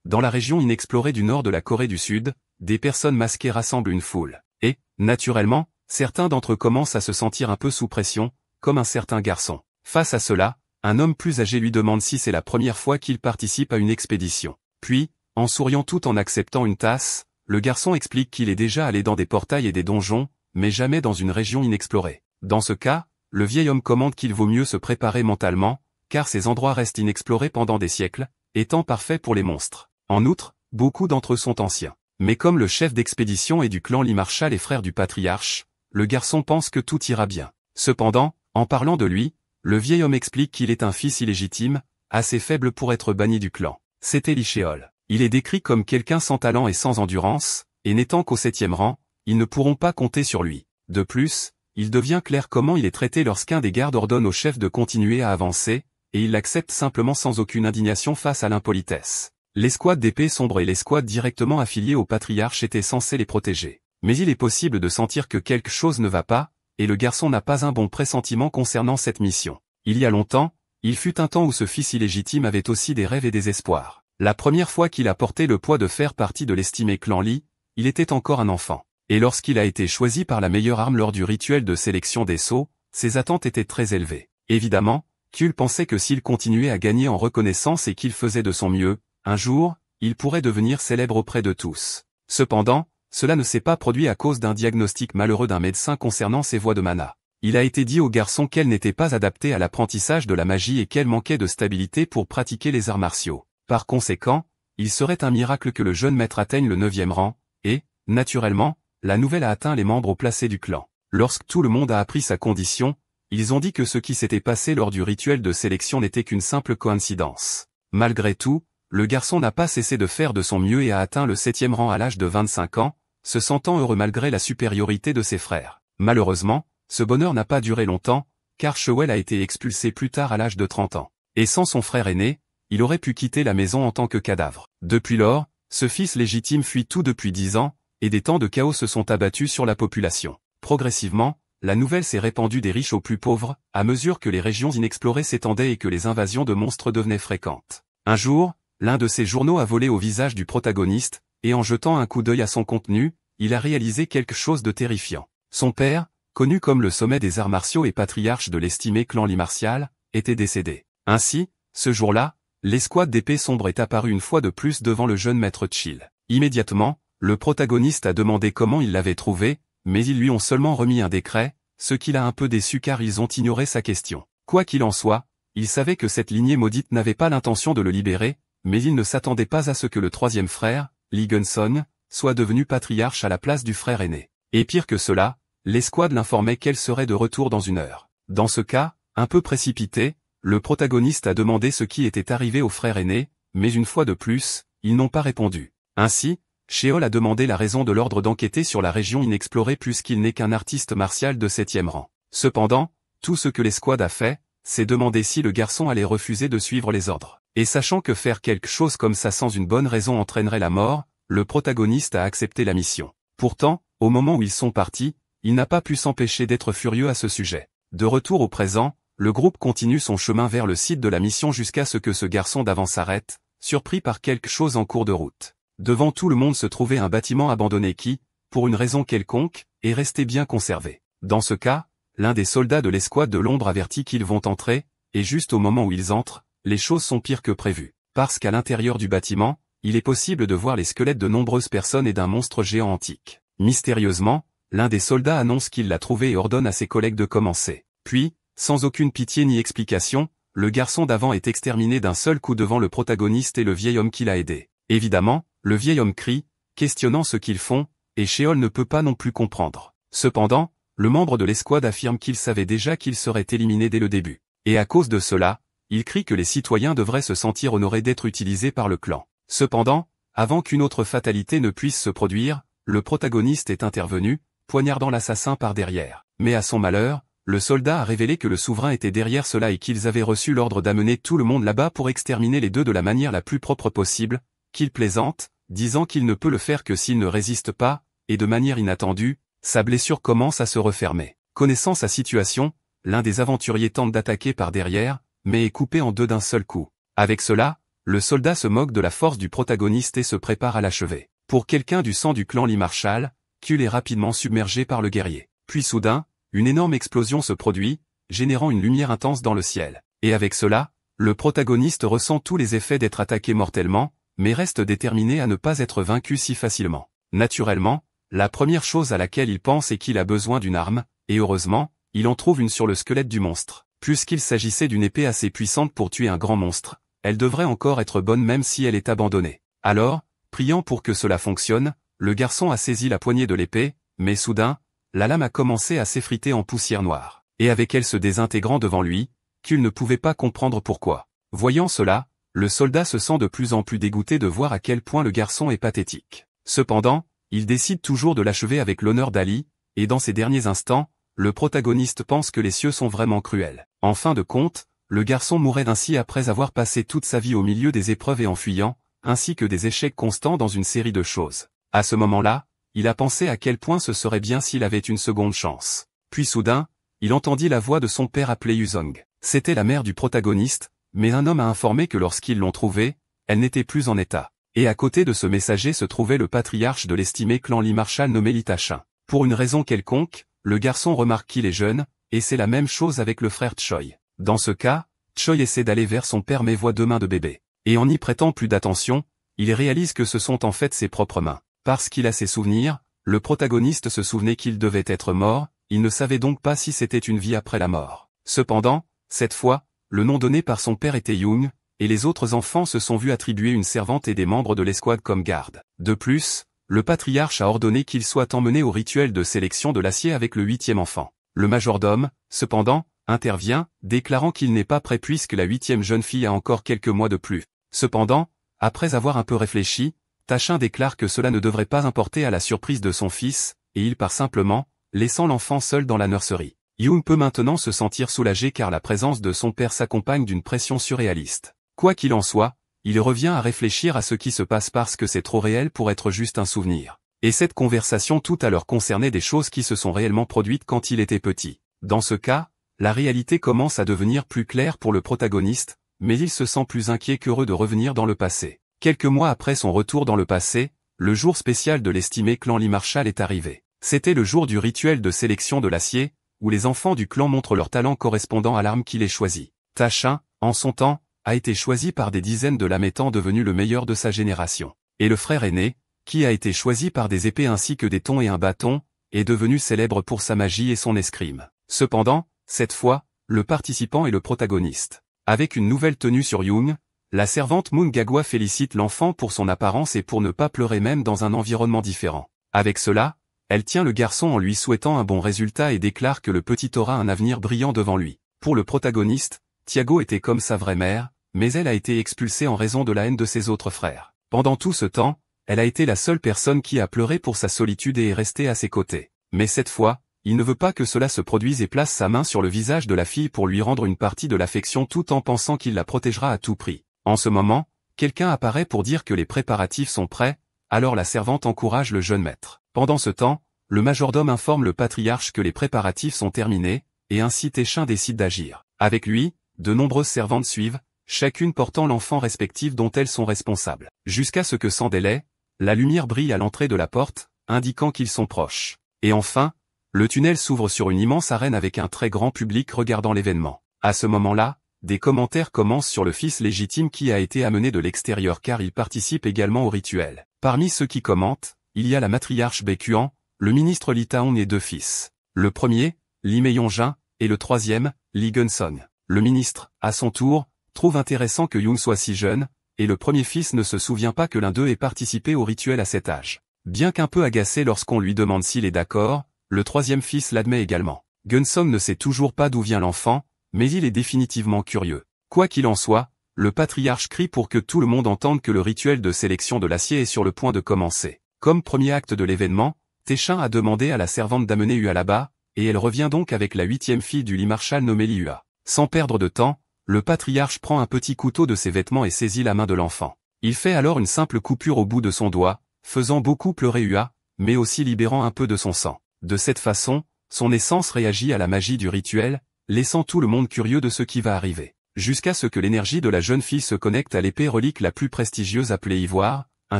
Dans la région inexplorée du nord de la Corée du Sud, des personnes masquées rassemblent une foule. Et, naturellement, certains d'entre eux commencent à se sentir un peu sous pression, comme un certain garçon. Face à cela, un homme plus âgé lui demande si c'est la première fois qu'il participe à une expédition. Puis, en souriant tout en acceptant une tasse, le garçon explique qu'il est déjà allé dans des portails et des donjons, mais jamais dans une région inexplorée. Dans ce cas, le vieil homme commande qu'il vaut mieux se préparer mentalement, car ces endroits restent inexplorés pendant des siècles, étant parfaits pour les monstres. En outre, beaucoup d'entre eux sont anciens. Mais comme le chef d'expédition est du clan Lee Marshall et frère du patriarche, le garçon pense que tout ira bien. Cependant, en parlant de lui, le vieil homme explique qu'il est un fils illégitime, assez faible pour être banni du clan. C'était Lee Sheol. Il est décrit comme quelqu'un sans talent et sans endurance, et n'étant qu'au 7e rang, ils ne pourront pas compter sur lui. De plus, il devient clair comment il est traité lorsqu'un des gardes ordonne au chef de continuer à avancer, et il l'accepte simplement sans aucune indignation face à l'impolitesse. L'escouade d'épée sombre et l'escouade directement affiliée au patriarche étaient censés les protéger. Mais il est possible de sentir que quelque chose ne va pas, et le garçon n'a pas un bon pressentiment concernant cette mission. Il y a longtemps, il fut un temps où ce fils illégitime avait aussi des rêves et des espoirs. La première fois qu'il a porté le poids de faire partie de l'estimé clan Lee, il était encore un enfant. Et lorsqu'il a été choisi par la meilleure arme lors du rituel de sélection des sceaux, ses attentes étaient très élevées. Évidemment, Kul pensait que s'il continuait à gagner en reconnaissance et qu'il faisait de son mieux, un jour, il pourrait devenir célèbre auprès de tous. Cependant, cela ne s'est pas produit à cause d'un diagnostic malheureux d'un médecin concernant ses voies de mana. Il a été dit au garçon qu'elle n'était pas adaptée à l'apprentissage de la magie et qu'elle manquait de stabilité pour pratiquer les arts martiaux. Par conséquent, il serait un miracle que le jeune maître atteigne le 9e rang, et, naturellement, la nouvelle a atteint les membres placés du clan. Lorsque tout le monde a appris sa condition, ils ont dit que ce qui s'était passé lors du rituel de sélection n'était qu'une simple coïncidence. Malgré tout, le garçon n'a pas cessé de faire de son mieux et a atteint le 7e rang à l'âge de 25 ans, se sentant heureux malgré la supériorité de ses frères. Malheureusement, ce bonheur n'a pas duré longtemps, car Shewell a été expulsé plus tard à l'âge de 30 ans. Et sans son frère aîné, il aurait pu quitter la maison en tant que cadavre. Depuis lors, ce fils légitime fuit tout depuis 10 ans, et des temps de chaos se sont abattus sur la population. Progressivement, la nouvelle s'est répandue des riches aux plus pauvres, à mesure que les régions inexplorées s'étendaient et que les invasions de monstres devenaient fréquentes. Un jour, l'un de ces journaux a volé au visage du protagoniste, et en jetant un coup d'œil à son contenu, il a réalisé quelque chose de terrifiant. Son père, connu comme le sommet des arts martiaux et patriarche de l'estimé clan Lee Martial, était décédé. Ainsi, ce jour-là, l'escouade d'épée sombre est apparue une fois de plus devant le jeune maître Chill. Immédiatement, le protagoniste a demandé comment il l'avait trouvé, mais ils lui ont seulement remis un décret, ce qui l'a un peu déçu car ils ont ignoré sa question. Quoi qu'il en soit, il savait que cette lignée maudite n'avait pas l'intention de le libérer, mais il ne s'attendait pas à ce que le 3e frère, Lee Gun-sung, soit devenu patriarche à la place du frère aîné. Et pire que cela, l'escouade l'informait qu'elle serait de retour dans 1 heure. Dans ce cas, un peu précipité, le protagoniste a demandé ce qui était arrivé au frère aîné, mais une fois de plus, ils n'ont pas répondu. Ainsi, Sheol a demandé la raison de l'ordre d'enquêter sur la région inexplorée puisqu'il n'est qu'un artiste martial de 7e rang. Cependant, tout ce que l'escouade a fait, c'est demander si le garçon allait refuser de suivre les ordres. Et sachant que faire quelque chose comme ça sans une bonne raison entraînerait la mort, le protagoniste a accepté la mission. Pourtant, au moment où ils sont partis, il n'a pas pu s'empêcher d'être furieux à ce sujet. De retour au présent, le groupe continue son chemin vers le site de la mission jusqu'à ce que ce garçon d'avant s'arrête, surpris par quelque chose en cours de route. Devant tout le monde se trouvait un bâtiment abandonné qui, pour une raison quelconque, est resté bien conservé. Dans ce cas, l'un des soldats de l'escouade de l'ombre avertit qu'ils vont entrer, et juste au moment où ils entrent, les choses sont pires que prévu. Parce qu'à l'intérieur du bâtiment, il est possible de voir les squelettes de nombreuses personnes et d'un monstre géant antique. Mystérieusement, l'un des soldats annonce qu'il l'a trouvé et ordonne à ses collègues de commencer. Puis, sans aucune pitié ni explication, le garçon d'avant est exterminé d'un seul coup devant le protagoniste et le vieil homme qui l'a aidé. Évidemment, le vieil homme crie, questionnant ce qu'ils font, et Sheol ne peut pas non plus comprendre. Cependant, le membre de l'escouade affirme qu'il savait déjà qu'il serait éliminé dès le début. Et à cause de cela, il crie que les citoyens devraient se sentir honorés d'être utilisés par le clan. Cependant, avant qu'une autre fatalité ne puisse se produire, le protagoniste est intervenu, poignardant l'assassin par derrière. Mais à son malheur, le soldat a révélé que le souverain était derrière cela et qu'ils avaient reçu l'ordre d'amener tout le monde là-bas pour exterminer les deux de la manière la plus propre possible, qu'il plaisante, disant qu'il ne peut le faire que s'il ne résiste pas, et de manière inattendue, sa blessure commence à se refermer. Connaissant sa situation, l'un des aventuriers tente d'attaquer par derrière, mais est coupé en deux d'un seul coup. Avec cela, le soldat se moque de la force du protagoniste et se prépare à l'achever. Pour quelqu'un du sang du clan Lee Marshall, Kul est rapidement submergé par le guerrier. Puis soudain, une énorme explosion se produit, générant une lumière intense dans le ciel. Et avec cela, le protagoniste ressent tous les effets d'être attaqué mortellement, mais reste déterminé à ne pas être vaincu si facilement. Naturellement, la première chose à laquelle il pense est qu'il a besoin d'une arme, et heureusement, il en trouve une sur le squelette du monstre. Puisqu'il s'agissait d'une épée assez puissante pour tuer un grand monstre, elle devrait encore être bonne même si elle est abandonnée. Alors, priant pour que cela fonctionne, le garçon a saisi la poignée de l'épée, mais soudain, la lame a commencé à s'effriter en poussière noire. Et avec elle se désintégrant devant lui, Kul ne pouvait pas comprendre pourquoi. Voyant cela, le soldat se sent de plus en plus dégoûté de voir à quel point le garçon est pathétique. Cependant, il décide toujours de l'achever avec l'honneur d'Ali, et dans ces derniers instants, le protagoniste pense que les cieux sont vraiment cruels. En fin de compte, le garçon mourrait ainsi après avoir passé toute sa vie au milieu des épreuves et en fuyant, ainsi que des échecs constants dans une série de choses. À ce moment-là, il a pensé à quel point ce serait bien s'il avait une seconde chance. Puis soudain, il entendit la voix de son père appeler Yuzong. C'était la mère du protagoniste, mais un homme a informé que lorsqu'ils l'ont trouvée, elle n'était plus en état. Et à côté de ce messager se trouvait le patriarche de l'estimé clan Lee Marshall nommé Lee Tachin. Pour une raison quelconque, le garçon remarque qu'il est jeune, et c'est la même chose avec le frère Choi. Dans ce cas, Choi essaie d'aller vers son père mais voit deux mains de bébé. Et en y prêtant plus d'attention, il réalise que ce sont en fait ses propres mains. Parce qu'il a ses souvenirs, le protagoniste se souvenait qu'il devait être mort, il ne savait donc pas si c'était une vie après la mort. Cependant, cette fois, le nom donné par son père était Young, et les autres enfants se sont vus attribuer une servante et des membres de l'escouade comme garde. De plus, le patriarche a ordonné qu'il soit emmené au rituel de sélection de l'acier avec le 8e enfant. Le majordome, cependant, intervient, déclarant qu'il n'est pas prêt puisque la 8e jeune fille a encore quelques mois de plus. Cependant, après avoir un peu réfléchi, Tachin déclare que cela ne devrait pas importer à la surprise de son fils, et il part simplement, laissant l'enfant seul dans la nurserie. Young peut maintenant se sentir soulagé car la présence de son père s'accompagne d'une pression surréaliste. Quoi qu'il en soit, il revient à réfléchir à ce qui se passe parce que c'est trop réel pour être juste un souvenir. Et cette conversation tout à l'heure concernait des choses qui se sont réellement produites quand il était petit. Dans ce cas, la réalité commence à devenir plus claire pour le protagoniste, mais il se sent plus inquiet qu'heureux de revenir dans le passé. Quelques mois après son retour dans le passé, le jour spécial de l'estimé clan Lee Marshall est arrivé. C'était le jour du rituel de sélection de l'acier, où les enfants du clan montrent leur talent correspondant à l'arme qu'il ait choisie. Tachin, en son temps, a été choisi par des dizaines de lames étant devenu le meilleur de sa génération. Et le frère aîné, qui a été choisi par des épées ainsi que des tons et un bâton, est devenu célèbre pour sa magie et son escrime. Cependant, cette fois, le participant est le protagoniste. Avec une nouvelle tenue sur Young, la servante Moon Gagwa félicite l'enfant pour son apparence et pour ne pas pleurer même dans un environnement différent. Avec cela, elle tient le garçon en lui souhaitant un bon résultat et déclare que le petit aura un avenir brillant devant lui. Pour le protagoniste, Tiago était comme sa vraie mère, mais elle a été expulsée en raison de la haine de ses autres frères. Pendant tout ce temps, elle a été la seule personne qui a pleuré pour sa solitude et est restée à ses côtés. Mais cette fois, il ne veut pas que cela se produise et place sa main sur le visage de la fille pour lui rendre une partie de l'affection tout en pensant qu'il la protégera à tout prix. En ce moment, quelqu'un apparaît pour dire que les préparatifs sont prêts, alors la servante encourage le jeune maître. Pendant ce temps, le majordome informe le patriarche que les préparatifs sont terminés, et ainsi Tachin décide d'agir. Avec lui, de nombreuses servantes suivent, chacune portant l'enfant respectif dont elles sont responsables. Jusqu'à ce que sans délai, la lumière brille à l'entrée de la porte, indiquant qu'ils sont proches. Et enfin, le tunnel s'ouvre sur une immense arène avec un très grand public regardant l'événement. À ce moment-là, des commentaires commencent sur le fils légitime qui a été amené de l'extérieur car il participe également au rituel. Parmi ceux qui commentent, il y a la matriarche Baekuan, le ministre Lee Taong et deux fils. Le premier, Lee Myeongjin, et le troisième, Lee Geun-sung. Le ministre, à son tour, trouve intéressant que Young soit si jeune, et le premier fils ne se souvient pas que l'un d'eux ait participé au rituel à cet âge. Bien qu'un peu agacé lorsqu'on lui demande s'il est d'accord, le troisième fils l'admet également. Geun-sung ne sait toujours pas d'où vient l'enfant, mais il est définitivement curieux. Quoi qu'il en soit, le patriarche crie pour que tout le monde entende que le rituel de sélection de l'acier est sur le point de commencer. Comme premier acte de l'événement, Tachin a demandé à la servante d'amener Hua là-bas, et elle revient donc avec la 8e fille du Lee Marshall nommée Lee Hua. Sans perdre de temps, le patriarche prend un petit couteau de ses vêtements et saisit la main de l'enfant. Il fait alors une simple coupure au bout de son doigt, faisant beaucoup pleurer Hua, mais aussi libérant un peu de son sang. De cette façon, son essence réagit à la magie du rituel, laissant tout le monde curieux de ce qui va arriver. jusqu'à ce que l'énergie de la jeune fille se connecte à l'épée relique la plus prestigieuse appelée Ivoire, un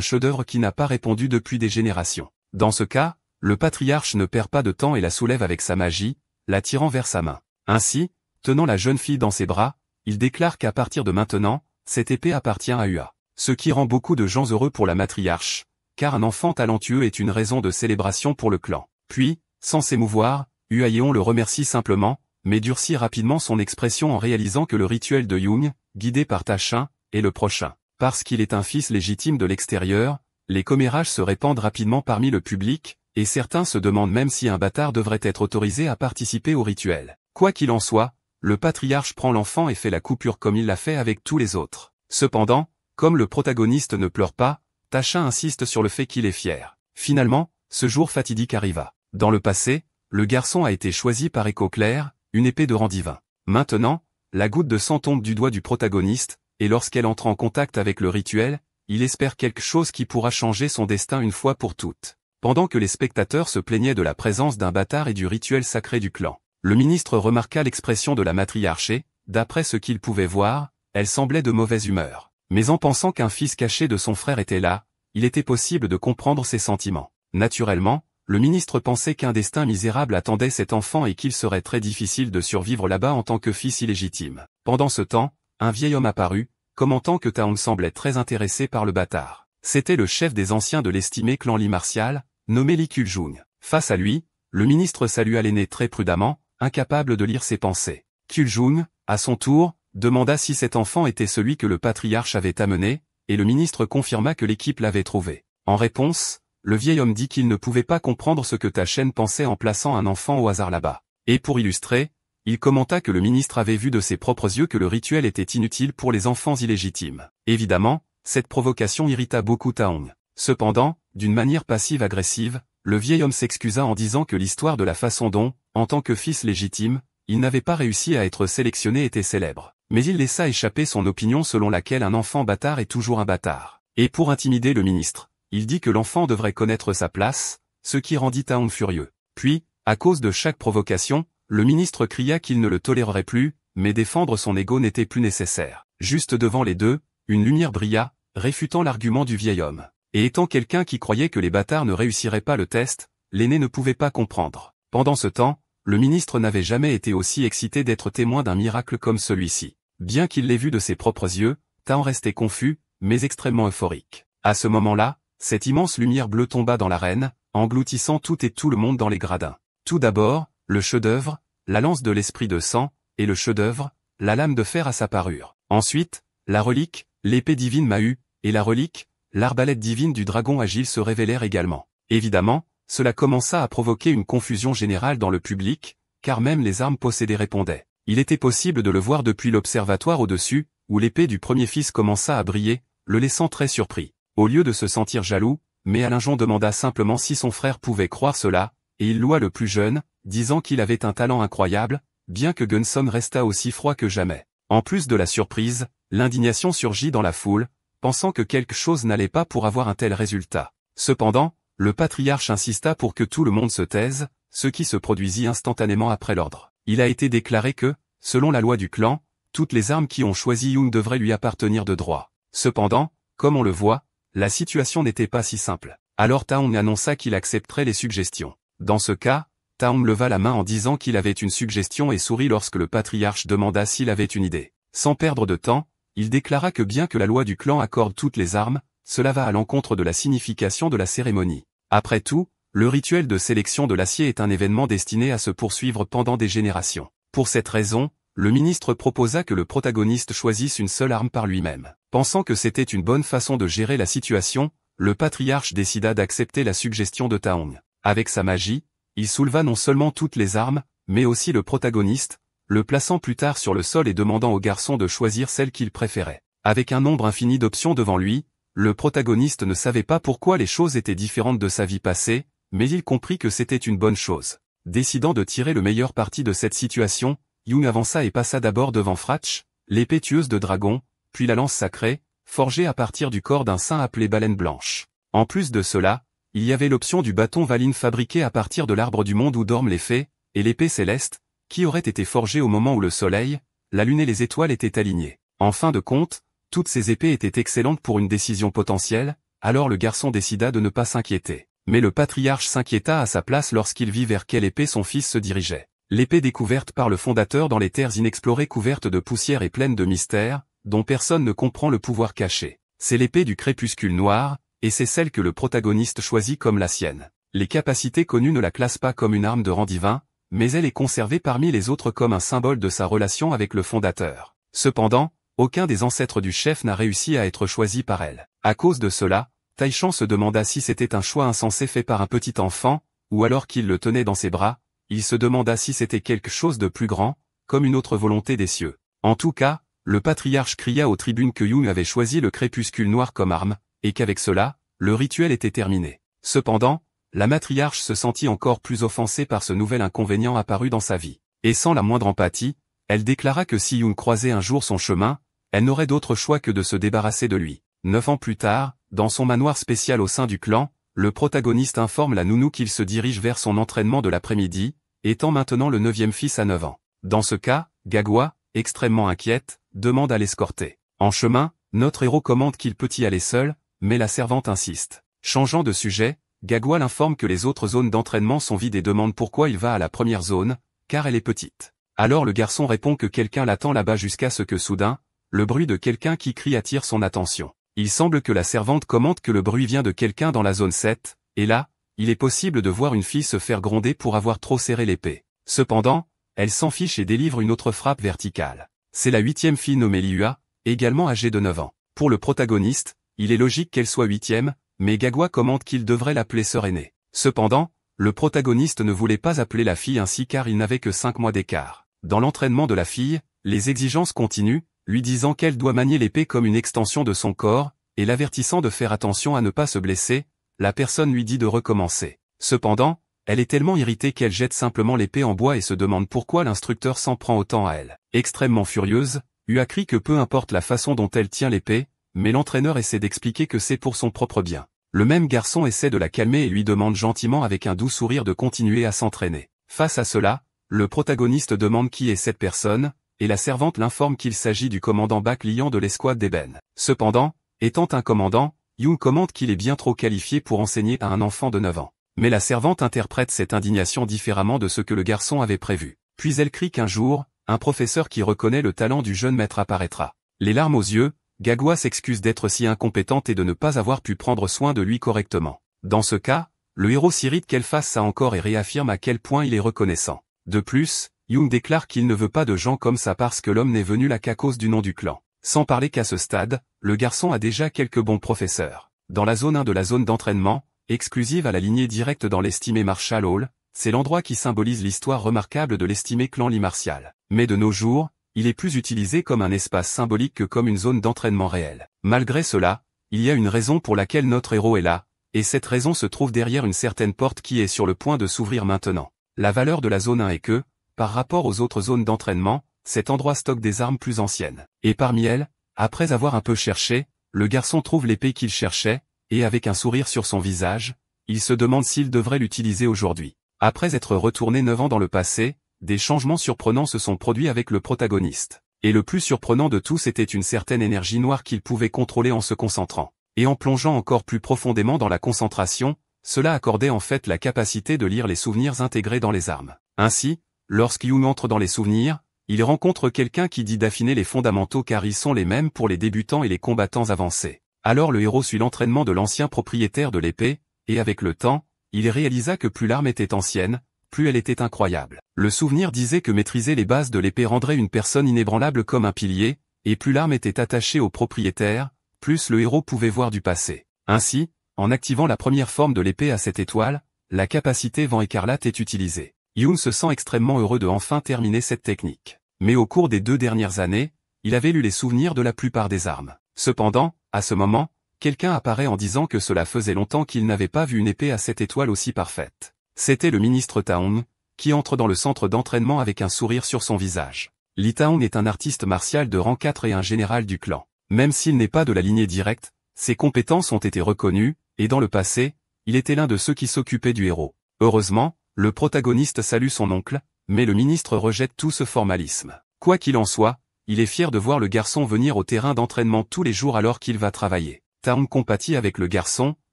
chef-d'œuvre qui n'a pas répondu depuis des générations. Dans ce cas, le patriarche ne perd pas de temps et la soulève avec sa magie, la tirant vers sa main. Ainsi, tenant la jeune fille dans ses bras, il déclare qu'à partir de maintenant, cette épée appartient à Ua. Ce qui rend beaucoup de gens heureux pour la matriarche, car un enfant talentueux est une raison de célébration pour le clan. Puis, sans s'émouvoir, Uayeon le remercie simplement, mais durcit rapidement son expression en réalisant que le rituel de Young, guidé par Tachin, est le prochain. Parce qu'il est un fils légitime de l'extérieur, les commérages se répandent rapidement parmi le public, et certains se demandent même si un bâtard devrait être autorisé à participer au rituel. Quoi qu'il en soit, le patriarche prend l'enfant et fait la coupure comme il l'a fait avec tous les autres. Cependant, comme le protagoniste ne pleure pas, Tachin insiste sur le fait qu'il est fier. Finalement, ce jour fatidique arriva. Dans le passé, le garçon a été choisi par écho clair, une épée de rang divin. Maintenant, la goutte de sang tombe du doigt du protagoniste, et lorsqu'elle entre en contact avec le rituel, il espère quelque chose qui pourra changer son destin une fois pour toutes. Pendant que les spectateurs se plaignaient de la présence d'un bâtard et du rituel sacré du clan, le ministre remarqua l'expression de la matriarche et, d'après ce qu'il pouvait voir, elle semblait de mauvaise humeur. Mais en pensant qu'un fils caché de son frère était là, il était possible de comprendre ses sentiments. Naturellement, le ministre pensait qu'un destin misérable attendait cet enfant et qu'il serait très difficile de survivre là-bas en tant que fils illégitime. Pendant ce temps, un vieil homme apparut, commentant que Taong semblait très intéressé par le bâtard. C'était le chef des anciens de l'estimé clan Li martial, nommé Li Kuljung. Face à lui, le ministre salua l'aîné très prudemment, incapable de lire ses pensées. Kuljung, à son tour, demanda si cet enfant était celui que le patriarche avait amené, et le ministre confirma que l'équipe l'avait trouvé. En réponse, le vieil homme dit qu'il ne pouvait pas comprendre ce que Tachin pensait en plaçant un enfant au hasard là-bas. Et pour illustrer, il commenta que le ministre avait vu de ses propres yeux que le rituel était inutile pour les enfants illégitimes. Évidemment, cette provocation irrita beaucoup Taong. Cependant, d'une manière passive-agressive, le vieil homme s'excusa en disant que l'histoire de la façon dont, en tant que fils légitime, il n'avait pas réussi à être sélectionné était célèbre. Mais il laissa échapper son opinion selon laquelle un enfant bâtard est toujours un bâtard. Et pour intimider le ministre, il dit que l'enfant devrait connaître sa place, ce qui rendit Taong furieux. Puis, à cause de chaque provocation, le ministre cria qu'il ne le tolérerait plus, mais défendre son ego n'était plus nécessaire. Juste devant les deux, une lumière brilla, réfutant l'argument du vieil homme. Et étant quelqu'un qui croyait que les bâtards ne réussiraient pas le test, l'aîné ne pouvait pas comprendre. Pendant ce temps, le ministre n'avait jamais été aussi excité d'être témoin d'un miracle comme celui-ci. Bien qu'il l'ait vu de ses propres yeux, Taong restait confus, mais extrêmement euphorique. À ce moment-là, cette immense lumière bleue tomba dans l'arène, engloutissant tout et tout le monde dans les gradins. Tout d'abord, le chef-d'œuvre, la lance de l'esprit de sang, et le chef-d'œuvre, la lame de fer à sa parure. Ensuite, la relique, l'épée divine Mahu, et la relique, l'arbalète divine du dragon agile se révélèrent également. Évidemment, cela commença à provoquer une confusion générale dans le public, car même les armes possédées répondaient. Il était possible de le voir depuis l'observatoire au-dessus, où l'épée du premier fils commença à briller, le laissant très surpris. Au lieu de se sentir jaloux, Méalinjon demanda simplement si son frère pouvait croire cela, et il loua le plus jeune, disant qu'il avait un talent incroyable, bien que Gunson restât aussi froid que jamais. En plus de la surprise, l'indignation surgit dans la foule, pensant que quelque chose n'allait pas pour avoir un tel résultat. Cependant, le patriarche insista pour que tout le monde se taise, ce qui se produisit instantanément après l'ordre. Il a été déclaré que, selon la loi du clan, toutes les armes qui ont choisi Young devraient lui appartenir de droit. Cependant, comme on le voit, la situation n'était pas si simple. Alors Taong annonça qu'il accepterait les suggestions. Dans ce cas, Taong leva la main en disant qu'il avait une suggestion et sourit lorsque le patriarche demanda s'il avait une idée. Sans perdre de temps, il déclara que bien que la loi du clan accorde toutes les armes, cela va à l'encontre de la signification de la cérémonie. Après tout, le rituel de sélection de l'acier est un événement destiné à se poursuivre pendant des générations. Pour cette raison, le ministre proposa que le protagoniste choisisse une seule arme par lui-même. Pensant que c'était une bonne façon de gérer la situation, le patriarche décida d'accepter la suggestion de Taong. Avec sa magie, il souleva non seulement toutes les armes, mais aussi le protagoniste, le plaçant plus tard sur le sol et demandant au garçon de choisir celle qu'il préférait. Avec un nombre infini d'options devant lui, le protagoniste ne savait pas pourquoi les choses étaient différentes de sa vie passée, mais il comprit que c'était une bonne chose. Décidant de tirer le meilleur parti de cette situation, Young avança et passa d'abord devant Frach, l'épée tueuse de dragon, puis la lance sacrée, forgée à partir du corps d'un saint appelé Baleine Blanche. En plus de cela, il y avait l'option du bâton Valine fabriqué à partir de l'arbre du monde où dorment les fées, et l'épée céleste, qui aurait été forgée au moment où le soleil, la lune et les étoiles étaient alignées. En fin de compte, toutes ces épées étaient excellentes pour une décision potentielle, alors le garçon décida de ne pas s'inquiéter. Mais le patriarche s'inquiéta à sa place lorsqu'il vit vers quelle épée son fils se dirigeait. L'épée découverte par le fondateur dans les terres inexplorées couvertes de poussière et pleines de mystères, dont personne ne comprend le pouvoir caché. C'est l'épée du crépuscule noir, et c'est celle que le protagoniste choisit comme la sienne. Les capacités connues ne la classent pas comme une arme de rang divin, mais elle est conservée parmi les autres comme un symbole de sa relation avec le fondateur. Cependant, aucun des ancêtres du chef n'a réussi à être choisi par elle. À cause de cela, Taishan se demanda si c'était un choix insensé fait par un petit enfant, ou alors qu'il le tenait dans ses bras, il se demanda si c'était quelque chose de plus grand, comme une autre volonté des cieux. En tout cas, le patriarche cria aux tribunes que Young avait choisi le crépuscule noir comme arme, et qu'avec cela, le rituel était terminé. Cependant, la matriarche se sentit encore plus offensée par ce nouvel inconvénient apparu dans sa vie. Et sans la moindre empathie, elle déclara que si Young croisait un jour son chemin, elle n'aurait d'autre choix que de se débarrasser de lui. 9 ans plus tard, dans son manoir spécial au sein du clan, le protagoniste informe la nounou qu'il se dirige vers son entraînement de l'après-midi, étant maintenant le 9e fils à 9 ans. Dans ce cas, Gagua, extrêmement inquiète, demande à l'escorter. En chemin, notre héros commande qu'il peut y aller seul, mais la servante insiste. Changeant de sujet, Gagua l'informe que les autres zones d'entraînement sont vides et demande pourquoi il va à la première zone, car elle est petite. Alors le garçon répond que quelqu'un l'attend là-bas jusqu'à ce que soudain, le bruit de quelqu'un qui crie attire son attention. Il semble que la servante commente que le bruit vient de quelqu'un dans la zone 7, et là, il est possible de voir une fille se faire gronder pour avoir trop serré l'épée. Cependant, elle s'en fiche et délivre une autre frappe verticale. C'est la 8e fille nommée Liua, également âgée de 9 ans. Pour le protagoniste, il est logique qu'elle soit 8e, mais Gagua commente qu'il devrait l'appeler sœur aînée. Cependant, le protagoniste ne voulait pas appeler la fille ainsi car il n'avait que 5 mois d'écart. Dans l'entraînement de la fille, les exigences continuent, lui disant qu'elle doit manier l'épée comme une extension de son corps, et l'avertissant de faire attention à ne pas se blesser, la personne lui dit de recommencer. Cependant, elle est tellement irritée qu'elle jette simplement l'épée en bois et se demande pourquoi l'instructeur s'en prend autant à elle. Extrêmement furieuse, Ua crie que peu importe la façon dont elle tient l'épée, mais l'entraîneur essaie d'expliquer que c'est pour son propre bien. Le même garçon essaie de la calmer et lui demande gentiment avec un doux sourire de continuer à s'entraîner. Face à cela, le protagoniste demande qui est cette personne, et la servante l'informe qu'il s'agit du commandant Baklian de l'escouade d'Eben. Cependant, étant un commandant, Young commente qu'il est bien trop qualifié pour enseigner à un enfant de 9 ans. Mais la servante interprète cette indignation différemment de ce que le garçon avait prévu. Puis elle crie qu'un jour, un professeur qui reconnaît le talent du jeune maître apparaîtra. Les larmes aux yeux, Gagua s'excuse d'être si incompétente et de ne pas avoir pu prendre soin de lui correctement. Dans ce cas, le héros s'irrite qu'elle fasse ça encore et réaffirme à quel point il est reconnaissant. De plus, Young déclare qu'il ne veut pas de gens comme ça parce que l'homme n'est venu là qu'à cause du nom du clan. Sans parler qu'à ce stade, le garçon a déjà quelques bons professeurs. Dans la zone 1 de la zone d'entraînement, exclusive à la lignée directe dans l'estimé Marshall Hall, c'est l'endroit qui symbolise l'histoire remarquable de l'estimé clan Lee Martial. Mais de nos jours, il est plus utilisé comme un espace symbolique que comme une zone d'entraînement réelle. Malgré cela, il y a une raison pour laquelle notre héros est là, et cette raison se trouve derrière une certaine porte qui est sur le point de s'ouvrir maintenant. La valeur de la zone 1 est que, par rapport aux autres zones d'entraînement, cet endroit stocke des armes plus anciennes. Et parmi elles, après avoir un peu cherché, le garçon trouve l'épée qu'il cherchait, et avec un sourire sur son visage, il se demande s'il devrait l'utiliser aujourd'hui. Après être retourné 9 ans dans le passé, des changements surprenants se sont produits avec le protagoniste. Et le plus surprenant de tous était une certaine énergie noire qu'il pouvait contrôler en se concentrant. Et en plongeant encore plus profondément dans la concentration, cela accordait en fait la capacité de lire les souvenirs intégrés dans les armes. Ainsi, lorsqu'Young entre dans les souvenirs, il rencontre quelqu'un qui dit d'affiner les fondamentaux car ils sont les mêmes pour les débutants et les combattants avancés. Alors le héros suit l'entraînement de l'ancien propriétaire de l'épée, et avec le temps, il réalisa que plus l'arme était ancienne, plus elle était incroyable. Le souvenir disait que maîtriser les bases de l'épée rendrait une personne inébranlable comme un pilier, et plus l'arme était attachée au propriétaire, plus le héros pouvait voir du passé. Ainsi, en activant la première forme de l'épée à cette étoile, la capacité vent écarlate est utilisée. Young se sent extrêmement heureux de enfin terminer cette technique. Mais au cours des 2 dernières années, il avait lu les souvenirs de la plupart des armes. Cependant, à ce moment, quelqu'un apparaît en disant que cela faisait longtemps qu'il n'avait pas vu une épée à cette étoile aussi parfaite. C'était le ministre Taong, qui entre dans le centre d'entraînement avec un sourire sur son visage. Li Taong est un artiste martial de rang 4 et un général du clan. Même s'il n'est pas de la lignée directe, ses compétences ont été reconnues, et dans le passé, il était l'un de ceux qui s'occupaient du héros. Heureusement, le protagoniste salue son oncle, mais le ministre rejette tout ce formalisme. Quoi qu'il en soit, il est fier de voir le garçon venir au terrain d'entraînement tous les jours alors qu'il va travailler. Taung compatit avec le garçon,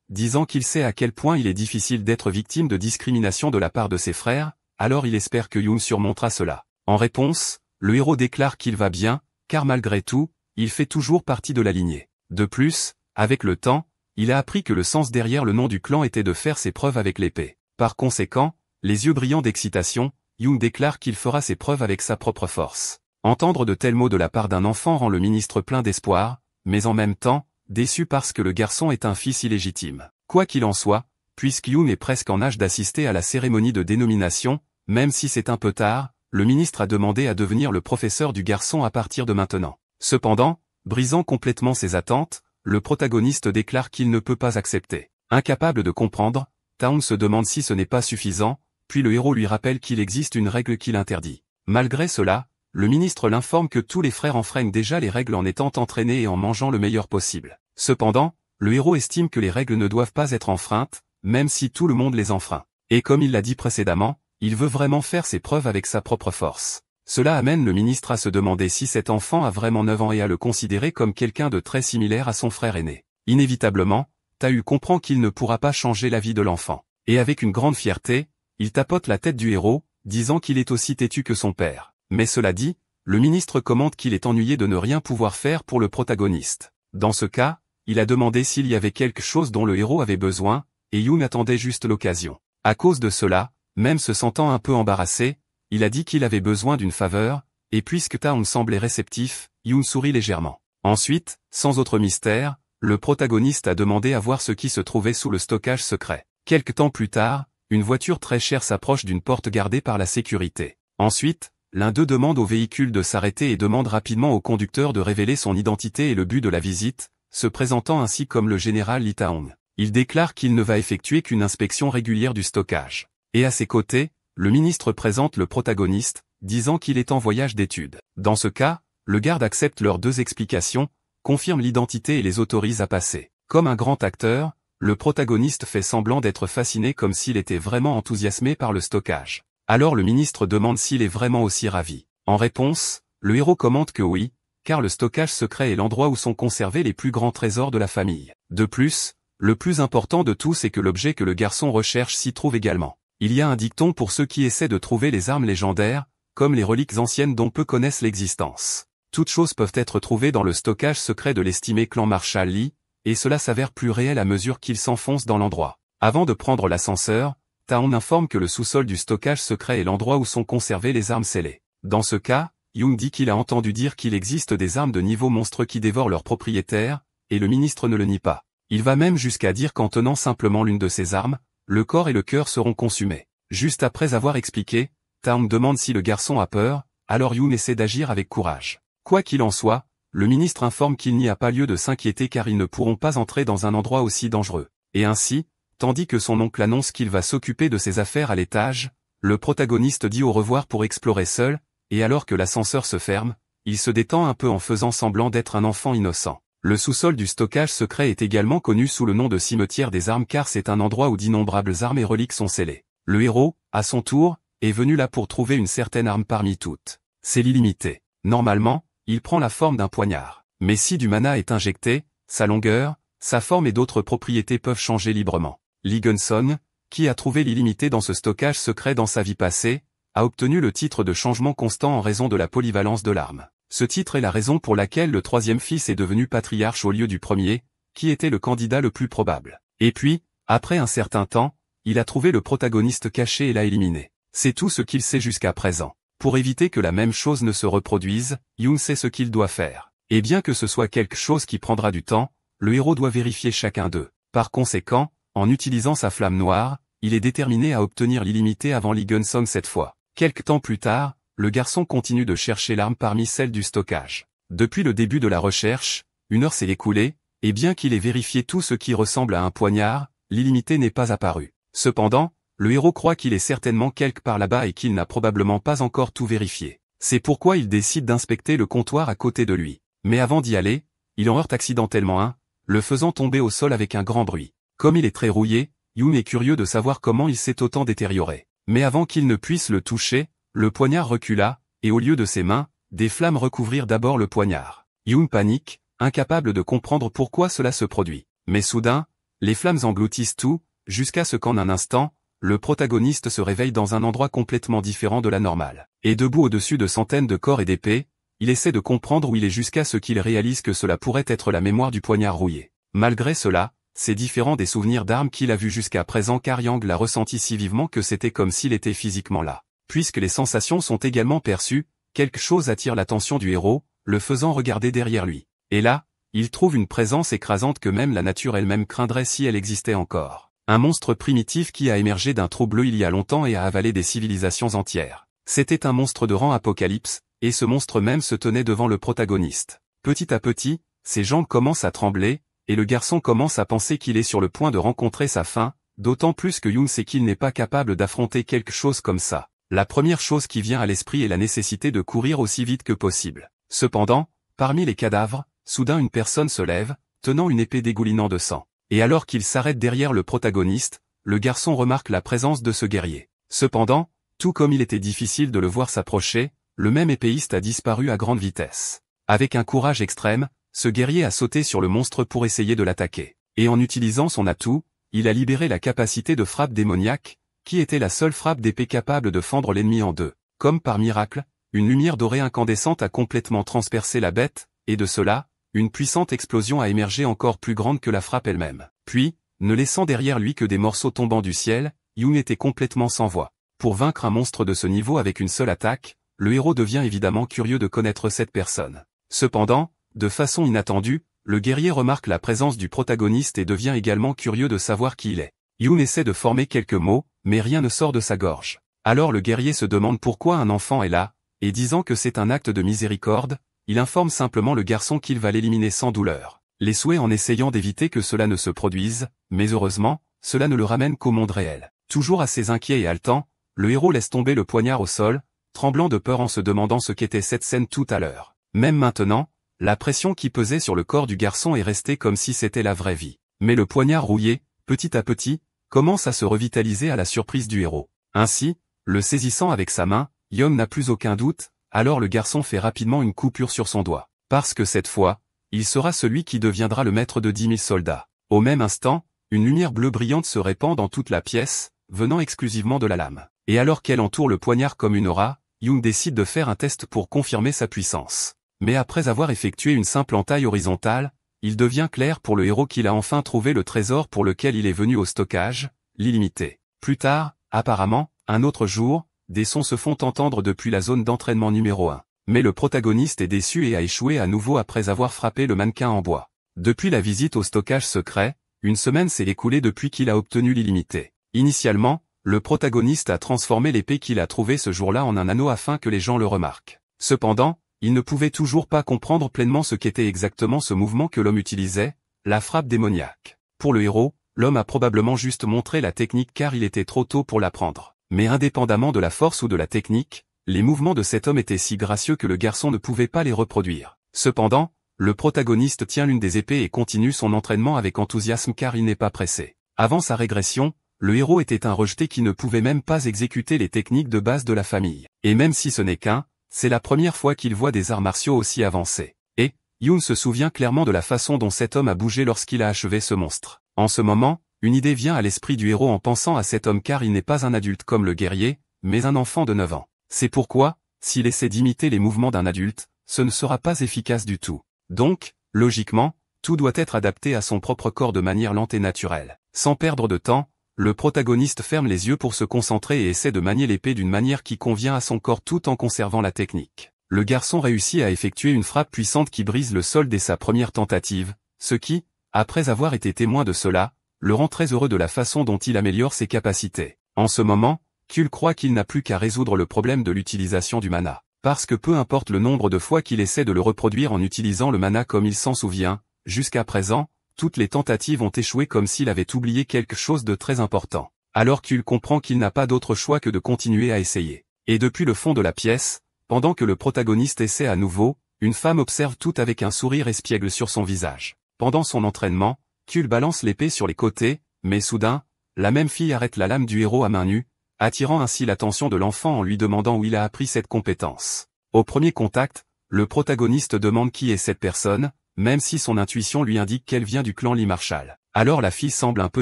disant qu'il sait à quel point il est difficile d'être victime de discrimination de la part de ses frères, alors il espère que Yoon surmontera cela. En réponse, le héros déclare qu'il va bien, car malgré tout, il fait toujours partie de la lignée. De plus, avec le temps, il a appris que le sens derrière le nom du clan était de faire ses preuves avec l'épée. Par conséquent, les yeux brillants d'excitation, Yoon déclare qu'il fera ses preuves avec sa propre force. Entendre de tels mots de la part d'un enfant rend le ministre plein d'espoir, mais en même temps, déçu parce que le garçon est un fils illégitime. Quoi qu'il en soit, puisque Yoon est presque en âge d'assister à la cérémonie de dénomination, même si c'est un peu tard, le ministre a demandé à devenir le professeur du garçon à partir de maintenant. Cependant, brisant complètement ses attentes, le protagoniste déclare qu'il ne peut pas accepter. Incapable de comprendre, Taung se demande si ce n'est pas suffisant, puis le héros lui rappelle qu'il existe une règle qui l'interdit. Malgré cela, le ministre l'informe que tous les frères enfreignent déjà les règles en étant entraînés et en mangeant le meilleur possible. Cependant, le héros estime que les règles ne doivent pas être enfreintes, même si tout le monde les enfreint. Et comme il l'a dit précédemment, il veut vraiment faire ses preuves avec sa propre force. Cela amène le ministre à se demander si cet enfant a vraiment 9 ans et à le considérer comme quelqu'un de très similaire à son frère aîné. Inévitablement, Taung comprend qu'il ne pourra pas changer la vie de l'enfant. Et avec une grande fierté, il tapote la tête du héros, disant qu'il est aussi têtu que son père. Mais cela dit, le ministre commente qu'il est ennuyé de ne rien pouvoir faire pour le protagoniste. Dans ce cas, il a demandé s'il y avait quelque chose dont le héros avait besoin, et Yoon attendait juste l'occasion. À cause de cela, même se sentant un peu embarrassé, il a dit qu'il avait besoin d'une faveur, et puisque Taung semblait réceptif, Yoon sourit légèrement. Ensuite, sans autre mystère, le protagoniste a demandé à voir ce qui se trouvait sous le stockage secret. Quelque temps plus tard, une voiture très chère s'approche d'une porte gardée par la sécurité. Ensuite, l'un d'eux demande au véhicule de s'arrêter et demande rapidement au conducteur de révéler son identité et le but de la visite, se présentant ainsi comme le général Lee Taung. Il déclare qu'il ne va effectuer qu'une inspection régulière du stockage. Et à ses côtés, le ministre présente le protagoniste, disant qu'il est en voyage d'études. Dans ce cas, le garde accepte leurs deux explications, confirme l'identité et les autorise à passer. Comme un grand acteur, le protagoniste fait semblant d'être fasciné comme s'il était vraiment enthousiasmé par le stockage. Alors le ministre demande s'il est vraiment aussi ravi. En réponse, le héros commente que oui, car le stockage secret est l'endroit où sont conservés les plus grands trésors de la famille. De plus, le plus important de tout c'est que l'objet que le garçon recherche s'y trouve également. Il y a un dicton pour ceux qui essaient de trouver les armes légendaires, comme les reliques anciennes dont peu connaissent l'existence. Toutes choses peuvent être trouvées dans le stockage secret de l'estimé clan Marshall Lee, et cela s'avère plus réel à mesure qu'il s'enfonce dans l'endroit. Avant de prendre l'ascenseur, Taung informe que le sous-sol du stockage secret est l'endroit où sont conservées les armes scellées. Dans ce cas, Yoon dit qu'il a entendu dire qu'il existe des armes de niveau monstre qui dévorent leurs propriétaires, et le ministre ne le nie pas. Il va même jusqu'à dire qu'en tenant simplement l'une de ces armes, le corps et le cœur seront consumés. Juste après avoir expliqué, Taung demande si le garçon a peur, alors Yoon essaie d'agir avec courage. Quoi qu'il en soit, le ministre informe qu'il n'y a pas lieu de s'inquiéter car ils ne pourront pas entrer dans un endroit aussi dangereux. Et ainsi, tandis que son oncle annonce qu'il va s'occuper de ses affaires à l'étage, le protagoniste dit au revoir pour explorer seul, et alors que l'ascenseur se ferme, il se détend un peu en faisant semblant d'être un enfant innocent. Le sous-sol du stockage secret est également connu sous le nom de cimetière des armes car c'est un endroit où d'innombrables armes et reliques sont scellées. Le héros, à son tour, est venu là pour trouver une certaine arme parmi toutes. C'est l'illimité. Normalement, il prend la forme d'un poignard. Mais si du mana est injecté, sa longueur, sa forme et d'autres propriétés peuvent changer librement. Lee Gun-sung, qui a trouvé l'illimité dans ce stockage secret dans sa vie passée, a obtenu le titre de changement constant en raison de la polyvalence de l'arme. Ce titre est la raison pour laquelle le troisième fils est devenu patriarche au lieu du premier, qui était le candidat le plus probable. Et puis, après un certain temps, il a trouvé le protagoniste caché et l'a éliminé. C'est tout ce qu'il sait jusqu'à présent. Pour éviter que la même chose ne se reproduise, Yoon sait ce qu'il doit faire. Et bien que ce soit quelque chose qui prendra du temps, le héros doit vérifier chacun d'eux. Par conséquent, en utilisant sa flamme noire, il est déterminé à obtenir l'illimité avant Lee Gun-sung cette fois. Quelque temps plus tard, le garçon continue de chercher l'arme parmi celles du stockage. Depuis le début de la recherche, 1 heure s'est écoulée, et bien qu'il ait vérifié tout ce qui ressemble à un poignard, l'illimité n'est pas apparue. Cependant, le héros croit qu'il est certainement quelque part là-bas et qu'il n'a probablement pas encore tout vérifié. C'est pourquoi il décide d'inspecter le comptoir à côté de lui. Mais avant d'y aller, il en heurte accidentellement un, le faisant tomber au sol avec un grand bruit. Comme il est très rouillé, Yoon est curieux de savoir comment il s'est autant détérioré. Mais avant qu'il ne puisse le toucher, le poignard recula, et au lieu de ses mains, des flammes recouvrirent d'abord le poignard. Yoon panique, incapable de comprendre pourquoi cela se produit. Mais soudain, les flammes engloutissent tout, jusqu'à ce qu'en un instant, le protagoniste se réveille dans un endroit complètement différent de la normale. Et debout au-dessus de centaines de corps et d'épées, il essaie de comprendre où il est jusqu'à ce qu'il réalise que cela pourrait être la mémoire du poignard rouillé. Malgré cela, c'est différent des souvenirs d'armes qu'il a vus jusqu'à présent car Yang l'a ressenti si vivement que c'était comme s'il était physiquement là. Puisque les sensations sont également perçues, quelque chose attire l'attention du héros, le faisant regarder derrière lui. Et là, il trouve une présence écrasante que même la nature elle-même craindrait si elle existait encore. Un monstre primitif qui a émergé d'un trou bleu il y a longtemps et a avalé des civilisations entières. C'était un monstre de rang apocalypse, et ce monstre même se tenait devant le protagoniste. Petit à petit, ses jambes commencent à trembler, et le garçon commence à penser qu'il est sur le point de rencontrer sa fin, d'autant plus que Yoon sait qu'il n'est pas capable d'affronter quelque chose comme ça. La première chose qui vient à l'esprit est la nécessité de courir aussi vite que possible. Cependant, parmi les cadavres, soudain une personne se lève, tenant une épée dégoulinant de sang. Et alors qu'il s'arrête derrière le protagoniste, le garçon remarque la présence de ce guerrier. Cependant, tout comme il était difficile de le voir s'approcher, le même épéiste a disparu à grande vitesse. Avec un courage extrême, ce guerrier a sauté sur le monstre pour essayer de l'attaquer. Et en utilisant son atout, il a libéré la capacité de frappe démoniaque, qui était la seule frappe d'épée capable de fendre l'ennemi en deux. Comme par miracle, une lumière dorée incandescente a complètement transpercé la bête, et de cela, une puissante explosion a émergé encore plus grande que la frappe elle-même. Puis, ne laissant derrière lui que des morceaux tombant du ciel, Yoon était complètement sans voix. Pour vaincre un monstre de ce niveau avec une seule attaque, le héros devient évidemment curieux de connaître cette personne. Cependant, de façon inattendue, le guerrier remarque la présence du protagoniste et devient également curieux de savoir qui il est. Yoon essaie de former quelques mots, mais rien ne sort de sa gorge. Alors le guerrier se demande pourquoi un enfant est là, et disant que c'est un acte de miséricorde, il informe simplement le garçon qu'il va l'éliminer sans douleur. Les souhaits en essayant d'éviter que cela ne se produise, mais heureusement, cela ne le ramène qu'au monde réel. Toujours assez inquiet et haletant, le héros laisse tomber le poignard au sol, tremblant de peur en se demandant ce qu'était cette scène tout à l'heure. Même maintenant, la pression qui pesait sur le corps du garçon est restée comme si c'était la vraie vie. Mais le poignard rouillé, petit à petit, commence à se revitaliser à la surprise du héros. Ainsi, le saisissant avec sa main, Yoon n'a plus aucun doute, alors le garçon fait rapidement une coupure sur son doigt. Parce que cette fois, il sera celui qui deviendra le maître de 10 000 soldats. Au même instant, une lumière bleue brillante se répand dans toute la pièce, venant exclusivement de la lame. Et alors qu'elle entoure le poignard comme une aura, Yoon décide de faire un test pour confirmer sa puissance. Mais après avoir effectué une simple entaille horizontale, il devient clair pour le héros qu'il a enfin trouvé le trésor pour lequel il est venu au stockage, l'illimité. Plus tard, apparemment, un autre jour, des sons se font entendre depuis la zone d'entraînement numéro 1. Mais le protagoniste est déçu et a échoué à nouveau après avoir frappé le mannequin en bois. Depuis la visite au stockage secret, une semaine s'est écoulée depuis qu'il a obtenu l'illimité. Initialement, le protagoniste a transformé l'épée qu'il a trouvée ce jour-là en un anneau afin que les gens le remarquent. Cependant, il ne pouvait toujours pas comprendre pleinement ce qu'était exactement ce mouvement que l'homme utilisait, la frappe démoniaque. Pour le héros, l'homme a probablement juste montré la technique car il était trop tôt pour l'apprendre. Mais indépendamment de la force ou de la technique, les mouvements de cet homme étaient si gracieux que le garçon ne pouvait pas les reproduire. Cependant, le protagoniste tient l'une des épées et continue son entraînement avec enthousiasme car il n'est pas pressé. Avant sa régression, le héros était un rejeté qui ne pouvait même pas exécuter les techniques de base de la famille. Et même si ce n'est qu'un, c'est la première fois qu'il voit des arts martiaux aussi avancés. Et, Yoon se souvient clairement de la façon dont cet homme a bougé lorsqu'il a achevé ce monstre. En ce moment, une idée vient à l'esprit du héros en pensant à cet homme car il n'est pas un adulte comme le guerrier, mais un enfant de 9 ans. C'est pourquoi, s'il essaie d'imiter les mouvements d'un adulte, ce ne sera pas efficace du tout. Donc, logiquement, tout doit être adapté à son propre corps de manière lente et naturelle. Sans perdre de temps, le protagoniste ferme les yeux pour se concentrer et essaie de manier l'épée d'une manière qui convient à son corps tout en conservant la technique. Le garçon réussit à effectuer une frappe puissante qui brise le sol dès sa première tentative, ce qui, après avoir été témoin de cela, le rend très heureux de la façon dont il améliore ses capacités. En ce moment, Kul croit qu'il n'a plus qu'à résoudre le problème de l'utilisation du mana. Parce que peu importe le nombre de fois qu'il essaie de le reproduire en utilisant le mana comme il s'en souvient, jusqu'à présent, toutes les tentatives ont échoué comme s'il avait oublié quelque chose de très important. Alors Kul comprend qu'il n'a pas d'autre choix que de continuer à essayer. Et depuis le fond de la pièce, pendant que le protagoniste essaie à nouveau, une femme observe tout avec un sourire espiègle sur son visage. Pendant son entraînement, Kul balance l'épée sur les côtés, mais soudain, la même fille arrête la lame du héros à main nue, attirant ainsi l'attention de l'enfant en lui demandant où il a appris cette compétence. Au premier contact, le protagoniste demande qui est cette personne, même si son intuition lui indique qu'elle vient du clan Lee Marshall. Alors la fille semble un peu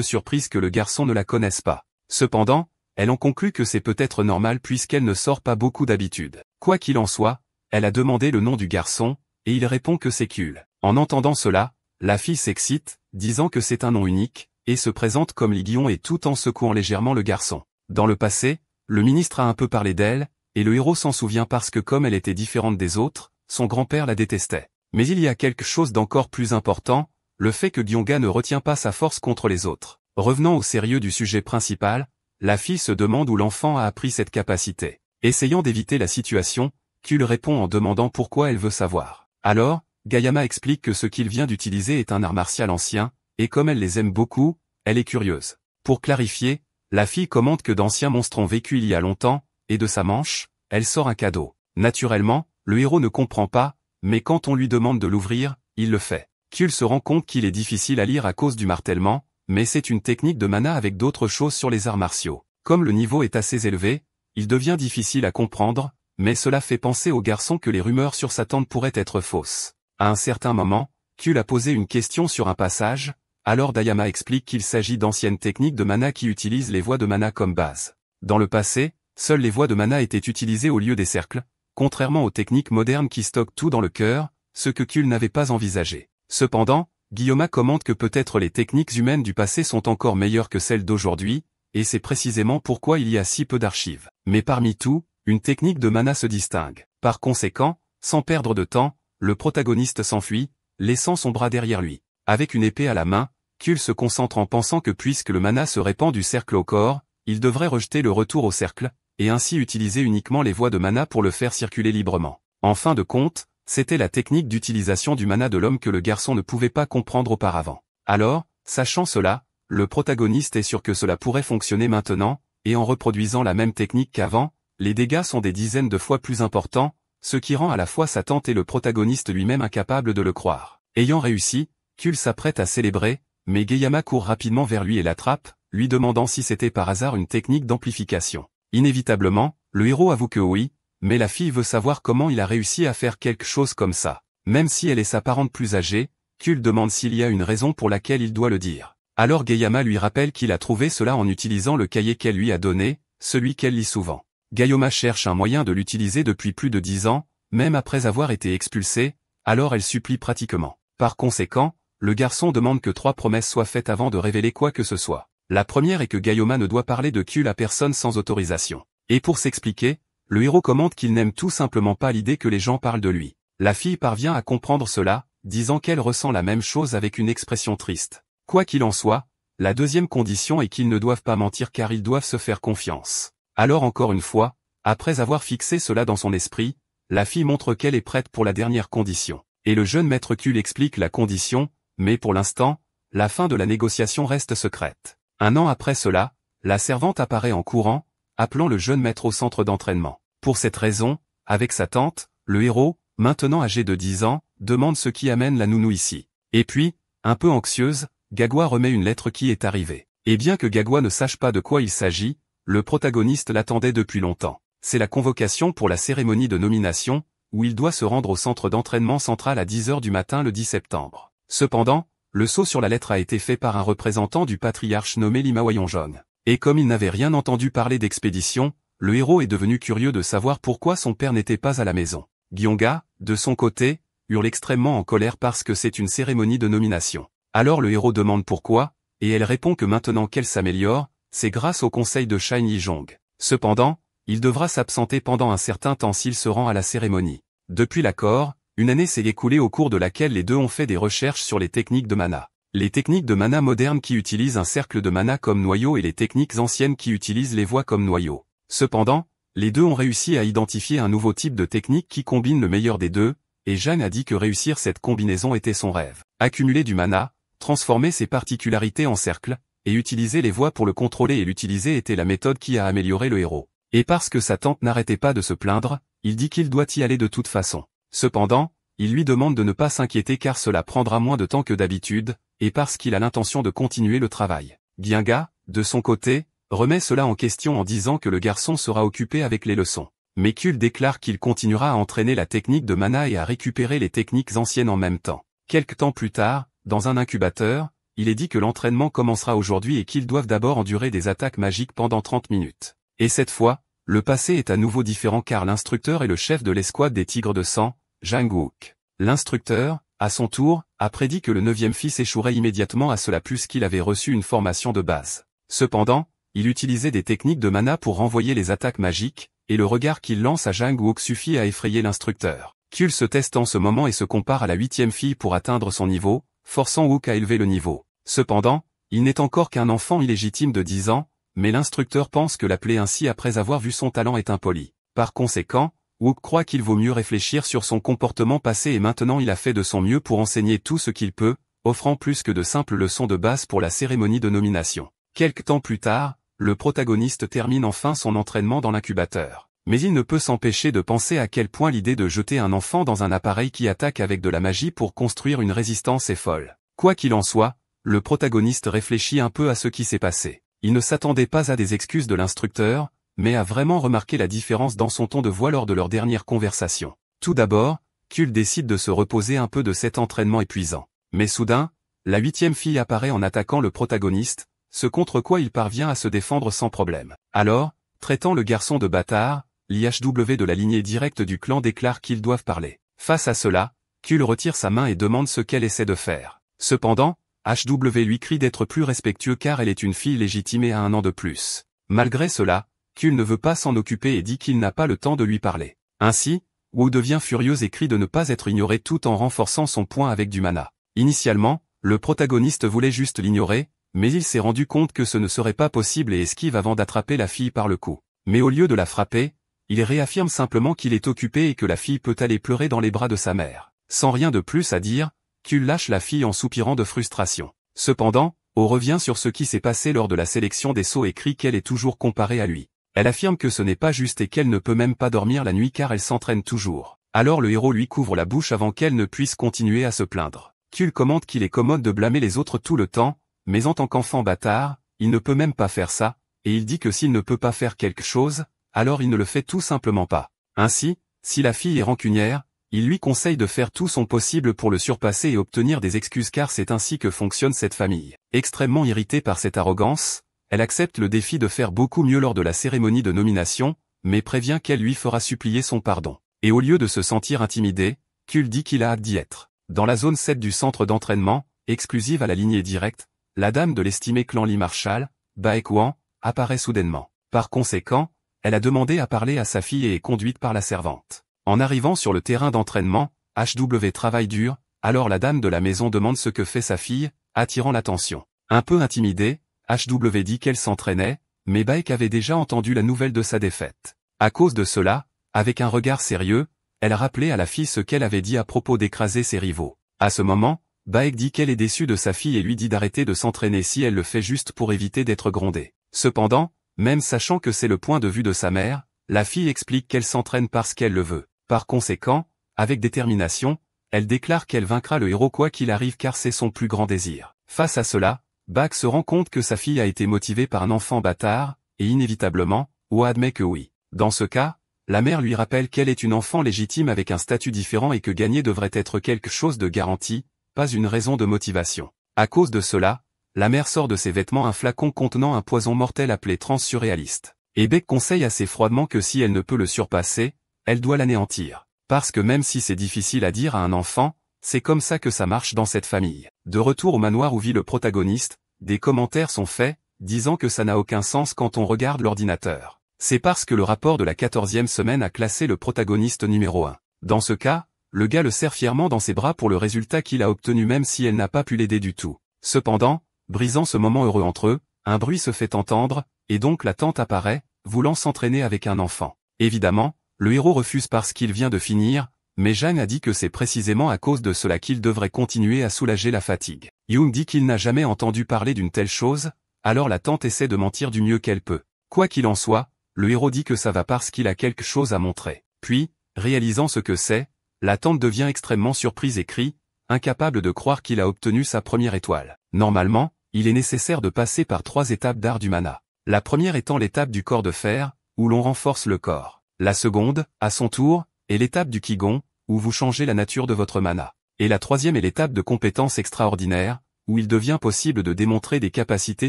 surprise que le garçon ne la connaisse pas. Cependant, elle en conclut que c'est peut-être normal puisqu'elle ne sort pas beaucoup d'habitude. Quoi qu'il en soit, elle a demandé le nom du garçon, et il répond que c'est Kul. En entendant cela, la fille s'excite, disant que c'est un nom unique, et se présente comme Lee Guion et tout en secouant légèrement le garçon. Dans le passé, le ministre a un peu parlé d'elle, et le héros s'en souvient parce que comme elle était différente des autres, son grand-père la détestait. Mais il y a quelque chose d'encore plus important, le fait que Gyonga ne retient pas sa force contre les autres. Revenant au sérieux du sujet principal, la fille se demande où l'enfant a appris cette capacité. Essayant d'éviter la situation, Kul répond en demandant pourquoi elle veut savoir. Alors, Gayama explique que ce qu'il vient d'utiliser est un art martial ancien, et comme elle les aime beaucoup, elle est curieuse. Pour clarifier, la fille commente que d'anciens monstres ont vécu il y a longtemps, et de sa manche, elle sort un cadeau. Naturellement, le héros ne comprend pas, mais quand on lui demande de l'ouvrir, il le fait. Kul se rend compte qu'il est difficile à lire à cause du martèlement, mais c'est une technique de mana avec d'autres choses sur les arts martiaux. Comme le niveau est assez élevé, il devient difficile à comprendre, mais cela fait penser au garçon que les rumeurs sur sa tante pourraient être fausses. À un certain moment, Kul a posé une question sur un passage, alors Dayama explique qu'il s'agit d'anciennes techniques de mana qui utilisent les voies de mana comme base. Dans le passé, seules les voies de mana étaient utilisées au lieu des cercles, contrairement aux techniques modernes qui stockent tout dans le cœur, ce que Kul n'avait pas envisagé. Cependant, Guillaume commente que peut-être les techniques humaines du passé sont encore meilleures que celles d'aujourd'hui, et c'est précisément pourquoi il y a si peu d'archives. Mais parmi tout, une technique de mana se distingue. Par conséquent, sans perdre de temps, le protagoniste s'enfuit, laissant son bras derrière lui. Avec une épée à la main, Kul se concentre en pensant que puisque le mana se répand du cercle au corps, il devrait rejeter le retour au cercle, et ainsi utiliser uniquement les voies de mana pour le faire circuler librement. En fin de compte, c'était la technique d'utilisation du mana de l'homme que le garçon ne pouvait pas comprendre auparavant. Alors, sachant cela, le protagoniste est sûr que cela pourrait fonctionner maintenant, et en reproduisant la même technique qu'avant, les dégâts sont des dizaines de fois plus importants, ce qui rend à la fois sa tante et le protagoniste lui-même incapable de le croire. Ayant réussi, Kul s'apprête à célébrer, mais Geyama court rapidement vers lui et l'attrape, lui demandant si c'était par hasard une technique d'amplification. Inévitablement, le héros avoue que oui, mais la fille veut savoir comment il a réussi à faire quelque chose comme ça. Même si elle est sa parente plus âgée, Kul demande s'il y a une raison pour laquelle il doit le dire. Alors Geyama lui rappelle qu'il a trouvé cela en utilisant le cahier qu'elle lui a donné, celui qu'elle lit souvent. Gayoma cherche un moyen de l'utiliser depuis plus de 10 ans, même après avoir été expulsée, alors elle supplie pratiquement. Par conséquent, le garçon demande que 3 promesses soient faites avant de révéler quoi que ce soit. La première est que Gayoma ne doit parler de Kul à personne sans autorisation. Et pour s'expliquer, le héros commente qu'il n'aime tout simplement pas l'idée que les gens parlent de lui. La fille parvient à comprendre cela, disant qu'elle ressent la même chose avec une expression triste. Quoi qu'il en soit, la deuxième condition est qu'ils ne doivent pas mentir car ils doivent se faire confiance. Alors encore une fois, après avoir fixé cela dans son esprit, la fille montre qu'elle est prête pour la dernière condition. Et le jeune maître Kul explique la condition, mais pour l'instant, la fin de la négociation reste secrète. Un an après cela, la servante apparaît en courant, appelant le jeune maître au centre d'entraînement. Pour cette raison, avec sa tante, le héros, maintenant âgé de 10 ans, demande ce qui amène la nounou ici. Et puis, un peu anxieuse, Gagua remet une lettre qui est arrivée. Et bien que Gagua ne sache pas de quoi il s'agit, le protagoniste l'attendait depuis longtemps. C'est la convocation pour la cérémonie de nomination, où il doit se rendre au centre d'entraînement central à 10 h du matin le 10 septembre. Cependant, le saut sur la lettre a été fait par un représentant du patriarche nommé Limawayonjong. Et comme il n'avait rien entendu parler d'expédition, le héros est devenu curieux de savoir pourquoi son père n'était pas à la maison. Gyonga, de son côté, hurle extrêmement en colère parce que c'est une cérémonie de nomination. Alors le héros demande pourquoi, et elle répond que maintenant qu'elle s'améliore, c'est grâce au conseil de Shine Yijong. Cependant, il devra s'absenter pendant un certain temps s'il se rend à la cérémonie. Depuis l'accord, une année s'est écoulée au cours de laquelle les deux ont fait des recherches sur les techniques de mana. Les techniques de mana modernes qui utilisent un cercle de mana comme noyau et les techniques anciennes qui utilisent les voies comme noyau. Cependant, les deux ont réussi à identifier un nouveau type de technique qui combine le meilleur des deux, et Jeanne a dit que réussir cette combinaison était son rêve. Accumuler du mana, transformer ses particularités en cercle, et utiliser les voies pour le contrôler et l'utiliser était la méthode qui a amélioré le héros. Et parce que sa tante n'arrêtait pas de se plaindre, il dit qu'il doit y aller de toute façon. Cependant, il lui demande de ne pas s'inquiéter car cela prendra moins de temps que d'habitude, et parce qu'il a l'intention de continuer le travail. Gyunga, de son côté, remet cela en question en disant que le garçon sera occupé avec les leçons. Mais Kul déclare qu'il continuera à entraîner la technique de mana et à récupérer les techniques anciennes en même temps. Quelque temps plus tard, dans un incubateur, il est dit que l'entraînement commencera aujourd'hui et qu'ils doivent d'abord endurer des attaques magiques pendant 30 minutes. Et cette fois, le passé est à nouveau différent car l'instructeur est le chef de l'escouade des Tigres de Sang, Jang Wook. L'instructeur, à son tour, a prédit que le 9e fils échouerait immédiatement à cela puisqu'il avait reçu une formation de base. Cependant, il utilisait des techniques de mana pour renvoyer les attaques magiques, et le regard qu'il lance à Jang Wook suffit à effrayer l'instructeur. Kul se teste en ce moment et se compare à la 8e fille pour atteindre son niveau, forçant Wook à élever le niveau. Cependant, il n'est encore qu'un enfant illégitime de 10 ans, mais l'instructeur pense que l'appeler ainsi après avoir vu son talent est impoli. Par conséquent, Wook croit qu'il vaut mieux réfléchir sur son comportement passé et maintenant il a fait de son mieux pour enseigner tout ce qu'il peut, offrant plus que de simples leçons de base pour la cérémonie de nomination. Quelque temps plus tard, le protagoniste termine enfin son entraînement dans l'incubateur. Mais il ne peut s'empêcher de penser à quel point l'idée de jeter un enfant dans un appareil qui attaque avec de la magie pour construire une résistance est folle. Quoi qu'il en soit, le protagoniste réfléchit un peu à ce qui s'est passé. Il ne s'attendait pas à des excuses de l'instructeur, mais a vraiment remarqué la différence dans son ton de voix lors de leur dernière conversation. Tout d'abord, Kul décide de se reposer un peu de cet entraînement épuisant. Mais soudain, la 8e fille apparaît en attaquant le protagoniste, ce contre quoi il parvient à se défendre sans problème. Alors, traitant le garçon de bâtard, l'IHW de la lignée directe du clan déclare qu'ils doivent parler. Face à cela, Kul retire sa main et demande ce qu'elle essaie de faire. Cependant, HW lui crie d'être plus respectueux car elle est une fille légitime et a 1 an de plus. Malgré cela, Kul ne veut pas s'en occuper et dit qu'il n'a pas le temps de lui parler. Ainsi, Wu devient furieuse et crie de ne pas être ignoré tout en renforçant son poing avec du mana. Initialement, le protagoniste voulait juste l'ignorer, mais il s'est rendu compte que ce ne serait pas possible et esquive avant d'attraper la fille par le cou. Mais au lieu de la frapper, il réaffirme simplement qu'il est occupé et que la fille peut aller pleurer dans les bras de sa mère. Sans rien de plus à dire, Kul lâche la fille en soupirant de frustration. Cependant, O revient sur ce qui s'est passé lors de la sélection des sauts et crie qu'elle est toujours comparée à lui. Elle affirme que ce n'est pas juste et qu'elle ne peut même pas dormir la nuit car elle s'entraîne toujours. Alors le héros lui couvre la bouche avant qu'elle ne puisse continuer à se plaindre. Kul commente qu'il est commode de blâmer les autres tout le temps, mais en tant qu'enfant bâtard, il ne peut même pas faire ça, et il dit que s'il ne peut pas faire quelque chose, alors il ne le fait tout simplement pas. Ainsi, si la fille est rancunière, il lui conseille de faire tout son possible pour le surpasser et obtenir des excuses car c'est ainsi que fonctionne cette famille. Extrêmement irritée par cette arrogance, elle accepte le défi de faire beaucoup mieux lors de la cérémonie de nomination, mais prévient qu'elle lui fera supplier son pardon. Et au lieu de se sentir intimidé, Kul dit qu'il a hâte d'y être. Dans la zone 7 du centre d'entraînement, exclusive à la lignée directe, la dame de l'estimé clan Lee Marshall, Baekwan, apparaît soudainement. Par conséquent, elle a demandé à parler à sa fille et est conduite par la servante. En arrivant sur le terrain d'entraînement, HW travaille dur, alors la dame de la maison demande ce que fait sa fille, attirant l'attention. Un peu intimidée, HW dit qu'elle s'entraînait, mais Baek avait déjà entendu la nouvelle de sa défaite. À cause de cela, avec un regard sérieux, elle rappelait à la fille ce qu'elle avait dit à propos d'écraser ses rivaux. À ce moment, Baek dit qu'elle est déçue de sa fille et lui dit d'arrêter de s'entraîner si elle le fait juste pour éviter d'être grondée. Cependant, même sachant que c'est le point de vue de sa mère, la fille explique qu'elle s'entraîne parce qu'elle le veut. Par conséquent, avec détermination, elle déclare qu'elle vaincra le héros quoi qu'il arrive car c'est son plus grand désir. Face à cela, Baek se rend compte que sa fille a été motivée par un enfant bâtard, et inévitablement, Wu admet que oui. Dans ce cas, la mère lui rappelle qu'elle est une enfant légitime avec un statut différent et que gagner devrait être quelque chose de garanti, pas une raison de motivation. À cause de cela, la mère sort de ses vêtements un flacon contenant un poison mortel appelé Trans-Surréaliste. Et Baek conseille assez froidement que si elle ne peut le surpasser, elle doit l'anéantir. Parce que même si c'est difficile à dire à un enfant, c'est comme ça que ça marche dans cette famille. De retour au manoir où vit le protagoniste, des commentaires sont faits, disant que ça n'a aucun sens quand on regarde l'ordinateur. C'est parce que le rapport de la 14e semaine a classé le protagoniste numéro 1. Dans ce cas, le gars le serre fièrement dans ses bras pour le résultat qu'il a obtenu même si elle n'a pas pu l'aider du tout. Cependant, brisant ce moment heureux entre eux, un bruit se fait entendre, et donc la tante apparaît, voulant s'entraîner avec un enfant. Évidemment, le héros refuse parce qu'il vient de finir, mais Jang a dit que c'est précisément à cause de cela qu'il devrait continuer à soulager la fatigue. Young dit qu'il n'a jamais entendu parler d'une telle chose, alors la tante essaie de mentir du mieux qu'elle peut. Quoi qu'il en soit, le héros dit que ça va parce qu'il a quelque chose à montrer. Puis, réalisant ce que c'est, la tante devient extrêmement surprise et crie, incapable de croire qu'il a obtenu sa première étoile. Normalement, il est nécessaire de passer par 3 étapes d'art du mana. La première étant l'étape du corps de fer, où l'on renforce le corps. La seconde, à son tour, est l'étape du Qigong, où vous changez la nature de votre mana. Et la troisième est l'étape de compétences extraordinaires, où il devient possible de démontrer des capacités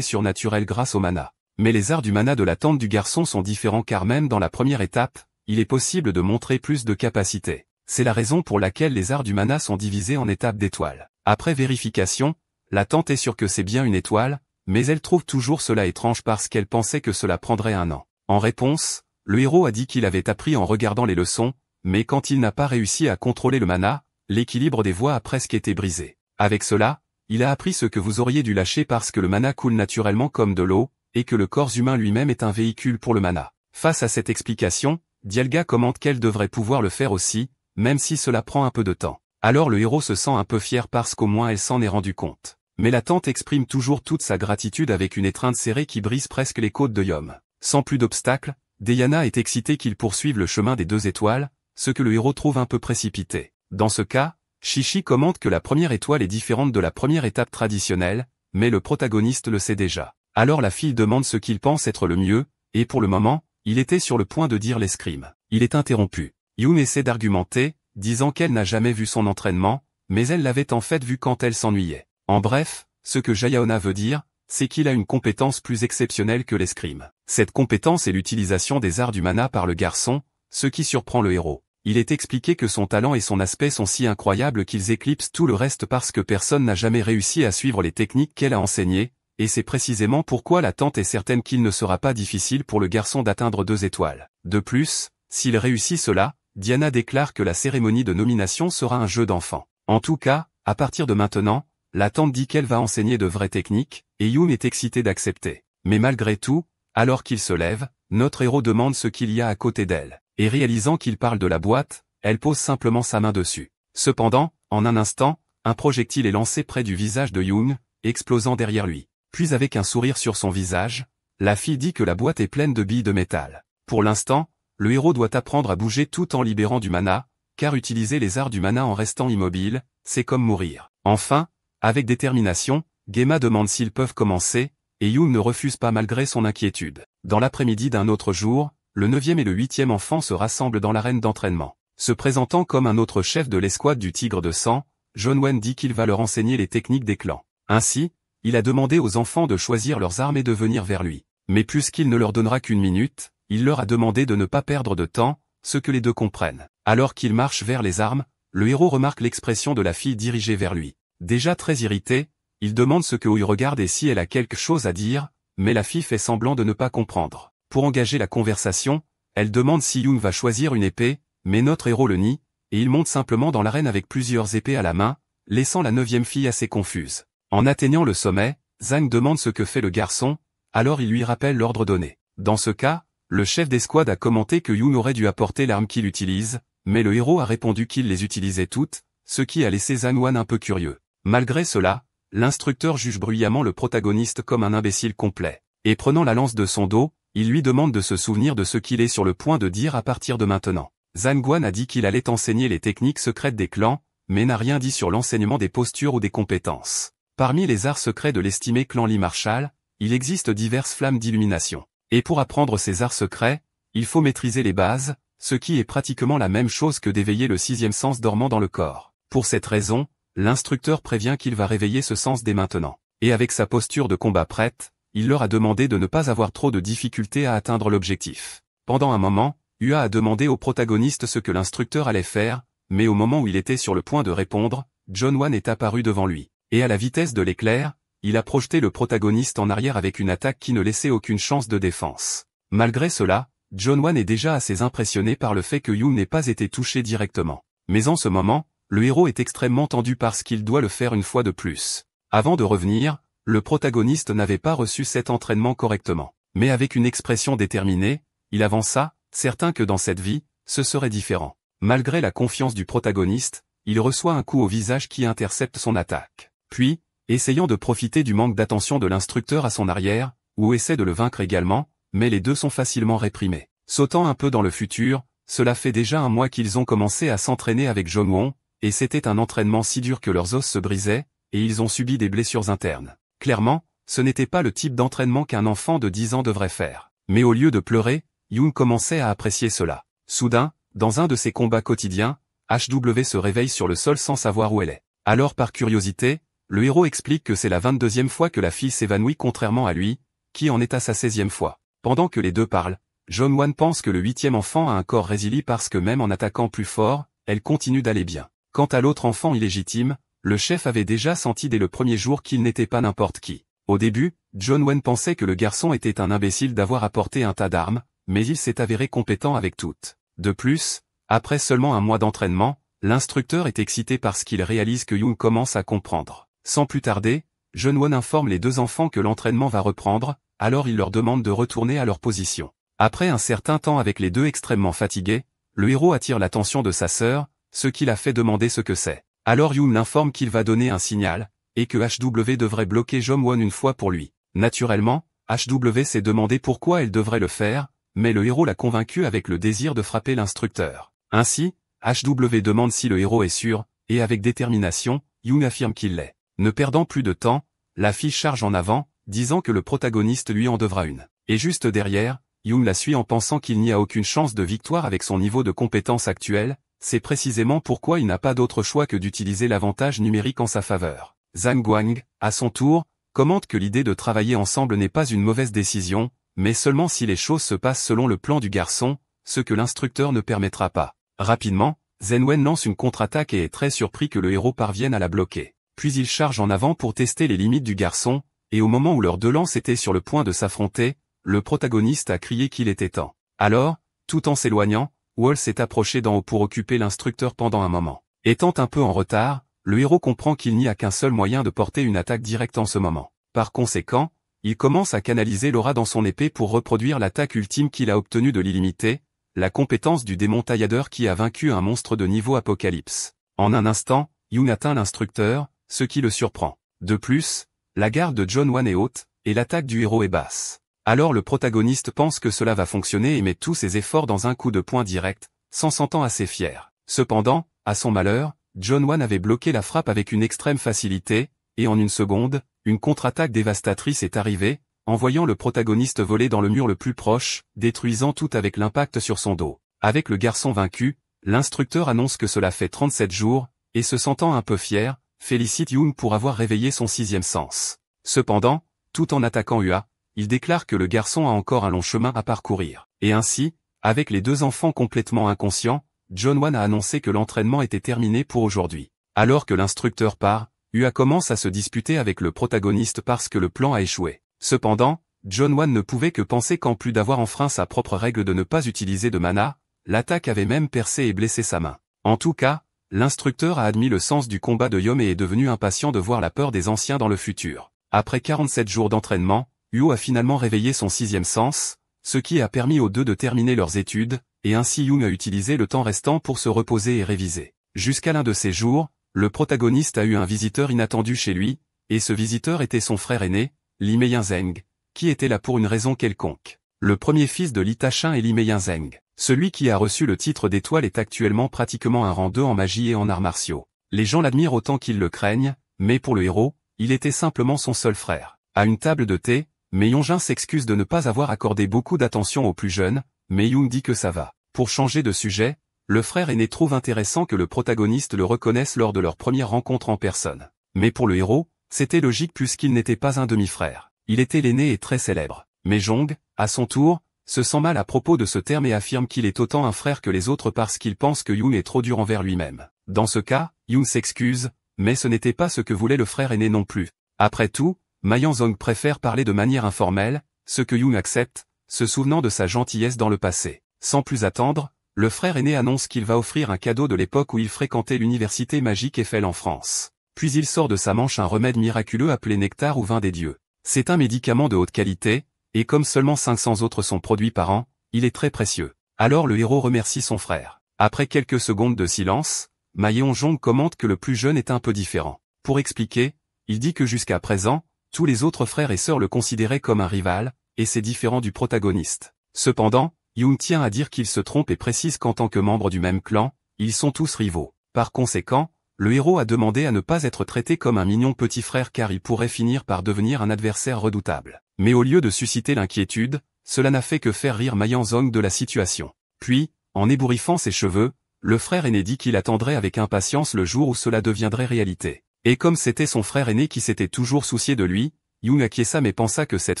surnaturelles grâce au mana. Mais les arts du mana de la tante du garçon sont différents car même dans la première étape, il est possible de montrer plus de capacités. C'est la raison pour laquelle les arts du mana sont divisés en étapes d'étoiles. Après vérification, la tante est sûre que c'est bien une étoile, mais elle trouve toujours cela étrange parce qu'elle pensait que cela prendrait 1 an. En réponse, le héros a dit qu'il avait appris en regardant les leçons, mais quand il n'a pas réussi à contrôler le mana, l'équilibre des voies a presque été brisé. Avec cela, il a appris ce que vous auriez dû lâcher parce que le mana coule naturellement comme de l'eau, et que le corps humain lui-même est un véhicule pour le mana. Face à cette explication, Dialga commente qu'elle devrait pouvoir le faire aussi, même si cela prend un peu de temps. Alors le héros se sent un peu fier parce qu'au moins elle s'en est rendu compte. Mais la tante exprime toujours toute sa gratitude avec une étreinte serrée qui brise presque les côtes de Yom. Sans plus d'obstacles, Diana est excitée qu'ils poursuivent le chemin des 2 étoiles, ce que le héros trouve un peu précipité. Dans ce cas, Chichi commente que la première étoile est différente de la première étape traditionnelle, mais le protagoniste le sait déjà. Alors la fille demande ce qu'il pense être le mieux, et pour le moment, il était sur le point de dire l'escrime. Il est interrompu. Yum essaie d'argumenter, disant qu'elle n'a jamais vu son entraînement, mais elle l'avait en fait vu quand elle s'ennuyait. En bref, ce que Jayaona veut dire, c'est qu'il a une compétence plus exceptionnelle que l'escrime. Cette compétence est l'utilisation des arts du mana par le garçon, ce qui surprend le héros. Il est expliqué que son talent et son aspect sont si incroyables qu'ils éclipsent tout le reste parce que personne n'a jamais réussi à suivre les techniques qu'elle a enseignées, et c'est précisément pourquoi la tante est certaine qu'il ne sera pas difficile pour le garçon d'atteindre 2 étoiles. De plus, s'il réussit cela, Diana déclare que la cérémonie de nomination sera un jeu d'enfant. En tout cas, à partir de maintenant, la tante dit qu'elle va enseigner de vraies techniques, et Yum est excité d'accepter. Mais malgré tout, alors qu'il se lève, notre héros demande ce qu'il y a à côté d'elle. Et réalisant qu'il parle de la boîte, elle pose simplement sa main dessus. Cependant, en un instant, un projectile est lancé près du visage de Yum, explosant derrière lui. Puis avec un sourire sur son visage, la fille dit que la boîte est pleine de billes de métal. Pour l'instant, le héros doit apprendre à bouger tout en libérant du mana, car utiliser les arts du mana en restant immobile, c'est comme mourir. Enfin, avec détermination, Gema demande s'ils peuvent commencer, et Yum ne refuse pas malgré son inquiétude. Dans l'après-midi d'un autre jour, le 9e et le 8e enfant se rassemblent dans l'arène d'entraînement. Se présentant comme un autre chef de l'escouade du Tigre de Sang, Jonwen dit qu'il va leur enseigner les techniques des clans. Ainsi, il a demandé aux enfants de choisir leurs armes et de venir vers lui. Mais puisqu'il ne leur donnera qu'1 minute, il leur a demandé de ne pas perdre de temps, ce que les deux comprennent. Alors qu'il marche vers les armes, le héros remarque l'expression de la fille dirigée vers lui. Déjà très irrité, il demande ce que Oi regarde et si elle a quelque chose à dire, mais la fille fait semblant de ne pas comprendre. Pour engager la conversation, elle demande si Yum va choisir une épée, mais notre héros le nie, et il monte simplement dans l'arène avec plusieurs épées à la main, laissant la 9e fille assez confuse. En atteignant le sommet, Zhang demande ce que fait le garçon, alors il lui rappelle l'ordre donné. Dans ce cas, le chef d'escouade a commenté que Yum aurait dû apporter l'arme qu'il utilise, mais le héros a répondu qu'il les utilisait toutes, ce qui a laissé Zhang Wan un peu curieux. Malgré cela, l'instructeur juge bruyamment le protagoniste comme un imbécile complet. Et prenant la lance de son dos, il lui demande de se souvenir de ce qu'il est sur le point de dire à partir de maintenant. Zhang Wan a dit qu'il allait enseigner les techniques secrètes des clans, mais n'a rien dit sur l'enseignement des postures ou des compétences. Parmi les arts secrets de l'estimé clan Lee Marshall, il existe diverses flammes d'illumination. Et pour apprendre ces arts secrets, il faut maîtriser les bases, ce qui est pratiquement la même chose que d'éveiller le 6e sens dormant dans le corps. Pour cette raison, l'instructeur prévient qu'il va réveiller ce sens dès maintenant. Et avec sa posture de combat prête, il leur a demandé de ne pas avoir trop de difficultés à atteindre l'objectif. Pendant un moment, Ua a demandé au protagoniste ce que l'instructeur allait faire, mais au moment où il était sur le point de répondre, Jonwan est apparu devant lui. Et à la vitesse de l'éclair, il a projeté le protagoniste en arrière avec une attaque qui ne laissait aucune chance de défense. Malgré cela, Jonwan est déjà assez impressionné par le fait que Yum n'ait pas été touché directement. Mais en ce moment, le héros est extrêmement tendu parce qu'il doit le faire une fois de plus. Avant de revenir, le protagoniste n'avait pas reçu cet entraînement correctement. Mais avec une expression déterminée, il avança, certain que dans cette vie, ce serait différent. Malgré la confiance du protagoniste, il reçoit un coup au visage qui intercepte son attaque. Puis, essayant de profiter du manque d'attention de l'instructeur à son arrière, ou essaie de le vaincre également, mais les deux sont facilement réprimés. Sautant un peu dans le futur, cela fait déjà 1 mois qu'ils ont commencé à s'entraîner avec Jongwon, et c'était un entraînement si dur que leurs os se brisaient, et ils ont subi des blessures internes. Clairement, ce n'était pas le type d'entraînement qu'un enfant de 10 ans devrait faire. Mais au lieu de pleurer, Yum commençait à apprécier cela. Soudain, dans un de ses combats quotidiens, HW se réveille sur le sol sans savoir où elle est. Alors par curiosité, le héros explique que c'est la 22e fois que la fille s'évanouit contrairement à lui, qui en est à sa 16e fois. Pendant que les deux parlent, Jeon-Won pense que le 8e enfant a un corps résilient parce que même en attaquant plus fort, elle continue d'aller bien. Quant à l'autre enfant illégitime, le chef avait déjà senti dès le premier jour qu'il n'était pas n'importe qui. Au début, Jeon-Won pensait que le garçon était un imbécile d'avoir apporté un tas d'armes, mais il s'est avéré compétent avec toutes. De plus, après seulement un mois d'entraînement, l'instructeur est excité parce qu'il réalise que Yoon commence à comprendre. Sans plus tarder, Jeon-Won informe les deux enfants que l'entraînement va reprendre, alors il leur demande de retourner à leur position. Après un certain temps avec les deux extrêmement fatigués, le héros attire l'attention de sa sœur, ce qui l'a fait demander ce que c'est. Alors Yoon l'informe qu'il va donner un signal, et que HW devrait bloquer Jeon-Won une fois pour lui. Naturellement, HW s'est demandé pourquoi elle devrait le faire, mais le héros l'a convaincu avec le désir de frapper l'instructeur. Ainsi, HW demande si le héros est sûr, et avec détermination, Yoon affirme qu'il l'est. Ne perdant plus de temps, la fille charge en avant, disant que le protagoniste lui en devra une. Et juste derrière, Yoon la suit en pensant qu'il n'y a aucune chance de victoire avec son niveau de compétence actuel, c'est précisément pourquoi il n'a pas d'autre choix que d'utiliser l'avantage numérique en sa faveur. Zhang Guang, à son tour, commente que l'idée de travailler ensemble n'est pas une mauvaise décision, mais seulement si les choses se passent selon le plan du garçon, ce que l'instructeur ne permettra pas. Rapidement, Zhen Wen lance une contre-attaque et est très surpris que le héros parvienne à la bloquer. Puis il charge en avant pour tester les limites du garçon, et au moment où leurs deux lances étaient sur le point de s'affronter, le protagoniste a crié qu'il était temps. Alors, tout en s'éloignant, Wall s'est approché d'en haut pour occuper l'instructeur pendant un moment. Étant un peu en retard, le héros comprend qu'il n'y a qu'un seul moyen de porter une attaque directe en ce moment. Par conséquent, il commence à canaliser l'aura dans son épée pour reproduire l'attaque ultime qu'il a obtenue de l'illimité, la compétence du démon tailladeur qui a vaincu un monstre de niveau apocalypse. En un instant, Yoon atteint l'instructeur, ce qui le surprend. De plus, la garde de Jeon-Won est haute, et l'attaque du héros est basse. Alors le protagoniste pense que cela va fonctionner et met tous ses efforts dans un coup de poing direct, s'en sentant assez fier. Cependant, à son malheur, Jeon-Won avait bloqué la frappe avec une extrême facilité, et en une seconde, une contre-attaque dévastatrice est arrivée, envoyant le protagoniste voler dans le mur le plus proche, détruisant tout avec l'impact sur son dos. Avec le garçon vaincu, l'instructeur annonce que cela fait 37 jours, et se sentant un peu fier, félicite Yoon pour avoir réveillé son 6e sens. Cependant, tout en attaquant UA, il déclare que le garçon a encore un long chemin à parcourir. Et ainsi, avec les deux enfants complètement inconscients, Jeon-Won a annoncé que l'entraînement était terminé pour aujourd'hui. Alors que l'instructeur part, UA commence à se disputer avec le protagoniste parce que le plan a échoué. Cependant, Jeon-Won ne pouvait que penser qu'en plus d'avoir enfreint sa propre règle de ne pas utiliser de mana, l'attaque avait même percé et blessé sa main. En tout cas, l'instructeur a admis le sens du combat de Yom et est devenu impatient de voir la peur des anciens dans le futur. Après 47 jours d'entraînement, Uo a finalement réveillé son 6e sens, ce qui a permis aux deux de terminer leurs études, et ainsi Yoon a utilisé le temps restant pour se reposer et réviser. Jusqu'à l'un de ces jours, le protagoniste a eu un visiteur inattendu chez lui, et ce visiteur était son frère aîné, Li Meiyinzheng, qui était là pour une raison quelconque. Le premier fils de Li Tachin est Li Meiyinzheng. Celui qui a reçu le titre d'étoile est actuellement pratiquement un rang 2 en magie et en arts martiaux. Les gens l'admirent autant qu'ils le craignent, mais pour le héros, il était simplement son seul frère. À une table de thé, Meiyongjin s'excuse de ne pas avoir accordé beaucoup d'attention aux plus jeunes, mais Yoon dit que ça va. Pour changer de sujet, le frère aîné trouve intéressant que le protagoniste le reconnaisse lors de leur première rencontre en personne. Mais pour le héros, c'était logique puisqu'il n'était pas un demi-frère. Il était l'aîné et très célèbre. Mais Jong, à son tour, se sent mal à propos de ce terme et affirme qu'il est autant un frère que les autres parce qu'il pense que Yoon est trop dur envers lui-même. Dans ce cas, Yoon s'excuse, mais ce n'était pas ce que voulait le frère aîné non plus. Après tout, Meiyongjin préfère parler de manière informelle, ce que Yoon accepte, se souvenant de sa gentillesse dans le passé. Sans plus attendre, le frère aîné annonce qu'il va offrir un cadeau de l'époque où il fréquentait l'université magique Eiffel en France. Puis il sort de sa manche un remède miraculeux appelé nectar ou vin des dieux. C'est un médicament de haute qualité, et comme seulement 500 autres sont produits par an, il est très précieux. Alors le héros remercie son frère. Après quelques secondes de silence, Meiyongjin commente que le plus jeune est un peu différent. Pour expliquer, il dit que jusqu'à présent, tous les autres frères et sœurs le considéraient comme un rival, et c'est différent du protagoniste. Cependant, Yoon tient à dire qu'il se trompe et précise qu'en tant que membre du même clan, ils sont tous rivaux. Par conséquent, le héros a demandé à ne pas être traité comme un mignon petit frère car il pourrait finir par devenir un adversaire redoutable. Mais au lieu de susciter l'inquiétude, cela n'a fait que faire rire Meiyongjin de la situation. Puis, En ébouriffant ses cheveux, le frère aîné dit qu'il attendrait avec impatience le jour où cela deviendrait réalité. Et comme c'était son frère aîné qui s'était toujours soucié de lui, Yoon acquiesça mais pensa que cette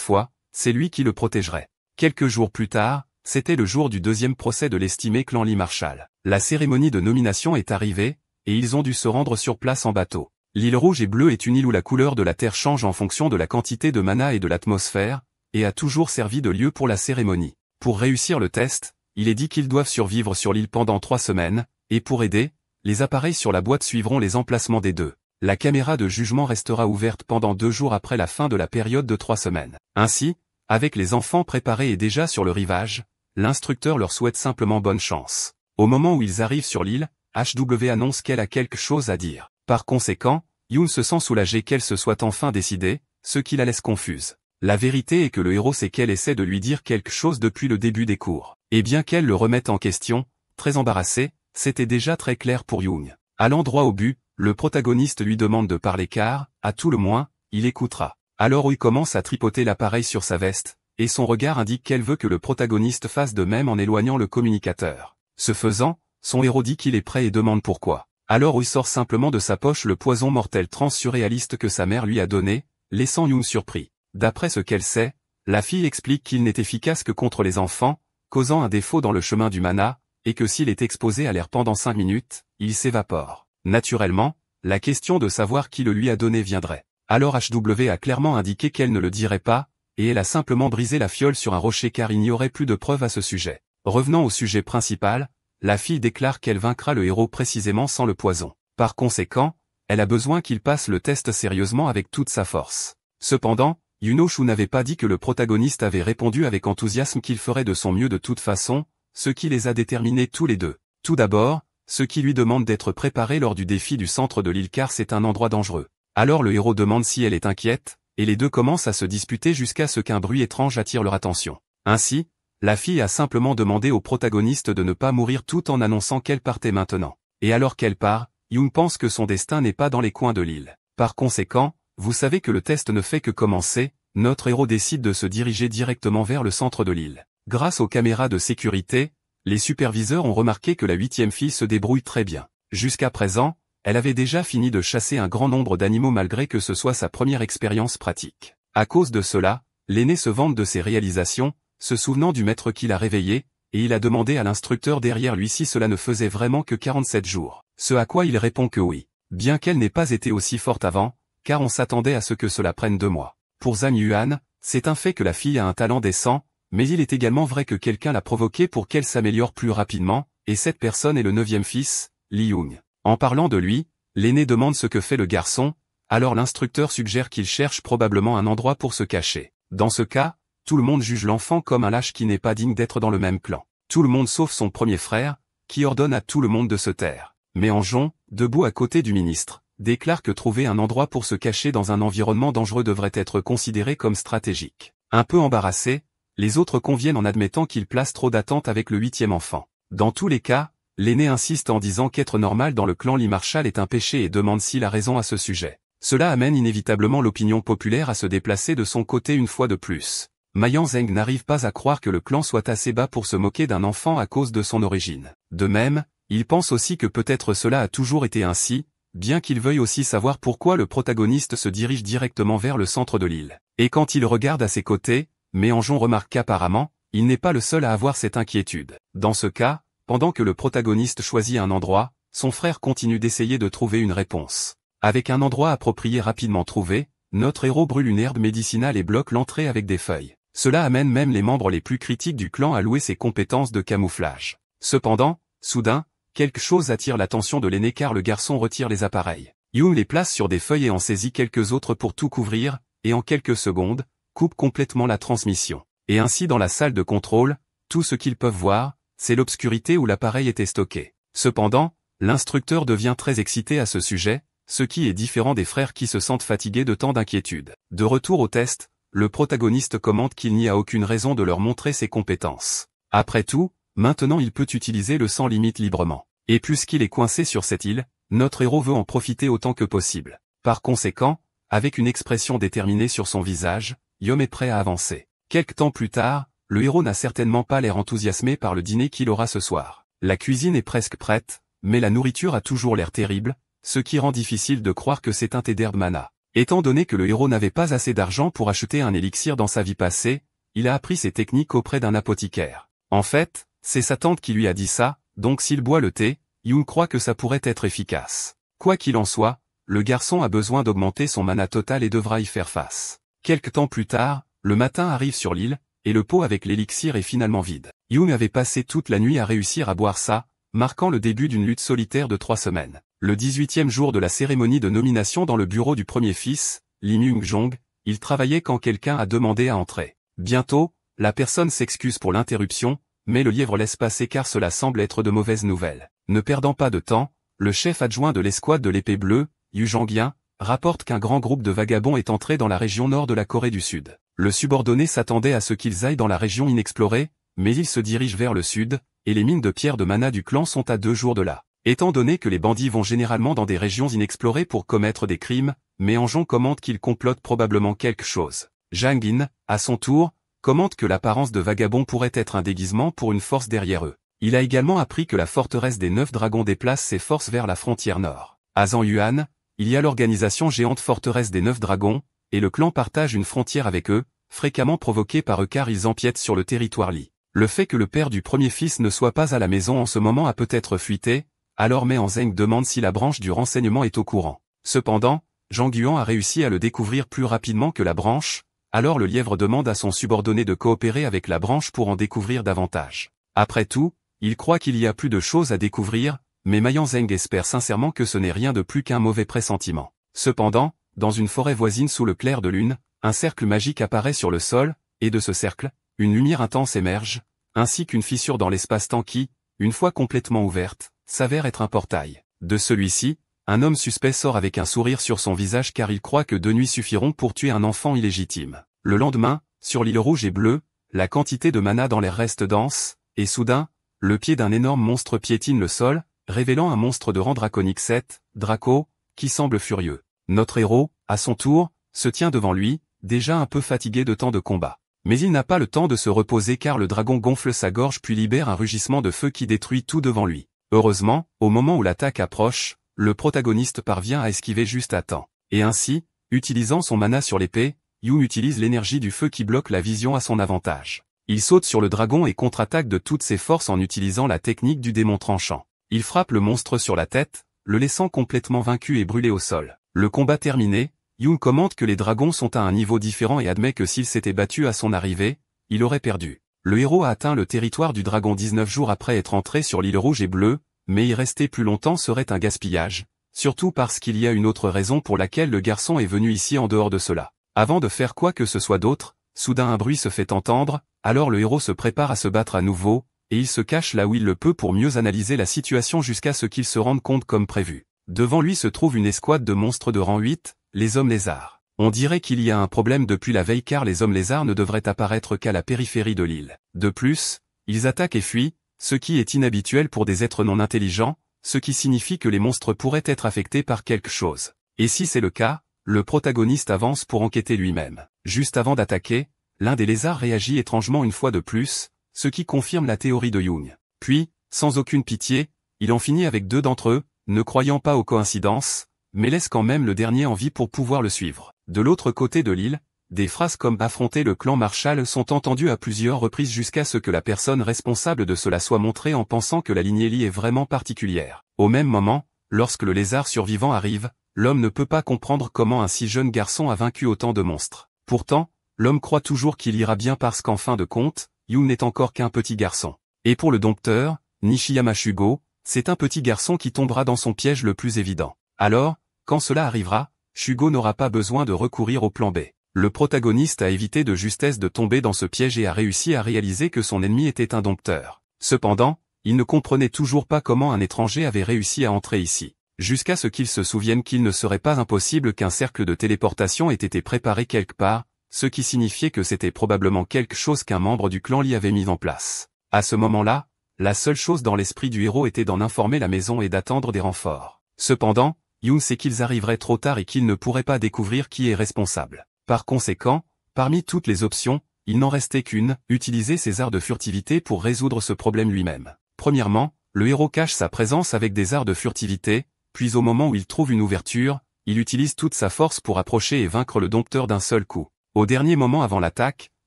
fois, c'est lui qui le protégerait. Quelques jours plus tard, c'était le jour du deuxième procès de l'estimé clan Lee Marshall. La cérémonie de nomination est arrivée, et ils ont dû se rendre sur place en bateau. L'île rouge et bleue est une île où la couleur de la terre change en fonction de la quantité de mana et de l'atmosphère, et a toujours servi de lieu pour la cérémonie. Pour réussir le test, il est dit qu'ils doivent survivre sur l'île pendant 3 semaines, et pour aider, les appareils sur la boîte suivront les emplacements des deux. La caméra de jugement restera ouverte pendant 2 jours après la fin de la période de 3 semaines. Ainsi, avec les enfants préparés et déjà sur le rivage, l'instructeur leur souhaite simplement bonne chance. Au moment où ils arrivent sur l'île, HW annonce qu'elle a quelque chose à dire. Par conséquent, Yoon se sent soulagé qu'elle se soit enfin décidée, ce qui la laisse confuse. La vérité est que le héros sait qu'elle essaie de lui dire quelque chose depuis le début des cours. Et bien qu'elle le remette en question, très embarrassée, c'était déjà très clair pour Yoon. Allant droit au but, le protagoniste lui demande de parler car, à tout le moins, il écoutera. Alors il commence à tripoter l'appareil sur sa veste, et son regard indique qu'elle veut que le protagoniste fasse de même en éloignant le communicateur. Ce faisant, son héros dit qu'il est prêt et demande pourquoi. Alors il sort simplement de sa poche le poison mortel transsurréaliste que sa mère lui a donné, laissant Yoon surpris. D'après ce qu'elle sait, la fille explique qu'il n'est efficace que contre les enfants, causant un défaut dans le chemin du mana, et que s'il est exposé à l'air pendant 5 minutes, il s'évapore. Naturellement, la question de savoir qui le lui a donné viendrait. Alors HW a clairement indiqué qu'elle ne le dirait pas, et elle a simplement brisé la fiole sur un rocher car il n'y aurait plus de preuves à ce sujet. Revenant au sujet principal, la fille déclare qu'elle vaincra le héros précisément sans le poison. Par conséquent, elle a besoin qu'il passe le test sérieusement avec toute sa force. Cependant, Yoon-Shu n'avait pas dit que le protagoniste avait répondu avec enthousiasme qu'il ferait de son mieux de toute façon, ce qui les a déterminés tous les deux. Tout d'abord, ce qui lui demande d'être préparé lors du défi du centre de l'île car c'est un endroit dangereux. Alors le héros demande si elle est inquiète, et les deux commencent à se disputer jusqu'à ce qu'un bruit étrange attire leur attention. Ainsi, la fille a simplement demandé au protagoniste de ne pas mourir tout en annonçant qu'elle partait maintenant. Et alors qu'elle part, Yoon pense que son destin n'est pas dans les coins de l'île. Par conséquent, vous savez que le test ne fait que commencer, notre héros décide de se diriger directement vers le centre de l'île. Grâce aux caméras de sécurité, les superviseurs ont remarqué que la 8e fille se débrouille très bien. Jusqu'à présent, elle avait déjà fini de chasser un grand nombre d'animaux malgré que ce soit sa première expérience pratique. À cause de cela, l'aîné se vante de ses réalisations, se souvenant du maître qui l'a réveillé, et il a demandé à l'instructeur derrière lui si cela ne faisait vraiment que 47 jours. Ce à quoi il répond que oui. Bien qu'elle n'ait pas été aussi forte avant, car on s'attendait à ce que cela prenne 2 mois. Pour Zhang Yuan, c'est un fait que la fille a un talent décent, mais il est également vrai que quelqu'un l'a provoqué pour qu'elle s'améliore plus rapidement, et cette personne est le 9e fils, Lee Young. En parlant de lui, l'aîné demande ce que fait le garçon, alors l'instructeur suggère qu'il cherche probablement un endroit pour se cacher. Dans ce cas, tout le monde juge l'enfant comme un lâche qui n'est pas digne d'être dans le même clan. Tout le monde sauf son premier frère, qui ordonne à tout le monde de se taire. Mais Anjon, debout à côté du ministre, déclare que trouver un endroit pour se cacher dans un environnement dangereux devrait être considéré comme stratégique. Un peu embarrassé, les autres conviennent en admettant qu'il place trop d'attentes avec le 8e enfant. Dans tous les cas, l'aîné insiste en disant qu'être normal dans le clan Lee Marshall est un péché et demande s'il a raison à ce sujet. Cela amène inévitablement l'opinion populaire à se déplacer de son côté une fois de plus. Mayan Zheng n'arrive pas à croire que le clan soit assez bas pour se moquer d'un enfant à cause de son origine. De même, il pense aussi que peut-être cela a toujours été ainsi, bien qu'il veuille aussi savoir pourquoi le protagoniste se dirige directement vers le centre de l'île. Et quand il regarde à ses côtés, Méanjon remarque qu'apparemment, il n'est pas le seul à avoir cette inquiétude. Dans ce cas, pendant que le protagoniste choisit un endroit, son frère continue d'essayer de trouver une réponse. Avec un endroit approprié rapidement trouvé, notre héros brûle une herbe médicinale et bloque l'entrée avec des feuilles. Cela amène même les membres les plus critiques du clan à louer ses compétences de camouflage. Cependant, soudain, quelque chose attire l'attention de l'aîné car le garçon retire les appareils. Yoon les place sur des feuilles et en saisit quelques autres pour tout couvrir, et en quelques secondes, coupe complètement la transmission. Et ainsi dans la salle de contrôle, tout ce qu'ils peuvent voir, c'est l'obscurité où l'appareil était stocké. Cependant, l'instructeur devient très excité à ce sujet, ce qui est différent des frères qui se sentent fatigués de tant d'inquiétudes. De retour au test, le protagoniste commente qu'il n'y a aucune raison de leur montrer ses compétences. Après tout, maintenant il peut utiliser le sans limite librement. Et puisqu'il est coincé sur cette île, notre héros veut en profiter autant que possible. Par conséquent, avec une expression déterminée sur son visage, Yom est prêt à avancer. Quelque temps plus tard, le héros n'a certainement pas l'air enthousiasmé par le dîner qu'il aura ce soir. La cuisine est presque prête, mais la nourriture a toujours l'air terrible, ce qui rend difficile de croire que c'est un thé d'herbe mana. Étant donné que le héros n'avait pas assez d'argent pour acheter un élixir dans sa vie passée, il a appris ces techniques auprès d'un apothicaire. En fait, c'est sa tante qui lui a dit ça, donc s'il boit le thé, Yoon croit que ça pourrait être efficace. Quoi qu'il en soit, le garçon a besoin d'augmenter son mana total et devra y faire face. Quelque temps plus tard, le matin arrive sur l'île, et le pot avec l'élixir est finalement vide. Yoon avait passé toute la nuit à réussir à boire ça, marquant le début d'une lutte solitaire de 3 semaines. Le 18e jour de la cérémonie de nomination dans le bureau du premier fils, Lee Myung-jong, il travaillait quand quelqu'un a demandé à entrer. Bientôt, la personne s'excuse pour l'interruption, mais le lièvre laisse passer car cela semble être de mauvaises nouvelles. Ne perdant pas de temps, le chef adjoint de l'escouade de l'épée bleue, Yu Jang-gyen, rapporte qu'un grand groupe de vagabonds est entré dans la région nord de la Corée du Sud. Le subordonné s'attendait à ce qu'ils aillent dans la région inexplorée, mais ils se dirigent vers le sud, et les mines de pierre de mana du clan sont à 2 jours de là. Étant donné que les bandits vont généralement dans des régions inexplorées pour commettre des crimes, Méanjon commente qu'ils complotent probablement quelque chose. Jang-in, à son tour, commente que l'apparence de vagabond pourrait être un déguisement pour une force derrière eux. Il a également appris que la forteresse des 9 dragons déplace ses forces vers la frontière nord. À Zhang-yuan, il y a l'organisation géante forteresse des 9 dragons, et le clan partage une frontière avec eux, fréquemment provoquée par eux car ils empiètent sur le territoire Li. Le fait que le père du premier fils ne soit pas à la maison en ce moment a peut-être fuité, alors Mei Anzeng demande si la branche du renseignement est au courant. Cependant, Zhang Yuan a réussi à le découvrir plus rapidement que la branche, alors le lièvre demande à son subordonné de coopérer avec la branche pour en découvrir davantage. Après tout, il croit qu'il y a plus de choses à découvrir, mais Mei Anzeng espère sincèrement que ce n'est rien de plus qu'un mauvais pressentiment. Cependant, dans une forêt voisine sous le clair de lune, un cercle magique apparaît sur le sol, et de ce cercle, une lumière intense émerge, ainsi qu'une fissure dans l'espace-temps qui, une fois complètement ouverte, s'avère être un portail. De celui-ci, un homme suspect sort avec un sourire sur son visage car il croit que 2 nuits suffiront pour tuer un enfant illégitime. Le lendemain, sur l'île rouge et bleue, la quantité de mana dans l'air reste dense, et soudain, le pied d'un énorme monstre piétine le sol, révélant un monstre de rang draconique 7, Draco, qui semble furieux. Notre héros, à son tour, se tient devant lui, déjà un peu fatigué de tant de combats. Mais il n'a pas le temps de se reposer car le dragon gonfle sa gorge puis libère un rugissement de feu qui détruit tout devant lui. Heureusement, au moment où l'attaque approche, le protagoniste parvient à esquiver juste à temps. Et ainsi, utilisant son mana sur l'épée, Yoon utilise l'énergie du feu qui bloque la vision à son avantage. Il saute sur le dragon et contre-attaque de toutes ses forces en utilisant la technique du démon tranchant. Il frappe le monstre sur la tête, le laissant complètement vaincu et brûlé au sol. Le combat terminé, Yoon commente que les dragons sont à un niveau différent et admet que s'il s'était battu à son arrivée, il aurait perdu. Le héros a atteint le territoire du dragon 19 jours après être entré sur l'île rouge et bleue, mais y rester plus longtemps serait un gaspillage, surtout parce qu'il y a une autre raison pour laquelle le garçon est venu ici en dehors de cela. Avant de faire quoi que ce soit d'autre, soudain un bruit se fait entendre, alors le héros se prépare à se battre à nouveau, et il se cache là où il le peut pour mieux analyser la situation jusqu'à ce qu'il se rende compte comme prévu. Devant lui se trouve une escouade de monstres de rang 8, les hommes lézards. On dirait qu'il y a un problème depuis la veille car les hommes lézards ne devraient apparaître qu'à la périphérie de l'île. De plus, ils attaquent et fuient, ce qui est inhabituel pour des êtres non intelligents, ce qui signifie que les monstres pourraient être affectés par quelque chose. Et si c'est le cas, le protagoniste avance pour enquêter lui-même. Juste avant d'attaquer, l'un des lézards réagit étrangement une fois de plus, ce qui confirme la théorie de Jung. Puis, sans aucune pitié, il en finit avec 2 d'entre eux, ne croyant pas aux coïncidences, mais laisse quand même le dernier en vie pour pouvoir le suivre. De l'autre côté de l'île, des phrases comme « affronter le clan Marshall » sont entendues à plusieurs reprises jusqu'à ce que la personne responsable de cela soit montrée en pensant que la lignée Lee est vraiment particulière. Au même moment, lorsque le lézard survivant arrive, l'homme ne peut pas comprendre comment un si jeune garçon a vaincu autant de monstres. Pourtant, l'homme croit toujours qu'il ira bien parce qu'en fin de compte, Yoon n'est encore qu'un petit garçon. Et pour le dompteur, Nishiyama Shugo, c'est un petit garçon qui tombera dans son piège le plus évident. Alors, quand cela arrivera, Shugo n'aura pas besoin de recourir au plan B. Le protagoniste a évité de justesse de tomber dans ce piège et a réussi à réaliser que son ennemi était un dompteur. Cependant, il ne comprenait toujours pas comment un étranger avait réussi à entrer ici. Jusqu'à ce qu'il se souvienne qu'il ne serait pas impossible qu'un cercle de téléportation ait été préparé quelque part, ce qui signifiait que c'était probablement quelque chose qu'un membre du clan Lee avait mis en place. À ce moment-là, la seule chose dans l'esprit du héros était d'en informer la maison et d'attendre des renforts. Cependant, Yoon sait qu'ils arriveraient trop tard et qu'il ne pourrait pas découvrir qui est responsable. Par conséquent, parmi toutes les options, il n'en restait qu'une, utiliser ses arts de furtivité pour résoudre ce problème lui-même. Premièrement, le héros cache sa présence avec des arts de furtivité, puis au moment où il trouve une ouverture, il utilise toute sa force pour approcher et vaincre le dompteur d'un seul coup. Au dernier moment avant l'attaque,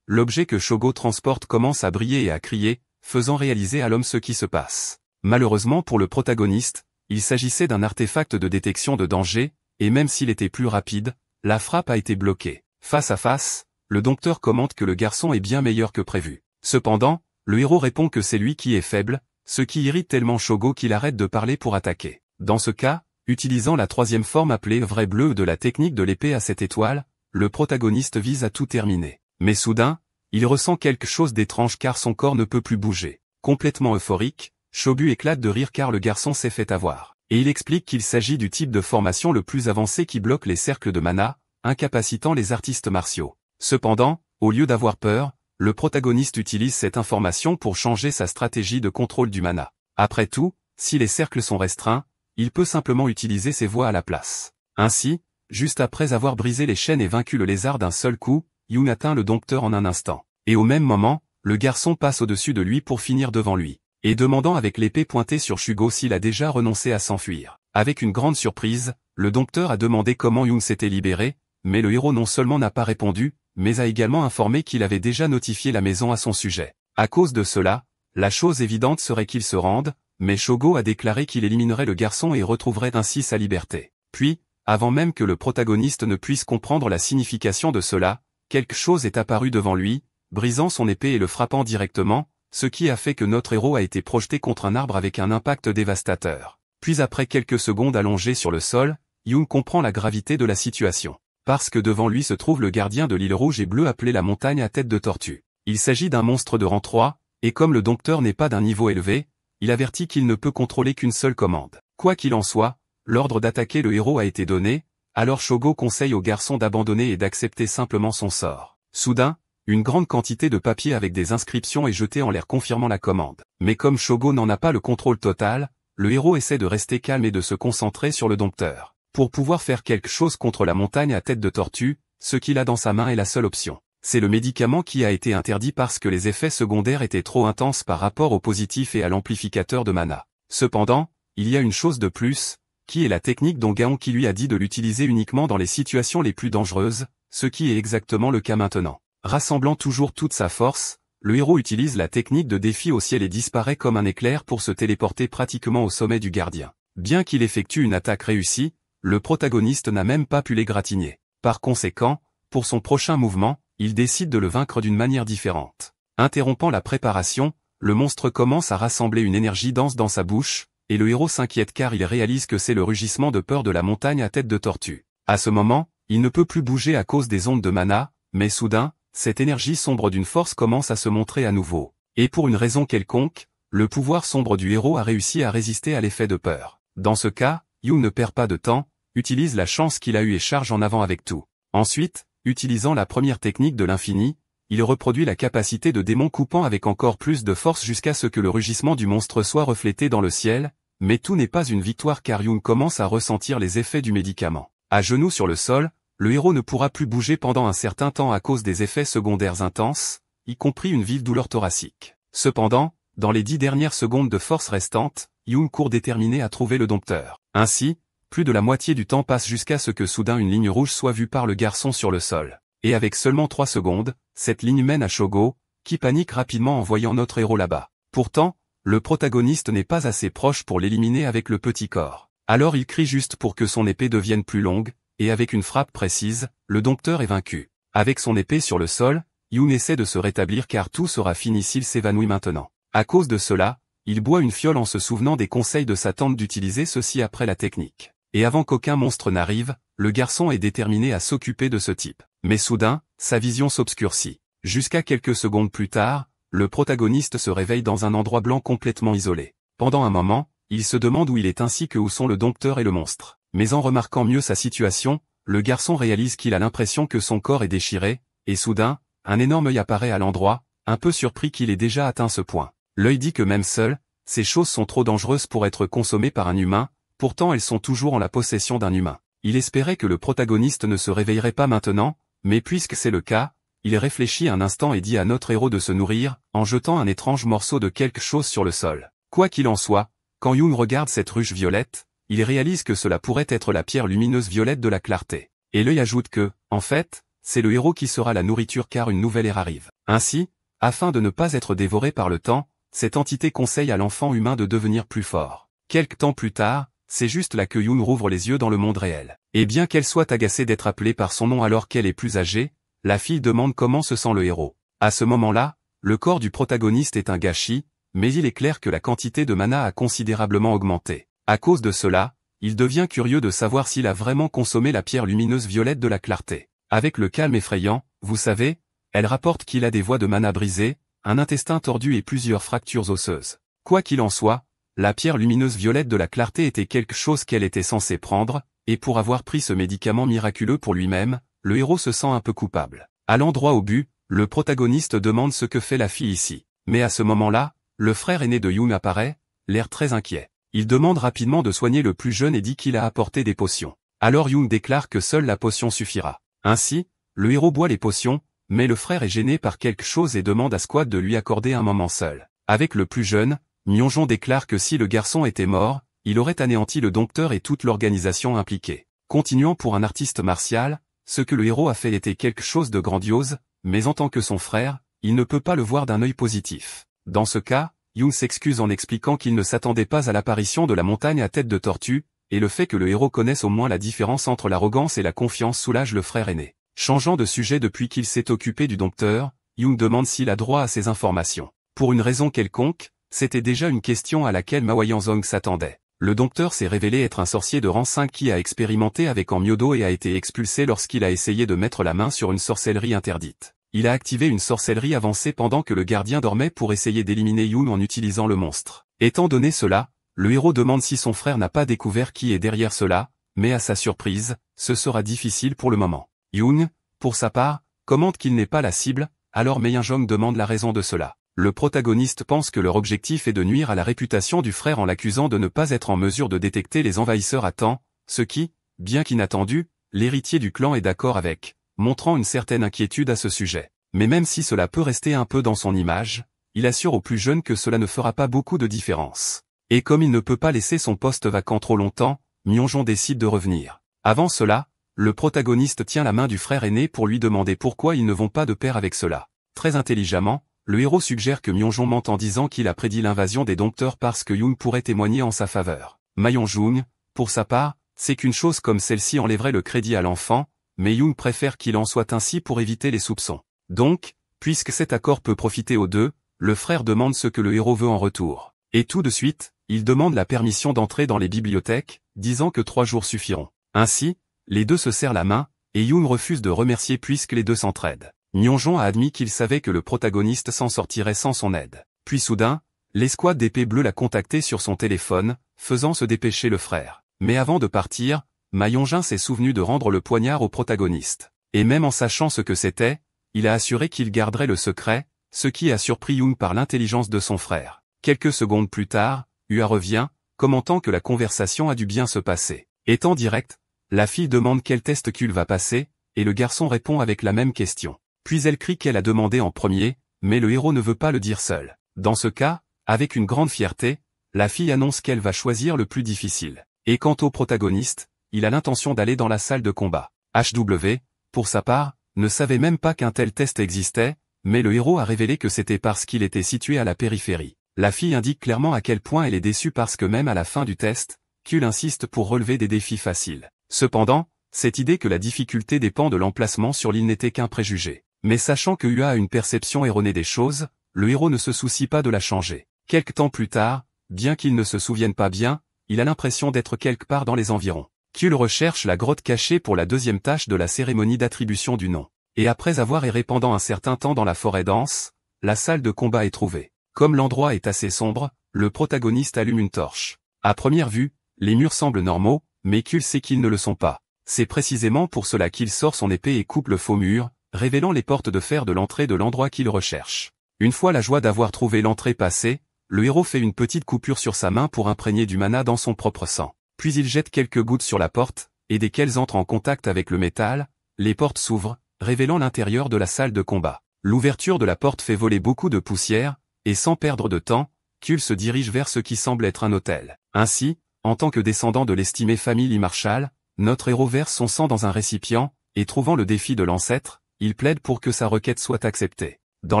l'objet que Shogo transporte commence à briller et à crier, faisant réaliser à l'homme ce qui se passe. Malheureusement pour le protagoniste, il s'agissait d'un artefact de détection de danger, et même s'il était plus rapide, la frappe a été bloquée. Face à face, le dompteur commente que le garçon est bien meilleur que prévu. Cependant, le héros répond que c'est lui qui est faible, ce qui irrite tellement Shogo qu'il arrête de parler pour attaquer. Dans ce cas, utilisant la troisième forme appelée vrai bleu de la technique de l'épée à 7 étoiles, le protagoniste vise à tout terminer. Mais soudain, il ressent quelque chose d'étrange car son corps ne peut plus bouger. Complètement euphorique, Shobu éclate de rire car le garçon s'est fait avoir. Et il explique qu'il s'agit du type de formation le plus avancé qui bloque les cercles de mana, incapacitant les artistes martiaux. Cependant, au lieu d'avoir peur, le protagoniste utilise cette information pour changer sa stratégie de contrôle du mana. Après tout, si les cercles sont restreints, il peut simplement utiliser ses voies à la place. Ainsi, juste après avoir brisé les chaînes et vaincu le lézard d'un seul coup, Yoon atteint le dompteur en un instant. Et au même moment, le garçon passe au-dessus de lui pour finir devant lui, et demandant avec l'épée pointée sur Shugo s'il a déjà renoncé à s'enfuir. Avec une grande surprise, le dompteur a demandé comment Yoon s'était libéré, mais le héros non seulement n'a pas répondu, mais a également informé qu'il avait déjà notifié la maison à son sujet. À cause de cela, la chose évidente serait qu'il se rende, mais Shogo a déclaré qu'il éliminerait le garçon et retrouverait ainsi sa liberté. Puis, avant même que le protagoniste ne puisse comprendre la signification de cela, quelque chose est apparu devant lui, brisant son épée et le frappant directement, ce qui a fait que notre héros a été projeté contre un arbre avec un impact dévastateur. Puis après quelques secondes allongé sur le sol, Yoon comprend la gravité de la situation. Parce que devant lui se trouve le gardien de l'île rouge et bleue appelé la montagne à tête de tortue. Il s'agit d'un monstre de rang 3, et comme le dompteur n'est pas d'un niveau élevé, il avertit qu'il ne peut contrôler qu'une seule commande. Quoi qu'il en soit, l'ordre d'attaquer le héros a été donné, alors Shogo conseille au garçon d'abandonner et d'accepter simplement son sort. Soudain, une grande quantité de papier avec des inscriptions est jetée en l'air confirmant la commande. Mais comme Shogo n'en a pas le contrôle total, le héros essaie de rester calme et de se concentrer sur le dompteur. Pour pouvoir faire quelque chose contre la montagne à tête de tortue, ce qu'il a dans sa main est la seule option. C'est le médicament qui a été interdit parce que les effets secondaires étaient trop intenses par rapport au positif et à l'amplificateur de mana. Cependant, il y a une chose de plus, qui est la technique dont Gaon qui lui a dit de l'utiliser uniquement dans les situations les plus dangereuses, ce qui est exactement le cas maintenant. Rassemblant toujours toute sa force, le héros utilise la technique de défi au ciel et disparaît comme un éclair pour se téléporter pratiquement au sommet du gardien. Bien qu'il effectue une attaque réussie, le protagoniste n'a même pas pu l'égratigner. Par conséquent, pour son prochain mouvement, il décide de le vaincre d'une manière différente. Interrompant la préparation, le monstre commence à rassembler une énergie dense dans sa bouche, et le héros s'inquiète car il réalise que c'est le rugissement de peur de la montagne à tête de tortue. À ce moment, il ne peut plus bouger à cause des ondes de mana, mais soudain, cette énergie sombre d'une force commence à se montrer à nouveau. Et pour une raison quelconque, le pouvoir sombre du héros a réussi à résister à l'effet de peur. Dans ce cas, Yoon ne perd pas de temps, utilise la chance qu'il a eue et charge en avant avec tout. Ensuite, utilisant la première technique de l'infini, il reproduit la capacité de démon coupant avec encore plus de force jusqu'à ce que le rugissement du monstre soit reflété dans le ciel, mais tout n'est pas une victoire car Yoon commence à ressentir les effets du médicament. À genoux sur le sol, le héros ne pourra plus bouger pendant un certain temps à cause des effets secondaires intenses, y compris une vive douleur thoracique. Cependant, dans les 10 dernières secondes de force restantes, Yoon court déterminé à trouver le dompteur. Ainsi, plus de la moitié du temps passe jusqu'à ce que soudain une ligne rouge soit vue par le garçon sur le sol. Et avec seulement 3 secondes, cette ligne mène à Shogo, qui panique rapidement en voyant notre héros là-bas. Pourtant, le protagoniste n'est pas assez proche pour l'éliminer avec le petit corps. Alors il crie juste pour que son épée devienne plus longue, et avec une frappe précise, le dompteur est vaincu. Avec son épée sur le sol, Yoon essaie de se rétablir car tout sera fini s'il s'évanouit maintenant. À cause de cela, il boit une fiole en se souvenant des conseils de sa tante d'utiliser ceci après la technique. Et avant qu'aucun monstre n'arrive, le garçon est déterminé à s'occuper de ce type. Mais soudain, sa vision s'obscurcit. Jusqu'à quelques secondes plus tard, le protagoniste se réveille dans un endroit blanc complètement isolé. Pendant un moment, il se demande où il est ainsi que où sont le dompteur et le monstre. Mais en remarquant mieux sa situation, le garçon réalise qu'il a l'impression que son corps est déchiré, et soudain, un énorme œil apparaît à l'endroit, un peu surpris qu'il ait déjà atteint ce point. L'œil dit que même seul, ces choses sont trop dangereuses pour être consommées par un humain, pourtant elles sont toujours en la possession d'un humain. Il espérait que le protagoniste ne se réveillerait pas maintenant, mais puisque c'est le cas, il réfléchit un instant et dit à notre héros de se nourrir, en jetant un étrange morceau de quelque chose sur le sol. Quoi qu'il en soit, quand Yoon regarde cette ruche violette, il réalise que cela pourrait être la pierre lumineuse violette de la clarté. Et l'œil ajoute que, en fait, c'est le héros qui sera la nourriture car une nouvelle ère arrive. Ainsi, afin de ne pas être dévoré par le temps, cette entité conseille à l'enfant humain de devenir plus fort. Quelque temps plus tard, c'est juste là que Yoon rouvre les yeux dans le monde réel. Et bien qu'elle soit agacée d'être appelée par son nom alors qu'elle est plus âgée, la fille demande comment se sent le héros. À ce moment-là, le corps du protagoniste est un gâchis, mais il est clair que la quantité de mana a considérablement augmenté. À cause de cela, il devient curieux de savoir s'il a vraiment consommé la pierre lumineuse violette de la clarté. Avec le calme effrayant, vous savez, elle rapporte qu'il a des voies de mana brisées, un intestin tordu et plusieurs fractures osseuses. Quoi qu'il en soit, la pierre lumineuse violette de la clarté était quelque chose qu'elle était censée prendre, et pour avoir pris ce médicament miraculeux pour lui-même, le héros se sent un peu coupable. Allant droit au but, le protagoniste demande ce que fait la fille ici. Mais à ce moment-là, le frère aîné de Yoon apparaît, l'air très inquiet. Il demande rapidement de soigner le plus jeune et dit qu'il a apporté des potions. Alors Yoon déclare que seule la potion suffira. Ainsi, le héros boit les potions, mais le frère est gêné par quelque chose et demande à Squad de lui accorder un moment seul. Avec le plus jeune, Myonjon déclare que si le garçon était mort, il aurait anéanti le dompteur et toute l'organisation impliquée. Continuant pour un artiste martial, ce que le héros a fait était quelque chose de grandiose, mais en tant que son frère, il ne peut pas le voir d'un œil positif. Dans ce cas, Yoon s'excuse en expliquant qu'il ne s'attendait pas à l'apparition de la montagne à tête de tortue, et le fait que le héros connaisse au moins la différence entre l'arrogance et la confiance soulage le frère aîné. Changeant de sujet depuis qu'il s'est occupé du dompteur, Yoon demande s'il a droit à ces informations. Pour une raison quelconque, c'était déjà une question à laquelle Ma Wang-zong s'attendait. Le dompteur s'est révélé être un sorcier de rang 5 qui a expérimenté avec Myodo et a été expulsé lorsqu'il a essayé de mettre la main sur une sorcellerie interdite. Il a activé une sorcellerie avancée pendant que le gardien dormait pour essayer d'éliminer Yoon en utilisant le monstre. Étant donné cela, le héros demande si son frère n'a pas découvert qui est derrière cela, mais à sa surprise, ce sera difficile pour le moment. Yoon, pour sa part, commente qu'il n'est pas la cible, alors Myonjon demande la raison de cela. Le protagoniste pense que leur objectif est de nuire à la réputation du frère en l'accusant de ne pas être en mesure de détecter les envahisseurs à temps, ce qui, bien qu'inattendu, l'héritier du clan est d'accord avec, montrant une certaine inquiétude à ce sujet. Mais même si cela peut rester un peu dans son image, il assure aux plus jeunes que cela ne fera pas beaucoup de différence. Et comme il ne peut pas laisser son poste vacant trop longtemps, Myonjon décide de revenir. Avant cela, le protagoniste tient la main du frère aîné pour lui demander pourquoi ils ne vont pas de pair avec cela. Très intelligemment, le héros suggère que Myonjon mente en disant qu'il a prédit l'invasion des dompteurs parce que Yoon pourrait témoigner en sa faveur. Myonjon, pour sa part, sait qu'une chose comme celle-ci enlèverait le crédit à l'enfant, mais Yoon préfère qu'il en soit ainsi pour éviter les soupçons. Donc, puisque cet accord peut profiter aux deux, le frère demande ce que le héros veut en retour. Et tout de suite, il demande la permission d'entrer dans les bibliothèques, disant que 3 jours suffiront. Ainsi, les deux se serrent la main, et Yoon refuse de remercier puisque les deux s'entraident. Myonjon a admis qu'il savait que le protagoniste s'en sortirait sans son aide. Puis soudain, l'escouade d'épée bleue l'a contacté sur son téléphone, faisant se dépêcher le frère. Mais avant de partir, Myonjon s'est souvenu de rendre le poignard au protagoniste. Et même en sachant ce que c'était, il a assuré qu'il garderait le secret, ce qui a surpris Yoon par l'intelligence de son frère. Quelques secondes plus tard, Ua revient, commentant que la conversation a dû bien se passer. Étant direct, la fille demande quel test Kul va passer, et le garçon répond avec la même question. Puis elle crie qu'elle a demandé en premier, mais le héros ne veut pas le dire seul. Dans ce cas, avec une grande fierté, la fille annonce qu'elle va choisir le plus difficile. Et quant au protagoniste, il a l'intention d'aller dans la salle de combat. HW, pour sa part, ne savait même pas qu'un tel test existait, mais le héros a révélé que c'était parce qu'il était situé à la périphérie. La fille indique clairement à quel point elle est déçue parce que même à la fin du test, Kul insiste pour relever des défis faciles. Cependant, cette idée que la difficulté dépend de l'emplacement sur l'île n'était qu'un préjugé. Mais sachant que Ua a une perception erronée des choses, le héros ne se soucie pas de la changer. Quelque temps plus tard, bien qu'il ne se souvienne pas bien, il a l'impression d'être quelque part dans les environs. Kul recherche la grotte cachée pour la deuxième tâche de la cérémonie d'attribution du nom. Et après avoir erré pendant un certain temps dans la forêt dense, la salle de combat est trouvée. Comme l'endroit est assez sombre, le protagoniste allume une torche. À première vue, les murs semblent normaux, mais Kul sait qu'ils ne le sont pas. C'est précisément pour cela qu'il sort son épée et coupe le faux mur, révélant les portes de fer de l'entrée de l'endroit qu'il recherche. Une fois la joie d'avoir trouvé l'entrée passée, le héros fait une petite coupure sur sa main pour imprégner du mana dans son propre sang. Puis il jette quelques gouttes sur la porte, et dès qu'elles entrent en contact avec le métal, les portes s'ouvrent, révélant l'intérieur de la salle de combat. L'ouverture de la porte fait voler beaucoup de poussière, et sans perdre de temps, Kul se dirige vers ce qui semble être un autel. Ainsi, en tant que descendant de l'estimée famille Marshall, notre héros verse son sang dans un récipient, et trouvant le défi de l'ancêtre, il plaide pour que sa requête soit acceptée. Dans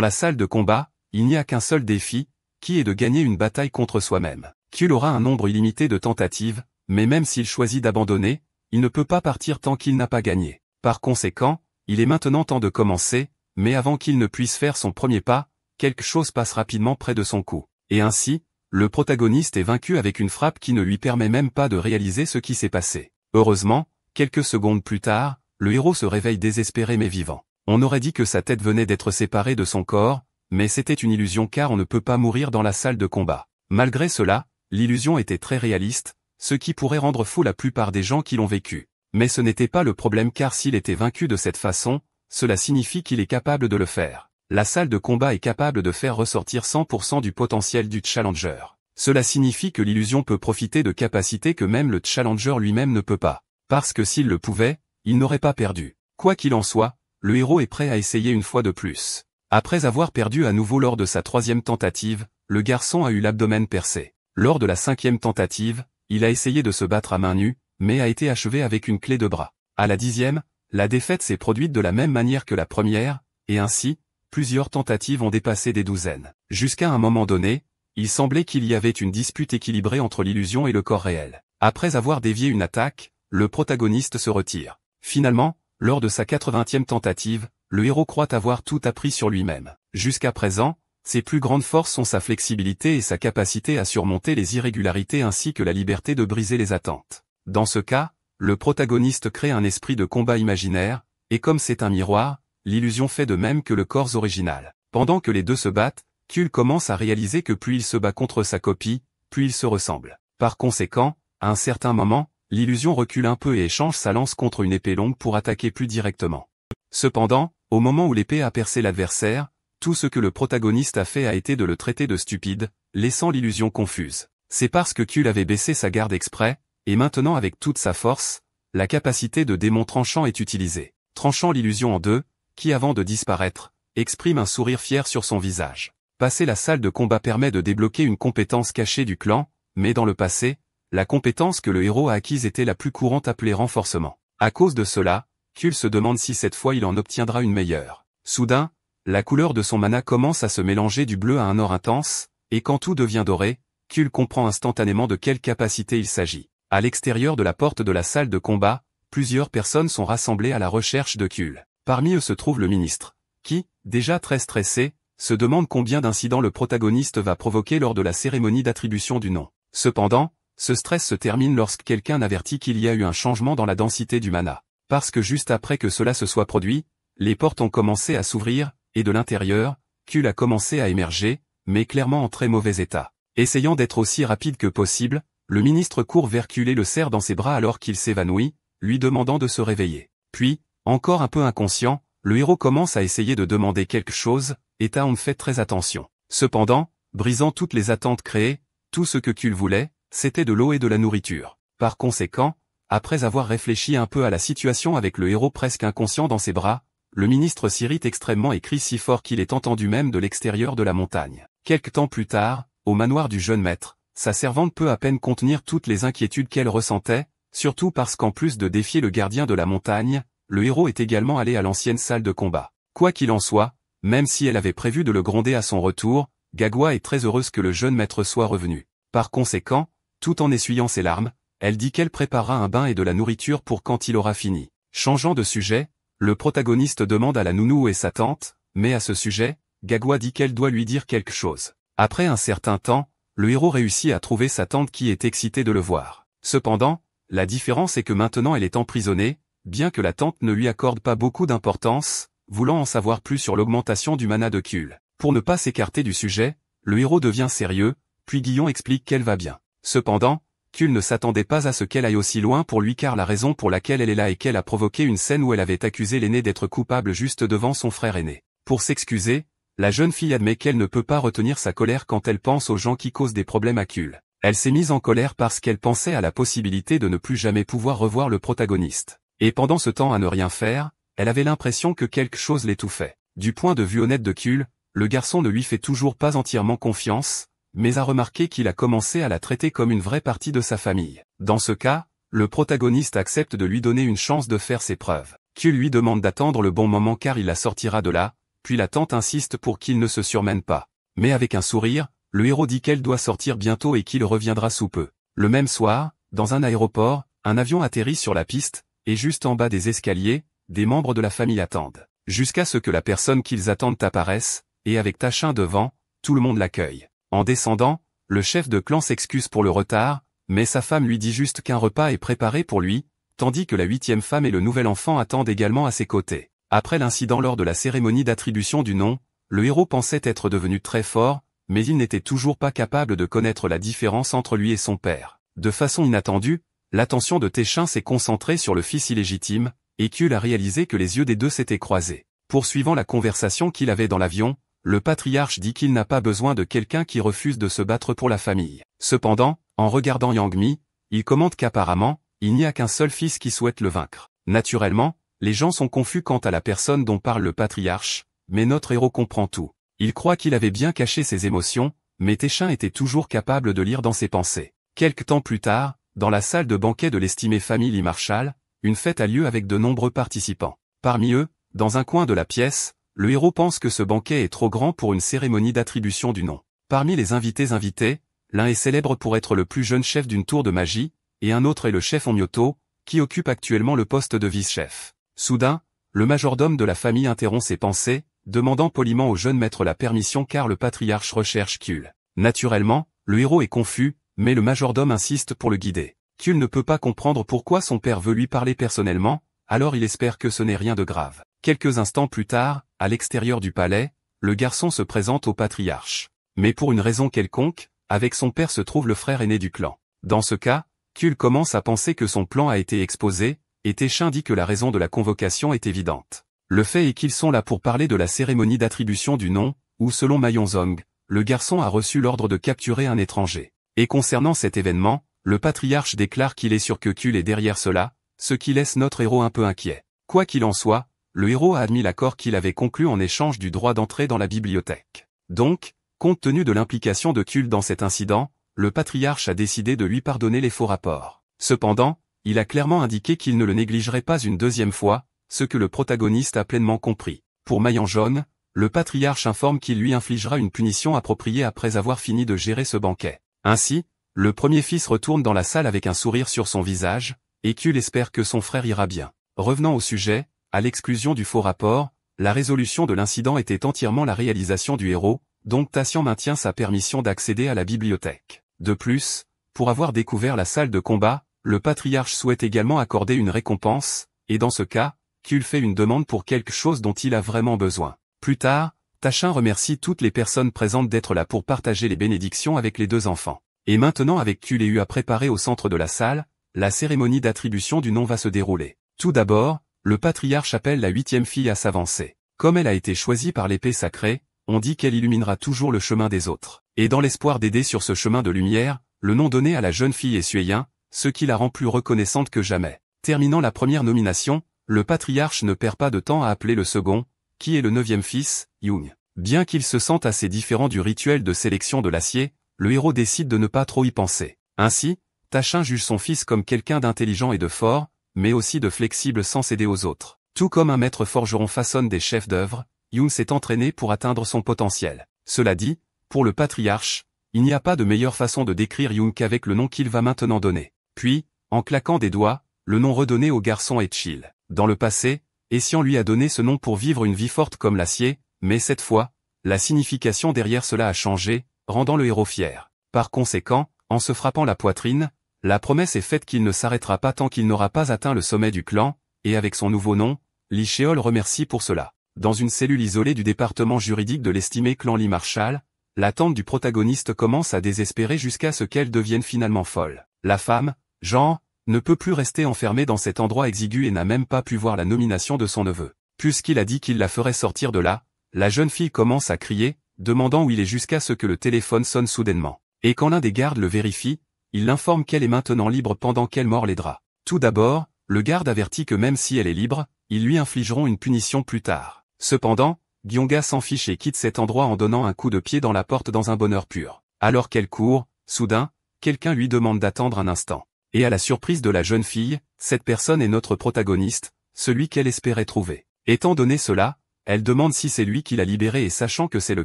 la salle de combat, il n'y a qu'un seul défi, qui est de gagner une bataille contre soi-même. Kul aura un nombre illimité de tentatives, mais même s'il choisit d'abandonner, il ne peut pas partir tant qu'il n'a pas gagné. Par conséquent, il est maintenant temps de commencer, mais avant qu'il ne puisse faire son premier pas, quelque chose passe rapidement près de son cou. Et ainsi, le protagoniste est vaincu avec une frappe qui ne lui permet même pas de réaliser ce qui s'est passé. Heureusement, quelques secondes plus tard, le héros se réveille désespéré mais vivant. On aurait dit que sa tête venait d'être séparée de son corps, mais c'était une illusion car on ne peut pas mourir dans la salle de combat. Malgré cela, l'illusion était très réaliste, ce qui pourrait rendre fou la plupart des gens qui l'ont vécu. Mais ce n'était pas le problème car s'il était vaincu de cette façon, cela signifie qu'il est capable de le faire. La salle de combat est capable de faire ressortir 100% du potentiel du challenger. Cela signifie que l'illusion peut profiter de capacités que même le challenger lui-même ne peut pas. Parce que s'il le pouvait, il n'aurait pas perdu. Quoi qu'il en soit, le héros est prêt à essayer une fois de plus. Après avoir perdu à nouveau lors de sa 3e tentative, le garçon a eu l'abdomen percé. Lors de la 5e tentative, il a essayé de se battre à main nue, mais a été achevé avec une clé de bras. À la 10e, la défaite s'est produite de la même manière que la première, et ainsi, plusieurs tentatives ont dépassé des douzaines. Jusqu'à un moment donné, il semblait qu'il y avait une dispute équilibrée entre l'illusion et le corps réel. Après avoir dévié une attaque, le protagoniste se retire. Finalement, lors de sa 80e tentative, le héros croit avoir tout appris sur lui-même. Jusqu'à présent, ses plus grandes forces sont sa flexibilité et sa capacité à surmonter les irrégularités ainsi que la liberté de briser les attentes. Dans ce cas, le protagoniste crée un esprit de combat imaginaire, et comme c'est un miroir, l'illusion fait de même que le corps original. Pendant que les deux se battent, Kul commence à réaliser que plus il se bat contre sa copie, plus ils se ressemblent. Par conséquent, à un certain moment, l'illusion recule un peu et échange sa lance contre une épée longue pour attaquer plus directement. Cependant, au moment où l'épée a percé l'adversaire, tout ce que le protagoniste a fait a été de le traiter de stupide, laissant l'illusion confuse. C'est parce que Kul avait baissé sa garde exprès, et maintenant avec toute sa force, la capacité de démon tranchant est utilisée. Tranchant l'illusion en deux, qui avant de disparaître, exprime un sourire fier sur son visage. Passer la salle de combat permet de débloquer une compétence cachée du clan, mais dans le passé, la compétence que le héros a acquise était la plus courante appelée renforcement. À cause de cela, Kul se demande si cette fois il en obtiendra une meilleure. Soudain, la couleur de son mana commence à se mélanger du bleu à un or intense, et quand tout devient doré, Kul comprend instantanément de quelle capacité il s'agit. À l'extérieur de la porte de la salle de combat, plusieurs personnes sont rassemblées à la recherche de Kul. Parmi eux se trouve le ministre, qui, déjà très stressé, se demande combien d'incidents le protagoniste va provoquer lors de la cérémonie d'attribution du nom. Cependant, ce stress se termine lorsque quelqu'un avertit qu'il y a eu un changement dans la densité du mana. Parce que juste après que cela se soit produit, les portes ont commencé à s'ouvrir, et de l'intérieur, Kul a commencé à émerger, mais clairement en très mauvais état. Essayant d'être aussi rapide que possible, le ministre court vers Kul et le serre dans ses bras alors qu'il s'évanouit, lui demandant de se réveiller. Puis, encore un peu inconscient, le héros commence à essayer de demander quelque chose, et Taon fait très attention. Cependant, brisant toutes les attentes créées, tout ce que Kul voulait, c'était de l'eau et de la nourriture. Par conséquent, après avoir réfléchi un peu à la situation avec le héros presque inconscient dans ses bras, le ministre s'irrite extrêmement et crie si fort qu'il est entendu même de l'extérieur de la montagne. Quelque temps plus tard, au manoir du jeune maître, sa servante peut à peine contenir toutes les inquiétudes qu'elle ressentait, surtout parce qu'en plus de défier le gardien de la montagne, le héros est également allé à l'ancienne salle de combat. Quoi qu'il en soit, même si elle avait prévu de le gronder à son retour, Gagua est très heureuse que le jeune maître soit revenu. Par conséquent, tout en essuyant ses larmes, elle dit qu'elle préparera un bain et de la nourriture pour quand il aura fini. Changeant de sujet, le protagoniste demande à la nounou où est sa tante, mais à ce sujet, Gagua dit qu'elle doit lui dire quelque chose. Après un certain temps, le héros réussit à trouver sa tante qui est excitée de le voir. Cependant, la différence est que maintenant elle est emprisonnée, bien que la tante ne lui accorde pas beaucoup d'importance, voulant en savoir plus sur l'augmentation du mana de Kul. Pour ne pas s'écarter du sujet, le héros devient sérieux, puis Guillon explique qu'elle va bien. Cependant, Kul ne s'attendait pas à ce qu'elle aille aussi loin pour lui car la raison pour laquelle elle est là est qu'elle a provoqué une scène où elle avait accusé l'aîné d'être coupable juste devant son frère aîné. Pour s'excuser, la jeune fille admet qu'elle ne peut pas retenir sa colère quand elle pense aux gens qui causent des problèmes à Kul. Elle s'est mise en colère parce qu'elle pensait à la possibilité de ne plus jamais pouvoir revoir le protagoniste. Et pendant ce temps à ne rien faire, elle avait l'impression que quelque chose l'étouffait. Du point de vue honnête de Kul, le garçon ne lui fait toujours pas entièrement confiance, mais a remarqué qu'il a commencé à la traiter comme une vraie partie de sa famille. Dans ce cas, le protagoniste accepte de lui donner une chance de faire ses preuves. Kyul lui demande d'attendre le bon moment car il la sortira de là, puis la tante insiste pour qu'il ne se surmène pas. Mais avec un sourire, le héros dit qu'elle doit sortir bientôt et qu'il reviendra sous peu. Le même soir, dans un aéroport, un avion atterrit sur la piste, et juste en bas des escaliers, des membres de la famille attendent. Jusqu'à ce que la personne qu'ils attendent apparaisse, et avec Tachin devant, tout le monde l'accueille. En descendant, le chef de clan s'excuse pour le retard, mais sa femme lui dit juste qu'un repas est préparé pour lui, tandis que la 8e femme et le nouvel enfant attendent également à ses côtés. Après l'incident lors de la cérémonie d'attribution du nom, le héros pensait être devenu très fort, mais il n'était toujours pas capable de connaître la différence entre lui et son père. De façon inattendue, l'attention de Tachin s'est concentrée sur le fils illégitime, et Kyul a réalisé que les yeux des deux s'étaient croisés. Poursuivant la conversation qu'il avait dans l'avion, le patriarche dit qu'il n'a pas besoin de quelqu'un qui refuse de se battre pour la famille. Cependant, en regardant Yang Mi, il commente qu'apparemment, il n'y a qu'un seul fils qui souhaite le vaincre. Naturellement, les gens sont confus quant à la personne dont parle le patriarche, mais notre héros comprend tout. Il croit qu'il avait bien caché ses émotions, mais Tachin était toujours capable de lire dans ses pensées. Quelque temps plus tard, dans la salle de banquet de l'estimée famille Lee Marshall, une fête a lieu avec de nombreux participants. Parmi eux, dans un coin de la pièce, le héros pense que ce banquet est trop grand pour une cérémonie d'attribution du nom. Parmi les invités, l'un est célèbre pour être le plus jeune chef d'une tour de magie, et un autre est le chef Onmyoto, qui occupe actuellement le poste de vice-chef. Soudain, le majordome de la famille interrompt ses pensées, demandant poliment au jeune maître la permission car le patriarche recherche Kyul. Naturellement, le héros est confus, mais le majordome insiste pour le guider. Kyul ne peut pas comprendre pourquoi son père veut lui parler personnellement, alors il espère que ce n'est rien de grave. Quelques instants plus tard, à l'extérieur du palais, le garçon se présente au patriarche. Mais pour une raison quelconque, avec son père se trouve le frère aîné du clan. Dans ce cas, Kyul commence à penser que son plan a été exposé, et Tachin dit que la raison de la convocation est évidente. Le fait est qu'ils sont là pour parler de la cérémonie d'attribution du nom, où selon Ma Yongzong, le garçon a reçu l'ordre de capturer un étranger. Et concernant cet événement, le patriarche déclare qu'il est sûr que Kyul est derrière cela, ce qui laisse notre héros un peu inquiet. Quoi qu'il en soit, le héros a admis l'accord qu'il avait conclu en échange du droit d'entrer dans la bibliothèque. Donc, compte tenu de l'implication de Kyul dans cet incident, le patriarche a décidé de lui pardonner les faux rapports. Cependant, il a clairement indiqué qu'il ne le négligerait pas une deuxième fois, ce que le protagoniste a pleinement compris. Pour Ma Yongzong, le patriarche informe qu'il lui infligera une punition appropriée après avoir fini de gérer ce banquet. Ainsi, le premier fils retourne dans la salle avec un sourire sur son visage, et Kyul espère que son frère ira bien. Revenant au sujet, à l'exclusion du faux rapport, la résolution de l'incident était entièrement la réalisation du héros, donc Tachin maintient sa permission d'accéder à la bibliothèque. De plus, pour avoir découvert la salle de combat, le patriarche souhaite également accorder une récompense, et dans ce cas, Kyul fait une demande pour quelque chose dont il a vraiment besoin. Plus tard, Tachin remercie toutes les personnes présentes d'être là pour partager les bénédictions avec les deux enfants. Et maintenant avec Kyul et U à préparer au centre de la salle, la cérémonie d'attribution du nom va se dérouler. Tout d'abord, le patriarche appelle la 8e fille à s'avancer. Comme elle a été choisie par l'épée sacrée, on dit qu'elle illuminera toujours le chemin des autres. Et dans l'espoir d'aider sur ce chemin de lumière, le nom donné à la jeune fille est Sueyin, ce qui la rend plus reconnaissante que jamais. Terminant la première nomination, le patriarche ne perd pas de temps à appeler le second, qui est le 9e fils, Young. Bien qu'il se sente assez différent du rituel de sélection de l'acier, le héros décide de ne pas trop y penser. Ainsi, Tachin juge son fils comme quelqu'un d'intelligent et de fort, mais aussi de flexible sans céder aux autres. Tout comme un maître forgeron façonne des chefs d'œuvre, Young s'est entraîné pour atteindre son potentiel. Cela dit, pour le patriarche, il n'y a pas de meilleure façon de décrire Young qu'avec le nom qu'il va maintenant donner. Puis, en claquant des doigts, le nom redonné au garçon est Chill. Dans le passé, Essian lui a donné ce nom pour vivre une vie forte comme l'acier, mais cette fois, la signification derrière cela a changé, rendant le héros fier. Par conséquent, en se frappant la poitrine, la promesse est faite qu'il ne s'arrêtera pas tant qu'il n'aura pas atteint le sommet du clan, et avec son nouveau nom, Lee Cheol remercie pour cela. Dans une cellule isolée du département juridique de l'estimé clan Lee Marshall, la tante du protagoniste commence à désespérer jusqu'à ce qu'elle devienne finalement folle. La femme, Jean, ne peut plus rester enfermée dans cet endroit exigu et n'a même pas pu voir la nomination de son neveu. Puisqu'il a dit qu'il la ferait sortir de là, la jeune fille commence à crier, demandant où il est jusqu'à ce que le téléphone sonne soudainement. Et quand l'un des gardes le vérifie, il l'informe qu'elle est maintenant libre pendant qu'elle mord les draps. Tout d'abord, le garde avertit que même si elle est libre, ils lui infligeront une punition plus tard. Cependant, Gyonga s'en fiche et quitte cet endroit en donnant un coup de pied dans la porte dans un bonheur pur. Alors qu'elle court, soudain, quelqu'un lui demande d'attendre un instant. Et à la surprise de la jeune fille, cette personne est notre protagoniste, celui qu'elle espérait trouver. Étant donné cela, elle demande si c'est lui qui l'a libérée et sachant que c'est le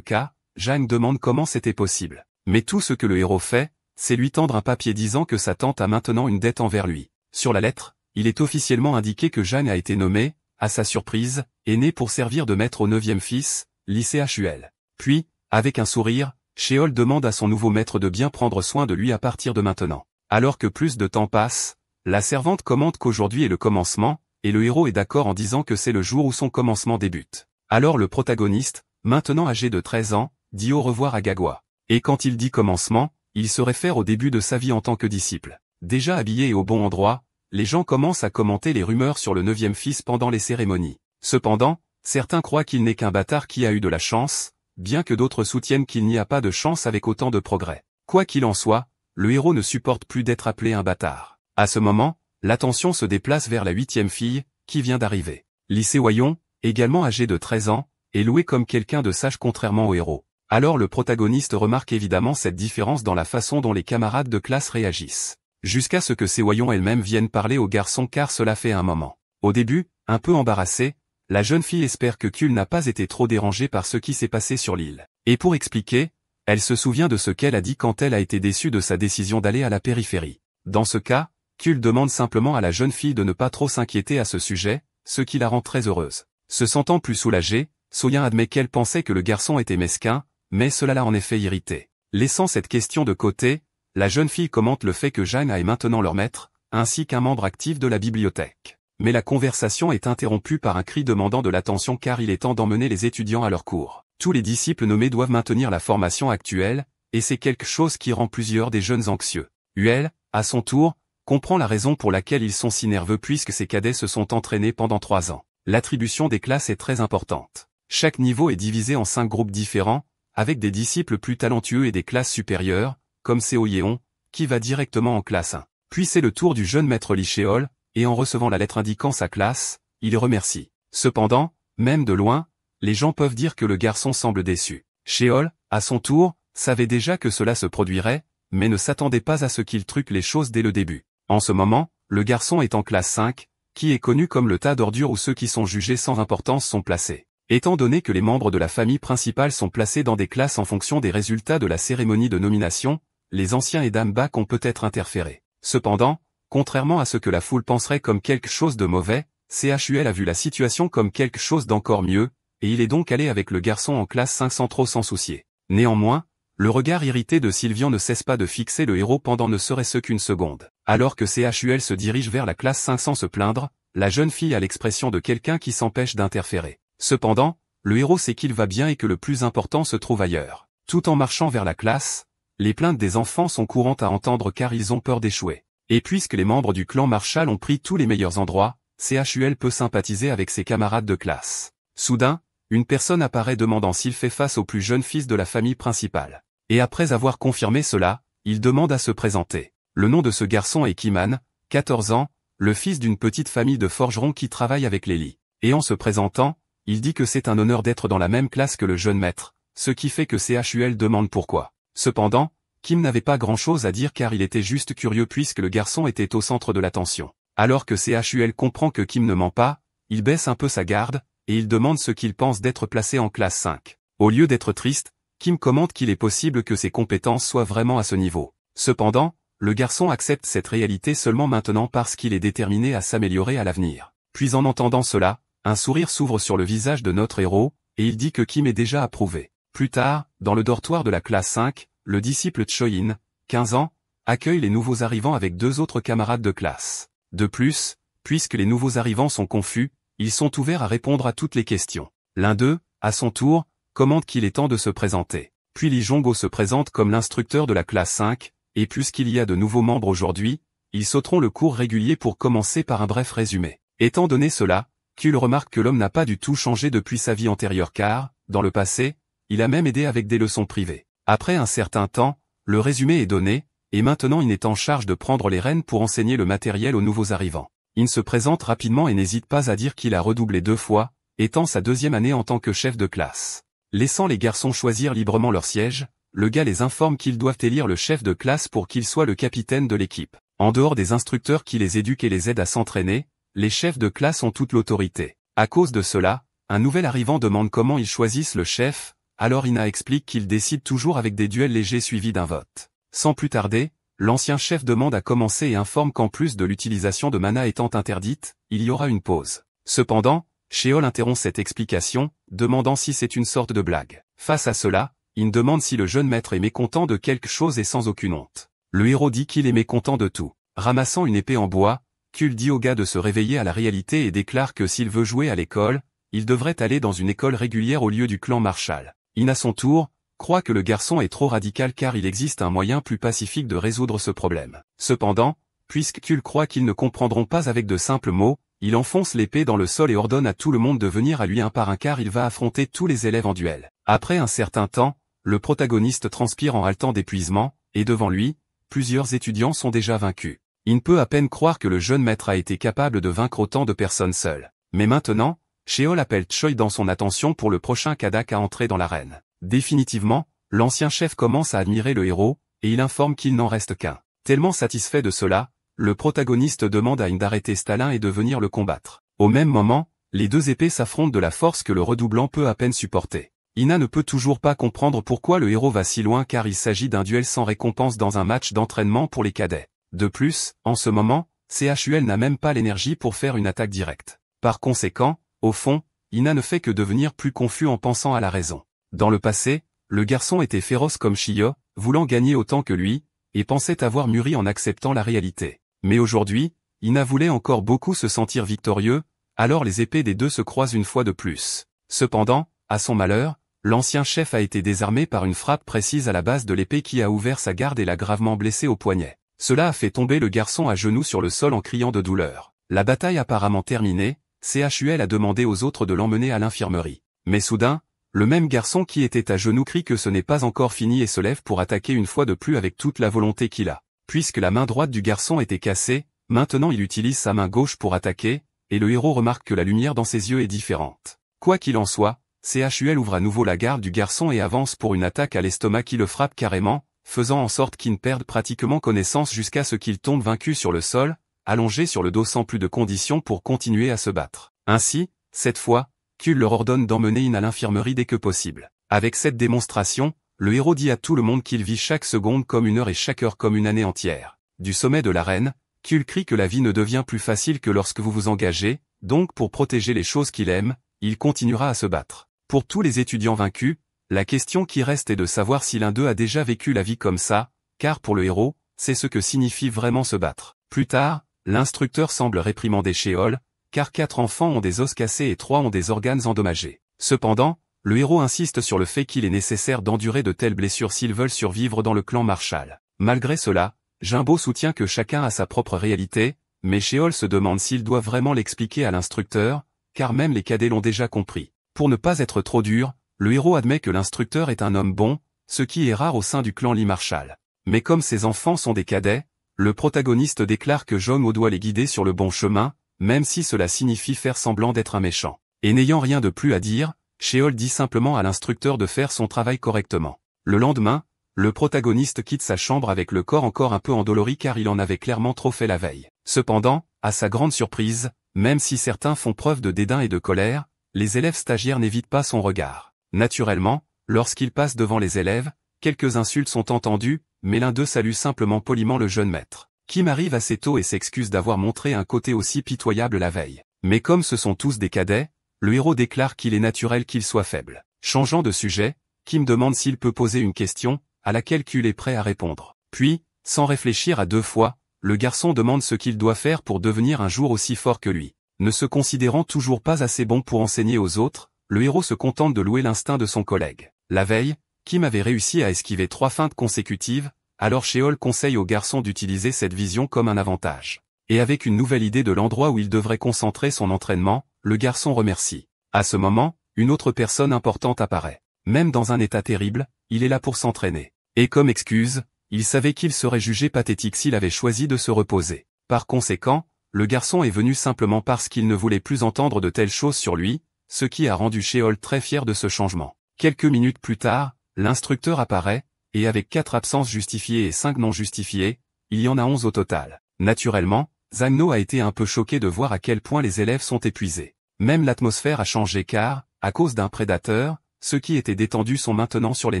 cas, Jane demande comment c'était possible. Mais tout ce que le héros fait, c'est lui tendre un papier disant que sa tante a maintenant une dette envers lui. Sur la lettre, il est officiellement indiqué que Jane a été nommée, à sa surprise, aînée pour servir de maître au 9e fils, lycée HUL. Puis, avec un sourire, Sheol demande à son nouveau maître de bien prendre soin de lui à partir de maintenant. Alors que plus de temps passe, la servante commente qu'aujourd'hui est le commencement, et le héros est d'accord en disant que c'est le jour où son commencement débute. Alors le protagoniste, maintenant âgé de 13 ans, dit au revoir à Gagua. Et quand il dit commencement, il se réfère au début de sa vie en tant que disciple. Déjà habillé et au bon endroit, les gens commencent à commenter les rumeurs sur le 9e fils pendant les cérémonies. Cependant, certains croient qu'il n'est qu'un bâtard qui a eu de la chance, bien que d'autres soutiennent qu'il n'y a pas de chance avec autant de progrès. Quoi qu'il en soit, le héros ne supporte plus d'être appelé un bâtard. À ce moment, l'attention se déplace vers la 8e fille, qui vient d'arriver. Lycée Wayon, également âgé de 13 ans, est loué comme quelqu'un de sage contrairement au héros. Alors le protagoniste remarque évidemment cette différence dans la façon dont les camarades de classe réagissent. Jusqu'à ce que Sewayon elle-même vienne parler au garçon car cela fait un moment. Au début, un peu embarrassée, la jeune fille espère que Kul n'a pas été trop dérangé par ce qui s'est passé sur l'île. Et pour expliquer, elle se souvient de ce qu'elle a dit quand elle a été déçue de sa décision d'aller à la périphérie. Dans ce cas, Kul demande simplement à la jeune fille de ne pas trop s'inquiéter à ce sujet, ce qui la rend très heureuse. Se sentant plus soulagée, Soyin admet qu'elle pensait que le garçon était mesquin, mais cela l'a en effet irritée. Laissant cette question de côté, la jeune fille commente le fait que Jane est maintenant leur maître, ainsi qu'un membre actif de la bibliothèque. Mais la conversation est interrompue par un cri demandant de l'attention car il est temps d'emmener les étudiants à leur cours. Tous les disciples nommés doivent maintenir la formation actuelle, et c'est quelque chose qui rend plusieurs des jeunes anxieux. Huel, à son tour, comprend la raison pour laquelle ils sont si nerveux puisque ces cadets se sont entraînés pendant 3 ans. L'attribution des classes est très importante. Chaque niveau est divisé en 5 groupes différents, avec des disciples plus talentueux et des classes supérieures, comme Seo Yeon, qui va directement en classe 1. Puis c'est le tour du jeune maître Lee Sheol, et en recevant la lettre indiquant sa classe, il remercie. Cependant, même de loin, les gens peuvent dire que le garçon semble déçu. Sheol, à son tour, savait déjà que cela se produirait, mais ne s'attendait pas à ce qu'il truque les choses dès le début. En ce moment, le garçon est en classe 5, qui est connu comme le tas d'ordures où ceux qui sont jugés sans importance sont placés. Étant donné que les membres de la famille principale sont placés dans des classes en fonction des résultats de la cérémonie de nomination, les anciens et dames bac ont peut-être interféré. Cependant, contrairement à ce que la foule penserait comme quelque chose de mauvais, CHUL a vu la situation comme quelque chose d'encore mieux, et il est donc allé avec le garçon en classe 5 sans trop s'en soucier. Néanmoins, le regard irrité de Sylvian ne cesse pas de fixer le héros pendant ne serait-ce qu'une seconde. Alors que CHUL se dirige vers la classe 5 sans se plaindre, la jeune fille a l'expression de quelqu'un qui s'empêche d'interférer. Cependant, le héros sait qu'il va bien et que le plus important se trouve ailleurs. Tout en marchant vers la classe, les plaintes des enfants sont courantes à entendre car ils ont peur d'échouer. Et puisque les membres du clan Marshall ont pris tous les meilleurs endroits, CHUL peut sympathiser avec ses camarades de classe. Soudain, une personne apparaît demandant s'il fait face au plus jeune fils de la famille principale. Et après avoir confirmé cela, il demande à se présenter. Le nom de ce garçon est Kiman, 14 ans, le fils d'une petite famille de forgerons qui travaille avec Lily. Et en se présentant, il dit que c'est un honneur d'être dans la même classe que le jeune maître, ce qui fait que CHUL demande pourquoi. Cependant, Kim n'avait pas grand-chose à dire car il était juste curieux puisque le garçon était au centre de l'attention. Alors que CHUL comprend que Kim ne ment pas, il baisse un peu sa garde, et il demande ce qu'il pense d'être placé en classe 5. Au lieu d'être triste, Kim commente qu'il est possible que ses compétences soient vraiment à ce niveau. Cependant, le garçon accepte cette réalité seulement maintenant parce qu'il est déterminé à s'améliorer à l'avenir. Puis en entendant cela, un sourire s'ouvre sur le visage de notre héros, et il dit que Kim est déjà approuvé. Plus tard, dans le dortoir de la classe 5, le disciple Choyin, 15 ans, accueille les nouveaux arrivants avec 2 autres camarades de classe. De plus, puisque les nouveaux arrivants sont confus, ils sont ouverts à répondre à toutes les questions. L'un d'eux, à son tour, commande qu'il est temps de se présenter. Puis Lee Jong-ho se présente comme l'instructeur de la classe 5, et puisqu'il y a de nouveaux membres aujourd'hui, ils sauteront le cours régulier pour commencer par un bref résumé. Étant donné cela, Kul remarque que l'homme n'a pas du tout changé depuis sa vie antérieure car, dans le passé, il a même aidé avec des leçons privées. Après un certain temps, le résumé est donné, et maintenant il est en charge de prendre les rênes pour enseigner le matériel aux nouveaux arrivants. Il se présente rapidement et n'hésite pas à dire qu'il a redoublé 2 fois, étant sa 2e année en tant que chef de classe. Laissant les garçons choisir librement leur siège, le gars les informe qu'ils doivent élire le chef de classe pour qu'il soit le capitaine de l'équipe. En dehors des instructeurs qui les éduquent et les aident à s'entraîner, les chefs de classe ont toute l'autorité. À cause de cela, un nouvel arrivant demande comment ils choisissent le chef, alors Ina explique qu'ils décident toujours avec des duels légers suivis d'un vote. Sans plus tarder, l'ancien chef demande à commencer et informe qu'en plus de l'utilisation de mana étant interdite, il y aura une pause. Cependant, Sheol interrompt cette explication, demandant si c'est une sorte de blague. Face à cela, il demande si le jeune maître est mécontent de quelque chose et sans aucune honte. Le héros dit qu'il est mécontent de tout. Ramassant une épée en bois, Kul dit au gars de se réveiller à la réalité et déclare que s'il veut jouer à l'école, il devrait aller dans une école régulière au lieu du clan Marshall. In à son tour, croit que le garçon est trop radical car il existe un moyen plus pacifique de résoudre ce problème. Cependant, puisque Kul croit qu'ils ne comprendront pas avec de simples mots, il enfonce l'épée dans le sol et ordonne à tout le monde de venir à lui un par un car il va affronter tous les élèves en duel. Après un certain temps, le protagoniste transpire en haletant d'épuisement, et devant lui, plusieurs étudiants sont déjà vaincus. Il peut à peine croire que le jeune maître a été capable de vaincre autant de personnes seules. Mais maintenant, Sheol appelle Choi dans son attention pour le prochain Kadak à entrer dans l'arène. Définitivement, l'ancien chef commence à admirer le héros, et il informe qu'il n'en reste qu'un. Tellement satisfait de cela, le protagoniste demande à In d'arrêter Stalin et de venir le combattre. Au même moment, les deux épées s'affrontent de la force que le redoublant peut à peine supporter. Ina ne peut toujours pas comprendre pourquoi le héros va si loin car il s'agit d'un duel sans récompense dans un match d'entraînement pour les cadets. De plus, en ce moment, CHUL n'a même pas l'énergie pour faire une attaque directe. Par conséquent, au fond, Ina ne fait que devenir plus confus en pensant à la raison. Dans le passé, le garçon était féroce comme Shio, voulant gagner autant que lui, et pensait avoir mûri en acceptant la réalité. Mais aujourd'hui, Ina voulait encore beaucoup se sentir victorieux, alors les épées des deux se croisent une fois de plus. Cependant, à son malheur, l'ancien chef a été désarmé par une frappe précise à la base de l'épée qui a ouvert sa garde et l'a gravement blessé au poignet. Cela a fait tomber le garçon à genoux sur le sol en criant de douleur. La bataille apparemment terminée, CHUL a demandé aux autres de l'emmener à l'infirmerie. Mais soudain, le même garçon qui était à genoux crie que ce n'est pas encore fini et se lève pour attaquer une fois de plus avec toute la volonté qu'il a. Puisque la main droite du garçon était cassée, maintenant il utilise sa main gauche pour attaquer, et le héros remarque que la lumière dans ses yeux est différente. Quoi qu'il en soit, CHUL ouvre à nouveau la garde du garçon et avance pour une attaque à l'estomac qui le frappe carrément, faisant en sorte qu'il perde pratiquement connaissance jusqu'à ce qu'il tombe vaincu sur le sol, allongé sur le dos sans plus de conditions pour continuer à se battre. Ainsi, cette fois, Kul leur ordonne d'emmener In à l'infirmerie dès que possible. Avec cette démonstration, le héros dit à tout le monde qu'il vit chaque seconde comme une heure et chaque heure comme une année entière. Du sommet de l'arène, Kul crie que la vie ne devient plus facile que lorsque vous vous engagez, donc pour protéger les choses qu'il aime, il continuera à se battre. Pour tous les étudiants vaincus, la question qui reste est de savoir si l'un d'eux a déjà vécu la vie comme ça, car pour le héros, c'est ce que signifie vraiment se battre. Plus tard, l'instructeur semble réprimander Sheol, car 4 enfants ont des os cassés et 3 ont des organes endommagés. Cependant, le héros insiste sur le fait qu'il est nécessaire d'endurer de telles blessures s'ils veulent survivre dans le clan Marshall. Malgré cela, Jimbo soutient que chacun a sa propre réalité, mais Sheol se demande s'il doit vraiment l'expliquer à l'instructeur, car même les cadets l'ont déjà compris. Pour ne pas être trop dur, le héros admet que l'instructeur est un homme bon, ce qui est rare au sein du clan Lee Marshall. Mais comme ses enfants sont des cadets, le protagoniste déclare que Jong-ho doit les guider sur le bon chemin, même si cela signifie faire semblant d'être un méchant. Et n'ayant rien de plus à dire, Sheol dit simplement à l'instructeur de faire son travail correctement. Le lendemain, le protagoniste quitte sa chambre avec le corps encore un peu endolori car il en avait clairement trop fait la veille. Cependant, à sa grande surprise, même si certains font preuve de dédain et de colère, les élèves stagiaires n'évitent pas son regard. Naturellement, lorsqu'il passe devant les élèves, quelques insultes sont entendues, mais l'un d'eux salue simplement poliment le jeune maître. Kim arrive assez tôt et s'excuse d'avoir montré un côté aussi pitoyable la veille. Mais comme ce sont tous des cadets, le héros déclare qu'il est naturel qu'il soit faible. Changeant de sujet, Kim demande s'il peut poser une question, à laquelle Kul est prêt à répondre. Puis, sans réfléchir à 2 fois, le garçon demande ce qu'il doit faire pour devenir un jour aussi fort que lui. Ne se considérant toujours pas assez bon pour enseigner aux autres, le héros se contente de louer l'instinct de son collègue. La veille, Kim avait réussi à esquiver 3 feintes consécutives, alors Sheol conseille au garçon d'utiliser cette vision comme un avantage. Et avec une nouvelle idée de l'endroit où il devrait concentrer son entraînement, le garçon remercie. À ce moment, une autre personne importante apparaît. Même dans un état terrible, il est là pour s'entraîner. Et comme excuse, il savait qu'il serait jugé pathétique s'il avait choisi de se reposer. Par conséquent, le garçon est venu simplement parce qu'il ne voulait plus entendre de telles choses sur lui, ce qui a rendu Sheol très fier de ce changement. Quelques minutes plus tard, l'instructeur apparaît, et avec 4 absences justifiées et 5 non justifiées, il y en a 11 au total. Naturellement, Zhang No a été un peu choqué de voir à quel point les élèves sont épuisés. Même l'atmosphère a changé car, à cause d'un prédateur, ceux qui étaient détendus sont maintenant sur les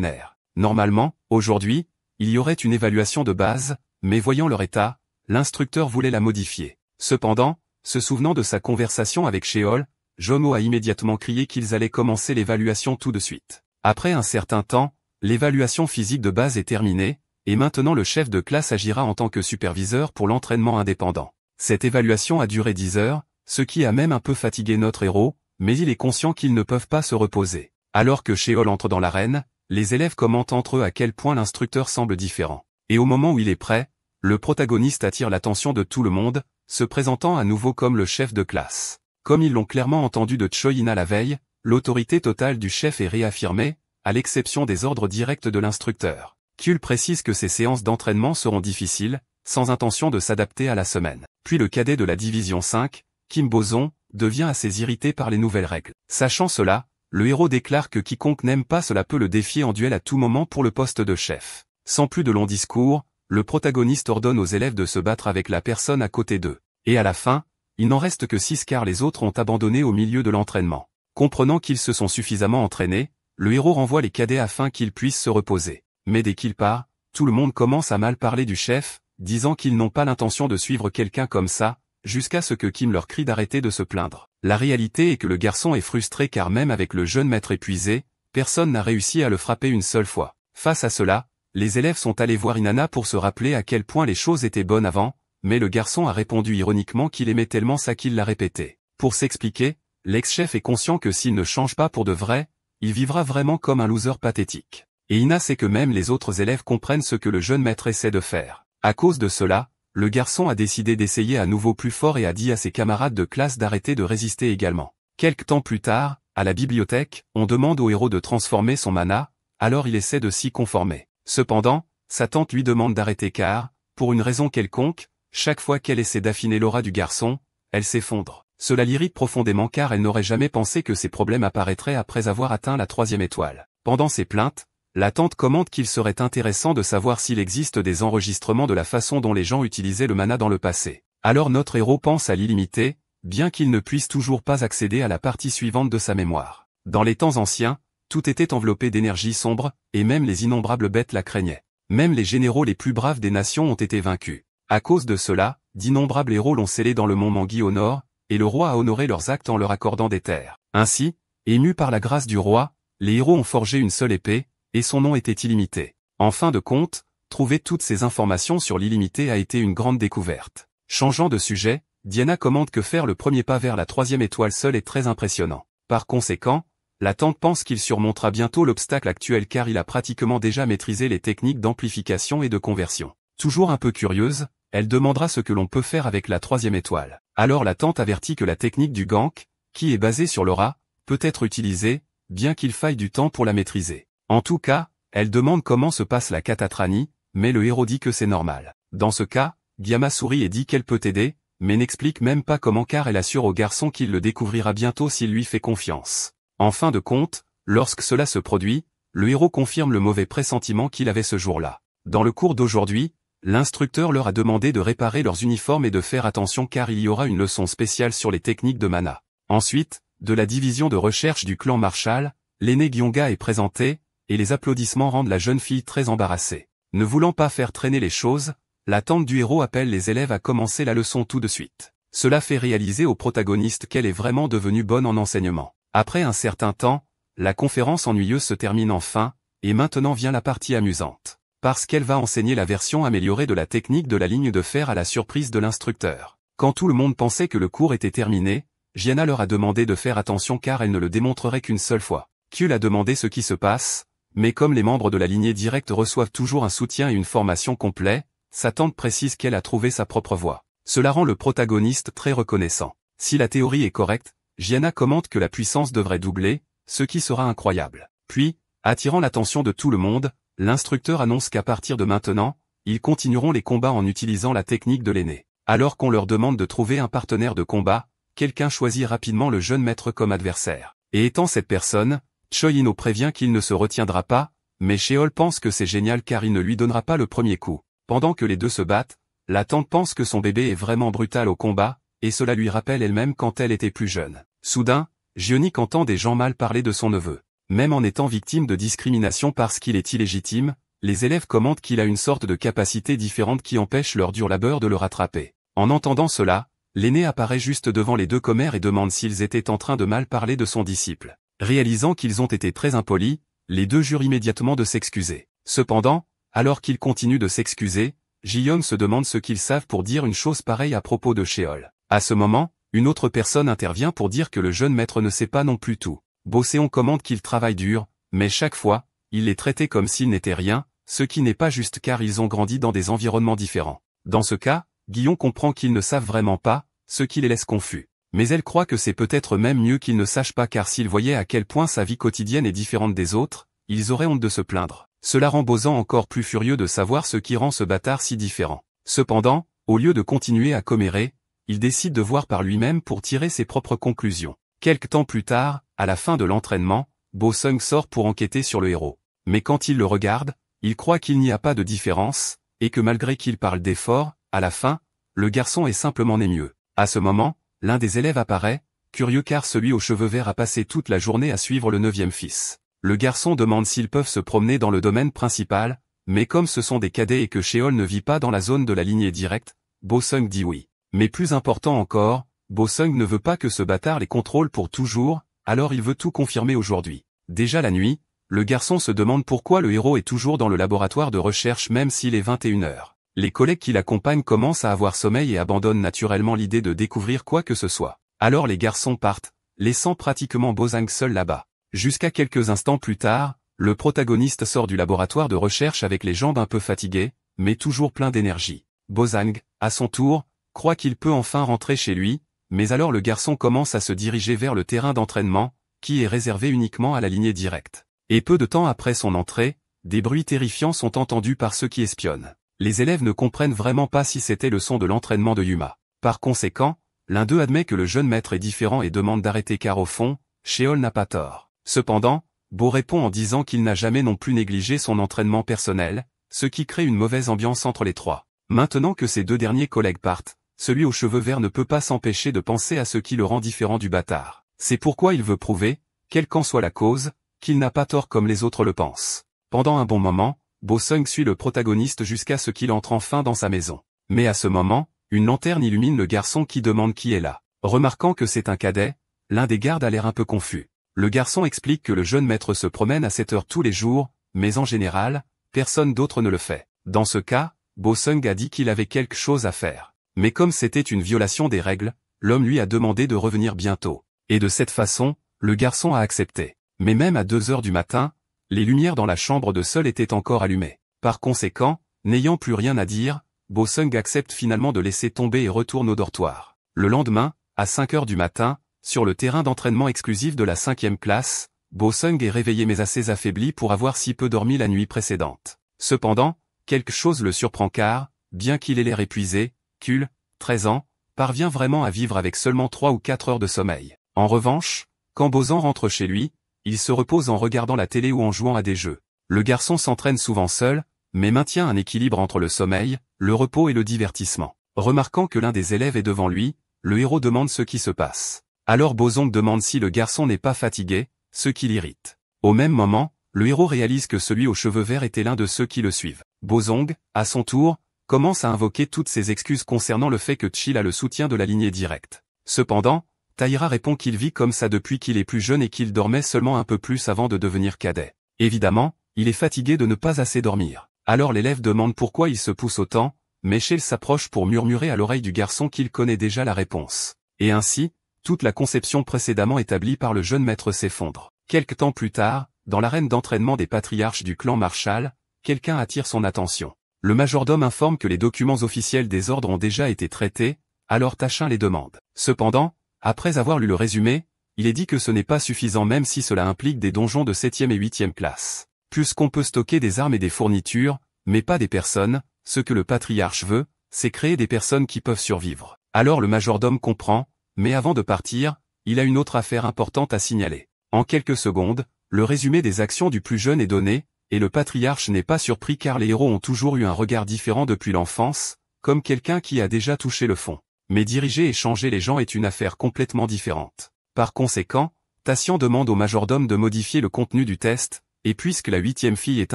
nerfs. Normalement, aujourd'hui, il y aurait une évaluation de base, mais voyant leur état, l'instructeur voulait la modifier. Cependant, se souvenant de sa conversation avec Sheol, Jomo a immédiatement crié qu'ils allaient commencer l'évaluation tout de suite. Après un certain temps, l'évaluation physique de base est terminée, et maintenant le chef de classe agira en tant que superviseur pour l'entraînement indépendant. Cette évaluation a duré 10 heures, ce qui a même un peu fatigué notre héros, mais il est conscient qu'ils ne peuvent pas se reposer. Alors que Sheol entre dans l'arène, les élèves commentent entre eux à quel point l'instructeur semble différent. Et au moment où il est prêt, le protagoniste attire l'attention de tout le monde, se présentant à nouveau comme le chef de classe. Comme ils l'ont clairement entendu de Choi-in la veille, l'autorité totale du chef est réaffirmée, à l'exception des ordres directs de l'instructeur. Kyul précise que ces séances d'entraînement seront difficiles, sans intention de s'adapter à la semaine. Puis le cadet de la division 5, Kim Bozon, devient assez irrité par les nouvelles règles. Sachant cela, le héros déclare que quiconque n'aime pas cela peut le défier en duel à tout moment pour le poste de chef. Sans plus de longs discours, le protagoniste ordonne aux élèves de se battre avec la personne à côté d'eux. Et à la fin, il n'en reste que 6 car les autres ont abandonné au milieu de l'entraînement. Comprenant qu'ils se sont suffisamment entraînés, le héros renvoie les cadets afin qu'ils puissent se reposer. Mais dès qu'il part, tout le monde commence à mal parler du chef, disant qu'ils n'ont pas l'intention de suivre quelqu'un comme ça, jusqu'à ce que Kim leur crie d'arrêter de se plaindre. La réalité est que le garçon est frustré car même avec le jeune maître épuisé, personne n'a réussi à le frapper une seule fois. Face à cela, les élèves sont allés voir Inanna pour se rappeler à quel point les choses étaient bonnes avant, mais le garçon a répondu ironiquement qu'il aimait tellement ça qu'il l'a répété. Pour s'expliquer, l'ex-chef est conscient que s'il ne change pas pour de vrai, il vivra vraiment comme un loser pathétique. Et Ina sait que même les autres élèves comprennent ce que le jeune maître essaie de faire. À cause de cela, le garçon a décidé d'essayer à nouveau plus fort et a dit à ses camarades de classe d'arrêter de résister également. Quelque temps plus tard, à la bibliothèque, on demande au héros de transformer son mana, alors il essaie de s'y conformer. Cependant, sa tante lui demande d'arrêter car, pour une raison quelconque, chaque fois qu'elle essaie d'affiner l'aura du garçon, elle s'effondre. Cela l'irrite profondément car elle n'aurait jamais pensé que ces problèmes apparaîtraient après avoir atteint la 3e étoile. Pendant ses plaintes, la tante commente qu'il serait intéressant de savoir s'il existe des enregistrements de la façon dont les gens utilisaient le mana dans le passé. Alors notre héros pense à l'illimité, bien qu'il ne puisse toujours pas accéder à la partie suivante de sa mémoire. Dans les temps anciens, tout était enveloppé d'énergie sombre, et même les innombrables bêtes la craignaient. Même les généraux les plus braves des nations ont été vaincus. À cause de cela, d'innombrables héros l'ont scellé dans le mont Mangui au nord, et le roi a honoré leurs actes en leur accordant des terres. Ainsi, émus par la grâce du roi, les héros ont forgé une seule épée, et son nom était illimité. En fin de compte, trouver toutes ces informations sur l'illimité a été une grande découverte. Changeant de sujet, Diana commente que faire le premier pas vers la 3e étoile seule est très impressionnant. Par conséquent, la tante pense qu'il surmontera bientôt l'obstacle actuel car il a pratiquement déjà maîtrisé les techniques d'amplification et de conversion. Toujours un peu curieuse, elle demandera ce que l'on peut faire avec la 3e étoile. Alors la tante avertit que la technique du gank, qui est basée sur l'aura, peut être utilisée, bien qu'il faille du temps pour la maîtriser. En tout cas, elle demande comment se passe la katatrani, mais le héros dit que c'est normal. Dans ce cas, Gyama sourit et dit qu'elle peut aider, mais n'explique même pas comment car elle assure au garçon qu'il le découvrira bientôt s'il lui fait confiance. En fin de compte, lorsque cela se produit, le héros confirme le mauvais pressentiment qu'il avait ce jour-là. Dans le cours d'aujourd'hui, l'instructeur leur a demandé de réparer leurs uniformes et de faire attention car il y aura une leçon spéciale sur les techniques de mana. Ensuite, de la division de recherche du clan Marshall, l'aîné Gyonga est présenté, et les applaudissements rendent la jeune fille très embarrassée. Ne voulant pas faire traîner les choses, la tante du héros appelle les élèves à commencer la leçon tout de suite. Cela fait réaliser au protagoniste qu'elle est vraiment devenue bonne en enseignement. Après un certain temps, la conférence ennuyeuse se termine enfin, et maintenant vient la partie amusante. Parce qu'elle va enseigner la version améliorée de la technique de la ligne de fer à la surprise de l'instructeur. Quand tout le monde pensait que le cours était terminé, Gianna leur a demandé de faire attention car elle ne le démontrerait qu'une seule fois. Kyul a demandé ce qui se passe, mais comme les membres de la lignée directe reçoivent toujours un soutien et une formation complets, sa tante précise qu'elle a trouvé sa propre voie. Cela rend le protagoniste très reconnaissant. Si la théorie est correcte, Gianna commente que la puissance devrait doubler, ce qui sera incroyable. Puis, attirant l'attention de tout le monde, l'instructeur annonce qu'à partir de maintenant, ils continueront les combats en utilisant la technique de l'aîné. Alors qu'on leur demande de trouver un partenaire de combat, quelqu'un choisit rapidement le jeune maître comme adversaire. Et étant cette personne, Choi-in prévient qu'il ne se retiendra pas, mais Sheol pense que c'est génial car il ne lui donnera pas le premier coup. Pendant que les deux se battent, la tante pense que son bébé est vraiment brutal au combat, et cela lui rappelle elle-même quand elle était plus jeune. Soudain, Gionique entend des gens mal parler de son neveu. Même en étant victime de discrimination parce qu'il est illégitime, les élèves commentent qu'il a une sorte de capacité différente qui empêche leur dur labeur de le rattraper. En entendant cela, l'aîné apparaît juste devant les deux commères et demande s'ils étaient en train de mal parler de son disciple. Réalisant qu'ils ont été très impolis, les deux jurent immédiatement de s'excuser. Cependant, alors qu'ils continuent de s'excuser, Ji-young se demande ce qu'ils savent pour dire une chose pareille à propos de Sheol. À ce moment, une autre personne intervient pour dire que le jeune maître ne sait pas non plus tout. Boséon commande qu'il travaille dur, mais chaque fois, il les traitait comme s'ils n'étaient rien, ce qui n'est pas juste car ils ont grandi dans des environnements différents. Dans ce cas, Guillon comprend qu'ils ne savent vraiment pas, ce qui les laisse confus. Mais elle croit que c'est peut-être même mieux qu'ils ne sachent pas car s'ils voyaient à quel point sa vie quotidienne est différente des autres, ils auraient honte de se plaindre. Cela rend Bozan encore plus furieux de savoir ce qui rend ce bâtard si différent. Cependant, au lieu de continuer à commérer, il décide de voir par lui-même pour tirer ses propres conclusions. Quelque temps plus tard, à la fin de l'entraînement, Bo-sung sort pour enquêter sur le héros. Mais quand il le regarde, il croit qu'il n'y a pas de différence, et que malgré qu'il parle d'effort, à la fin, le garçon est simplement né mieux. À ce moment, l'un des élèves apparaît, curieux car celui aux cheveux verts a passé toute la journée à suivre le 9e fils. Le garçon demande s'ils peuvent se promener dans le domaine principal, mais comme ce sont des cadets et que Sheol ne vit pas dans la zone de la lignée directe, Bo-sung dit oui. Mais plus important encore, Bo-sung ne veut pas que ce bâtard les contrôle pour toujours, alors il veut tout confirmer aujourd'hui. Déjà la nuit, le garçon se demande pourquoi le héros est toujours dans le laboratoire de recherche même s'il est 21h. Les collègues qui l'accompagnent commencent à avoir sommeil et abandonnent naturellement l'idée de découvrir quoi que ce soit. Alors les garçons partent, laissant pratiquement Bo-sung seul là-bas. Jusqu'à quelques instants plus tard, le protagoniste sort du laboratoire de recherche avec les jambes un peu fatiguées, mais toujours plein d'énergie. Bo-sung, à son tour, croit qu'il peut enfin rentrer chez lui, mais alors le garçon commence à se diriger vers le terrain d'entraînement, qui est réservé uniquement à la lignée directe. Et peu de temps après son entrée, des bruits terrifiants sont entendus par ceux qui espionnent. Les élèves ne comprennent vraiment pas si c'était le son de l'entraînement de Yuma. Par conséquent, l'un d'eux admet que le jeune maître est différent et demande d'arrêter car au fond, Sheol n'a pas tort. Cependant, Bo répond en disant qu'il n'a jamais non plus négligé son entraînement personnel, ce qui crée une mauvaise ambiance entre les trois. Maintenant que ces deux derniers collègues partent, celui aux cheveux verts ne peut pas s'empêcher de penser à ce qui le rend différent du bâtard. C'est pourquoi il veut prouver, quelle qu'en soit la cause, qu'il n'a pas tort comme les autres le pensent. Pendant un bon moment, Bo-sung suit le protagoniste jusqu'à ce qu'il entre enfin dans sa maison. Mais à ce moment, une lanterne illumine le garçon qui demande qui est là. Remarquant que c'est un cadet, l'un des gardes a l'air un peu confus. Le garçon explique que le jeune maître se promène à cette heure tous les jours, mais en général, personne d'autre ne le fait. Dans ce cas, Bo-sung a dit qu'il avait quelque chose à faire. Mais comme c'était une violation des règles, l'homme lui a demandé de revenir bientôt. Et de cette façon, le garçon a accepté. Mais même à 2 heures du matin, les lumières dans la chambre de Seul étaient encore allumées. Par conséquent, n'ayant plus rien à dire, Bo-sung accepte finalement de laisser tomber et retourne au dortoir. Le lendemain, à 5 heures du matin, sur le terrain d'entraînement exclusif de la 5e classe, Bo-sung est réveillé mais assez affaibli pour avoir si peu dormi la nuit précédente. Cependant, quelque chose le surprend car, bien qu'il ait l'air épuisé, Kul, 13 ans, parvient vraiment à vivre avec seulement 3 ou 4 heures de sommeil. En revanche, quand Bozan rentre chez lui, il se repose en regardant la télé ou en jouant à des jeux. Le garçon s'entraîne souvent seul, mais maintient un équilibre entre le sommeil, le repos et le divertissement. Remarquant que l'un des élèves est devant lui, le héros demande ce qui se passe. Alors Bozong demande si le garçon n'est pas fatigué, ce qui l'irrite. Au même moment, le héros réalise que celui aux cheveux verts était l'un de ceux qui le suivent. Bozong, à son tour, commence à invoquer toutes ses excuses concernant le fait que Tchil a le soutien de la lignée directe. Cependant, Taïra répond qu'il vit comme ça depuis qu'il est plus jeune et qu'il dormait seulement un peu plus avant de devenir cadet. Évidemment, il est fatigué de ne pas assez dormir. Alors l'élève demande pourquoi il se pousse autant, mais Shell s'approche pour murmurer à l'oreille du garçon qu'il connaît déjà la réponse. Et ainsi, toute la conception précédemment établie par le jeune maître s'effondre. Quelque temps plus tard, dans l'arène d'entraînement des patriarches du clan Marshall, quelqu'un attire son attention. Le majordome informe que les documents officiels des ordres ont déjà été traités, alors Tachin les demande. Cependant, après avoir lu le résumé, il est dit que ce n'est pas suffisant même si cela implique des donjons de 7e et 8e classe. Puisqu'on peut stocker des armes et des fournitures, mais pas des personnes, ce que le patriarche veut, c'est créer des personnes qui peuvent survivre. Alors le majordome comprend, mais avant de partir, il a une autre affaire importante à signaler. En quelques secondes, le résumé des actions du plus jeune est donné, et le patriarche n'est pas surpris car les héros ont toujours eu un regard différent depuis l'enfance, comme quelqu'un qui a déjà touché le fond. Mais diriger et changer les gens est une affaire complètement différente. Par conséquent, Tassian demande au majordome de modifier le contenu du test, et puisque la 8e fille est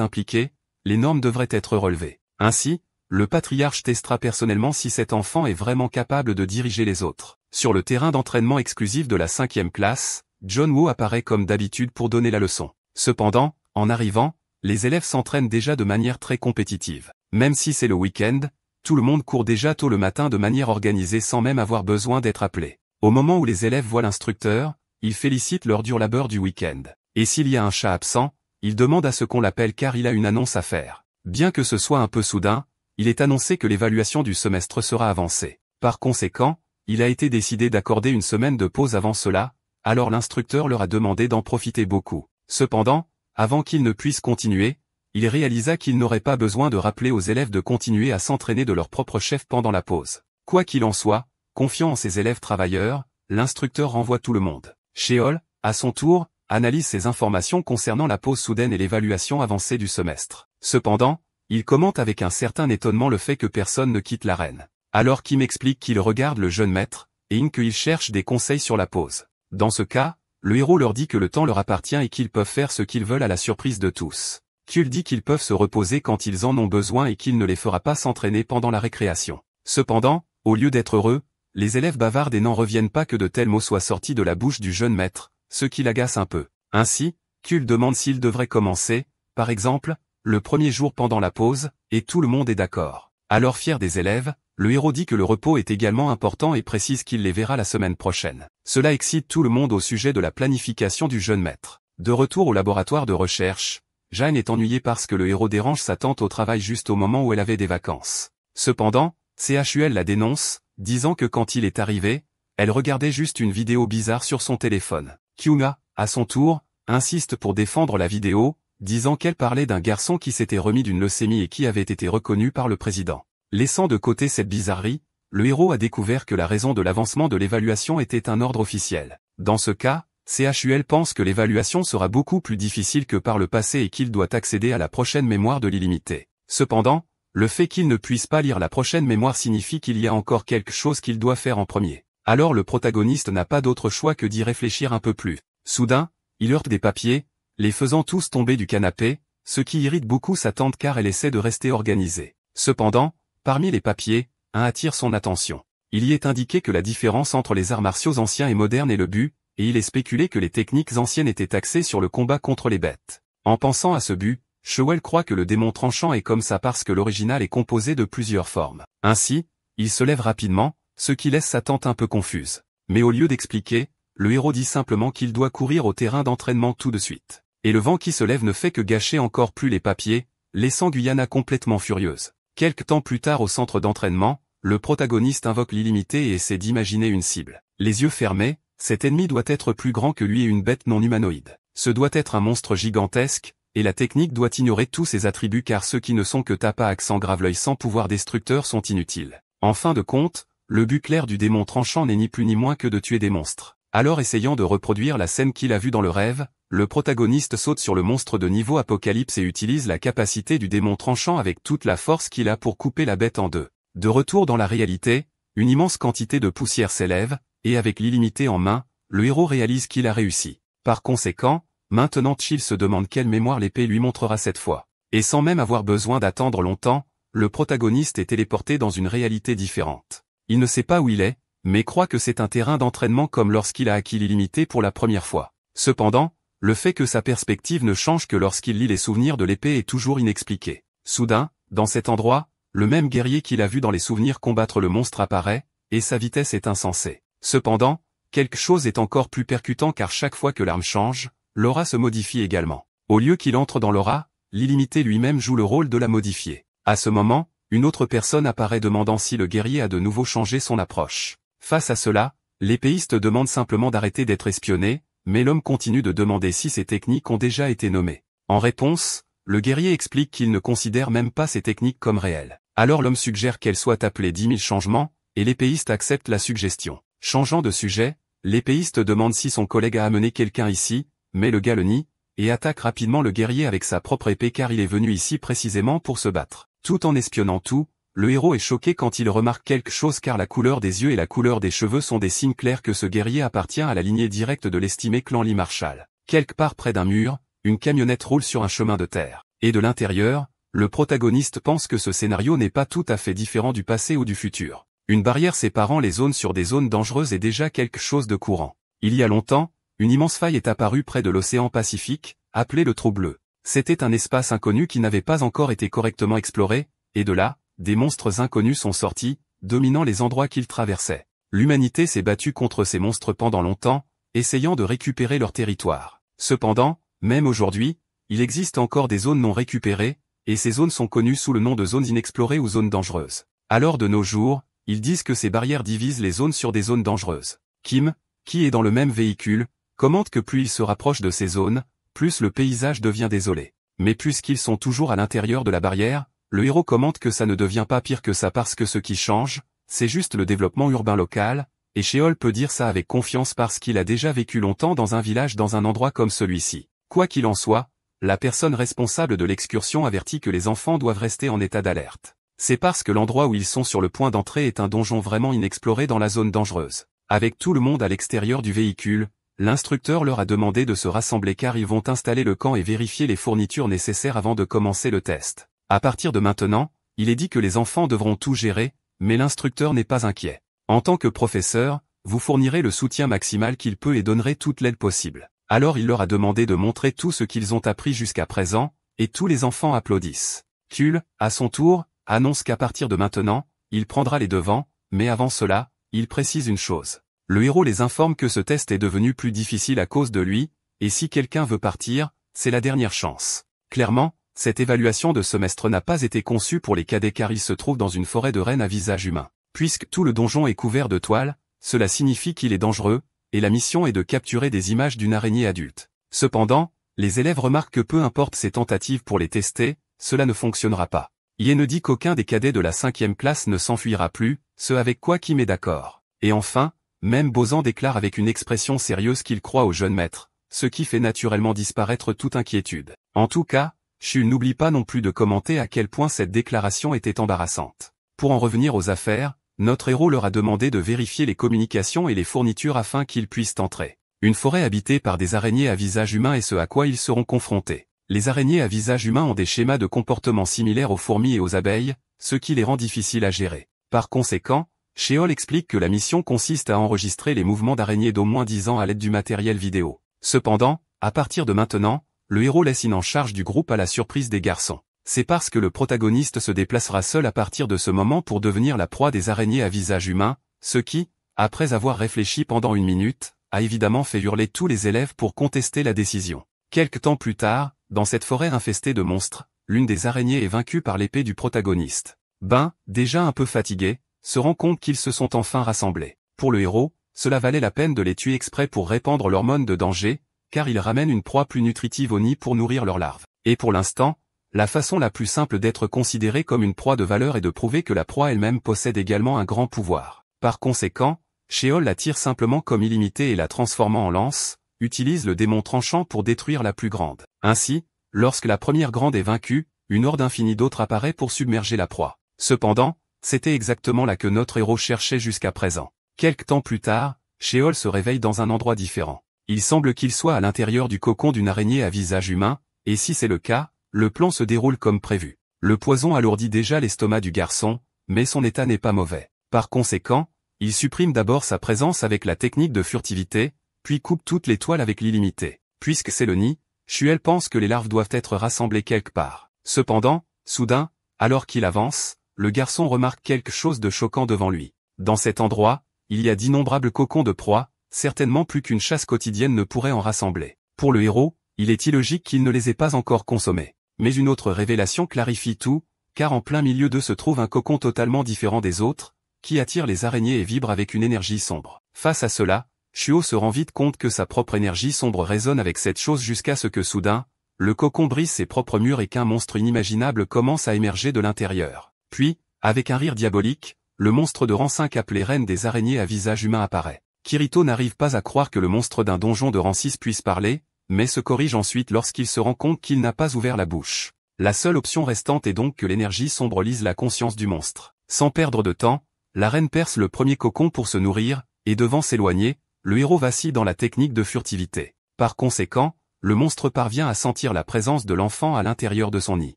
impliquée, les normes devraient être relevées. Ainsi, le patriarche testera personnellement si cet enfant est vraiment capable de diriger les autres. Sur le terrain d'entraînement exclusif de la 5e classe, John Woo apparaît comme d'habitude pour donner la leçon. Cependant, en arrivant, les élèves s'entraînent déjà de manière très compétitive. Même si c'est le week-end, tout le monde court déjà tôt le matin de manière organisée sans même avoir besoin d'être appelé. Au moment où les élèves voient l'instructeur, ils félicitent leur dur labeur du week-end. Et s'il y a un chat absent, ils demandent à ce qu'on l'appelle car il a une annonce à faire. Bien que ce soit un peu soudain, il est annoncé que l'évaluation du semestre sera avancée. Par conséquent, il a été décidé d'accorder une semaine de pause avant cela, alors l'instructeur leur a demandé d'en profiter beaucoup. Cependant, avant qu'ils ne puissent continuer, il réalisa qu'il n'aurait pas besoin de rappeler aux élèves de continuer à s'entraîner de leur propre chef pendant la pause. Quoi qu'il en soit, confiant en ses élèves travailleurs, l'instructeur renvoie tout le monde. Sheol, à son tour, analyse ces informations concernant la pause soudaine et l'évaluation avancée du semestre. Cependant, il commente avec un certain étonnement le fait que personne ne quitte l'arène. Alors Kim explique qu'il regarde le jeune maître, et In qu'il cherche des conseils sur la pause. Dans ce cas, le héros leur dit que le temps leur appartient et qu'ils peuvent faire ce qu'ils veulent à la surprise de tous. Kul dit qu'ils peuvent se reposer quand ils en ont besoin et qu'il ne les fera pas s'entraîner pendant la récréation. Cependant, au lieu d'être heureux, les élèves bavardent et n'en reviennent pas que de tels mots soient sortis de la bouche du jeune maître, ce qui l'agace un peu. Ainsi, Kul demande s'il devrait commencer, par exemple, le premier jour pendant la pause, et tout le monde est d'accord. Alors fier des élèves, le héros dit que le repos est également important et précise qu'il les verra la semaine prochaine. Cela excite tout le monde au sujet de la planification du jeune maître. De retour au laboratoire de recherche, Jane est ennuyée parce que le héros dérange sa tante au travail juste au moment où elle avait des vacances. Cependant, CHUL la dénonce, disant que quand il est arrivé, elle regardait juste une vidéo bizarre sur son téléphone. Kyunga, à son tour, insiste pour défendre la vidéo, disant qu'elle parlait d'un garçon qui s'était remis d'une leucémie et qui avait été reconnu par le président. Laissant de côté cette bizarrerie, le héros a découvert que la raison de l'avancement de l'évaluation était un ordre officiel. Dans ce cas, CHUL pense que l'évaluation sera beaucoup plus difficile que par le passé et qu'il doit accéder à la prochaine mémoire de l'illimité. Cependant, le fait qu'il ne puisse pas lire la prochaine mémoire signifie qu'il y a encore quelque chose qu'il doit faire en premier. Alors le protagoniste n'a pas d'autre choix que d'y réfléchir un peu plus. Soudain, il heurte des papiers, les faisant tous tomber du canapé, ce qui irrite beaucoup sa tante car elle essaie de rester organisée. Cependant, parmi les papiers, un attire son attention. Il y est indiqué que la différence entre les arts martiaux anciens et modernes est le but, et il est spéculé que les techniques anciennes étaient axées sur le combat contre les bêtes. En pensant à ce but, Shewell croit que le démon tranchant est comme ça parce que l'original est composé de plusieurs formes. Ainsi, il se lève rapidement, ce qui laisse sa tante un peu confuse. Mais au lieu d'expliquer, le héros dit simplement qu'il doit courir au terrain d'entraînement tout de suite. Et le vent qui se lève ne fait que gâcher encore plus les papiers, laissant Guyana complètement furieuse. Quelque temps plus tard au centre d'entraînement, le protagoniste invoque l'illimité et essaie d'imaginer une cible. Les yeux fermés, cet ennemi doit être plus grand que lui et une bête non humanoïde. Ce doit être un monstre gigantesque, et la technique doit ignorer tous ses attributs car ceux qui ne sont que tapas accent grave l'œil sans pouvoir destructeur sont inutiles. En fin de compte, le but clair du démon tranchant n'est ni plus ni moins que de tuer des monstres. Alors essayant de reproduire la scène qu'il a vue dans le rêve, le protagoniste saute sur le monstre de niveau apocalypse et utilise la capacité du démon tranchant avec toute la force qu'il a pour couper la bête en deux. De retour dans la réalité, une immense quantité de poussière s'élève, et avec l'illimité en main, le héros réalise qu'il a réussi. Par conséquent, maintenant Chill se demande quelle mémoire l'épée lui montrera cette fois. Et sans même avoir besoin d'attendre longtemps, le protagoniste est téléporté dans une réalité différente. Il ne sait pas où il est, mais croit que c'est un terrain d'entraînement comme lorsqu'il a acquis l'illimité pour la première fois. Cependant, le fait que sa perspective ne change que lorsqu'il lit les souvenirs de l'épée est toujours inexpliqué. Soudain, dans cet endroit, le même guerrier qu'il a vu dans les souvenirs combattre le monstre apparaît, et sa vitesse est insensée. Cependant, quelque chose est encore plus percutant car chaque fois que l'arme change, l'aura se modifie également. Au lieu qu'il entre dans l'aura, l'illimité lui-même joue le rôle de la modifier. À ce moment, une autre personne apparaît demandant si le guerrier a de nouveau changé son approche. Face à cela, l'épéiste demande simplement d'arrêter d'être espionné, mais l'homme continue de demander si ces techniques ont déjà été nommées. En réponse, le guerrier explique qu'il ne considère même pas ces techniques comme réelles. Alors l'homme suggère qu'elles soient appelées 10 000 changements, et l'épéiste accepte la suggestion. Changeant de sujet, l'épéiste demande si son collègue a amené quelqu'un ici, mais le gars le nie, et attaque rapidement le guerrier avec sa propre épée car il est venu ici précisément pour se battre. Tout en espionnant tout, le héros est choqué quand il remarque quelque chose car la couleur des yeux et la couleur des cheveux sont des signes clairs que ce guerrier appartient à la lignée directe de l'estimé clan Lee Marshall. Quelque part près d'un mur, une camionnette roule sur un chemin de terre. Et de l'intérieur, le protagoniste pense que ce scénario n'est pas tout à fait différent du passé ou du futur. Une barrière séparant les zones sur des zones dangereuses est déjà quelque chose de courant. Il y a longtemps, une immense faille est apparue près de l'océan Pacifique, appelée le trou bleu. C'était un espace inconnu qui n'avait pas encore été correctement exploré, et de là, des monstres inconnus sont sortis, dominant les endroits qu'ils traversaient. L'humanité s'est battue contre ces monstres pendant longtemps, essayant de récupérer leur territoire. Cependant, même aujourd'hui, il existe encore des zones non récupérées, et ces zones sont connues sous le nom de zones inexplorées ou zones dangereuses. Alors de nos jours, ils disent que ces barrières divisent les zones sur des zones dangereuses. Kim, qui est dans le même véhicule, commente que plus il se rapproche de ces zones, plus le paysage devient désolé. Mais puisqu'ils sont toujours à l'intérieur de la barrière, le héros commente que ça ne devient pas pire que ça parce que ce qui change, c'est juste le développement urbain local, et Sheol peut dire ça avec confiance parce qu'il a déjà vécu longtemps dans un village dans un endroit comme celui-ci. Quoi qu'il en soit, la personne responsable de l'excursion avertit que les enfants doivent rester en état d'alerte. C'est parce que l'endroit où ils sont sur le point d'entrée est un donjon vraiment inexploré dans la zone dangereuse. Avec tout le monde à l'extérieur du véhicule, l'instructeur leur a demandé de se rassembler car ils vont installer le camp et vérifier les fournitures nécessaires avant de commencer le test. À partir de maintenant, il est dit que les enfants devront tout gérer, mais l'instructeur n'est pas inquiet. En tant que professeur, vous fournirez le soutien maximal qu'il peut et donnerez toute l'aide possible. Alors il leur a demandé de montrer tout ce qu'ils ont appris jusqu'à présent, et tous les enfants applaudissent. Kul, à son tour, annonce qu'à partir de maintenant, il prendra les devants, mais avant cela, il précise une chose. Le héros les informe que ce test est devenu plus difficile à cause de lui, et si quelqu'un veut partir, c'est la dernière chance. Clairement, cette évaluation de semestre n'a pas été conçue pour les cadets car ils se trouvent dans une forêt de rennes à visage humain. Puisque tout le donjon est couvert de toiles, cela signifie qu'il est dangereux, et la mission est de capturer des images d'une araignée adulte. Cependant, les élèves remarquent que peu importe ses tentatives pour les tester, cela ne fonctionnera pas. Ie ne dit qu'aucun des cadets de la 5e classe ne s'enfuira plus, ce avec quoi Kim est d'accord. Et enfin, même Bozan déclare avec une expression sérieuse qu'il croit au jeune maître, ce qui fait naturellement disparaître toute inquiétude. En tout cas, Shul n'oublie pas non plus de commenter à quel point cette déclaration était embarrassante. Pour en revenir aux affaires, notre héros leur a demandé de vérifier les communications et les fournitures afin qu'ils puissent entrer. Une forêt habitée par des araignées à visage humain est ce à quoi ils seront confrontés. Les araignées à visage humain ont des schémas de comportement similaires aux fourmis et aux abeilles, ce qui les rend difficiles à gérer. Par conséquent, Sheol explique que la mission consiste à enregistrer les mouvements d'araignées d'au moins 10 ans à l'aide du matériel vidéo. Cependant, à partir de maintenant, le héros laisse en charge du groupe à la surprise des garçons. C'est parce que le protagoniste se déplacera seul à partir de ce moment pour devenir la proie des araignées à visage humain, ce qui, après avoir réfléchi pendant 1 minute, a évidemment fait hurler tous les élèves pour contester la décision. Quelque temps plus tard, dans cette forêt infestée de monstres, l'une des araignées est vaincue par l'épée du protagoniste. Ben, déjà un peu fatigué, se rend compte qu'ils se sont enfin rassemblés. Pour le héros, cela valait la peine de les tuer exprès pour répandre l'hormone de danger, car ils ramènent une proie plus nutritive au nid pour nourrir leurs larves. Et pour l'instant, la façon la plus simple d'être considéré comme une proie de valeur est de prouver que la proie elle-même possède également un grand pouvoir. Par conséquent, Sheol la tire simplement comme illimitée et la transformant en lance, utilise le démon tranchant pour détruire la plus grande. Ainsi, lorsque la première grande est vaincue, une horde infinie d'autres apparaît pour submerger la proie. Cependant, c'était exactement là que notre héros cherchait jusqu'à présent. Quelque temps plus tard, Sheol se réveille dans un endroit différent. Il semble qu'il soit à l'intérieur du cocon d'une araignée à visage humain, et si c'est le cas, le plan se déroule comme prévu. Le poison alourdit déjà l'estomac du garçon, mais son état n'est pas mauvais. Par conséquent, il supprime d'abord sa présence avec la technique de furtivité, puis coupe toutes les toiles avec l'illimité. Puisque c'est le nid, Sheol pense que les larves doivent être rassemblées quelque part. Cependant, soudain, alors qu'il avance, le garçon remarque quelque chose de choquant devant lui. Dans cet endroit, il y a d'innombrables cocons de proie, certainement plus qu'une chasse quotidienne ne pourrait en rassembler. Pour le héros, il est illogique qu'il ne les ait pas encore consommés. Mais une autre révélation clarifie tout, car en plein milieu d'eux se trouve un cocon totalement différent des autres, qui attire les araignées et vibre avec une énergie sombre. Face à cela, Shuo se rend vite compte que sa propre énergie sombre résonne avec cette chose jusqu'à ce que soudain, le cocon brise ses propres murs et qu'un monstre inimaginable commence à émerger de l'intérieur. Puis, avec un rire diabolique, le monstre de rang 5 appelé reine des araignées à visage humain apparaît. Kirito n'arrive pas à croire que le monstre d'un donjon de rang 6 puisse parler, mais se corrige ensuite lorsqu'il se rend compte qu'il n'a pas ouvert la bouche. La seule option restante est donc que l'énergie sombre lise la conscience du monstre. Sans perdre de temps, la reine perce le premier cocon pour se nourrir, et devant s'éloigner, le héros vacille dans la technique de furtivité. Par conséquent, le monstre parvient à sentir la présence de l'enfant à l'intérieur de son nid.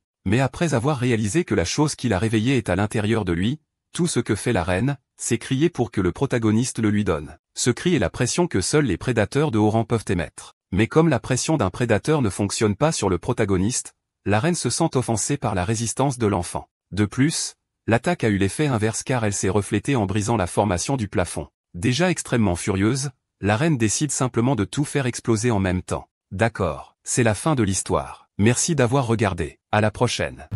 Mais après avoir réalisé que la chose qui l'a réveillé est à l'intérieur de lui, tout ce que fait la reine, c'est crier pour que le protagoniste le lui donne. Ce cri est la pression que seuls les prédateurs de haut rang peuvent émettre. Mais comme la pression d'un prédateur ne fonctionne pas sur le protagoniste, la reine se sent offensée par la résistance de l'enfant. De plus, l'attaque a eu l'effet inverse car elle s'est reflétée en brisant la formation du plafond. Déjà extrêmement furieuse, la reine décide simplement de tout faire exploser en même temps. D'accord, c'est la fin de l'histoire. Merci d'avoir regardé. À la prochaine.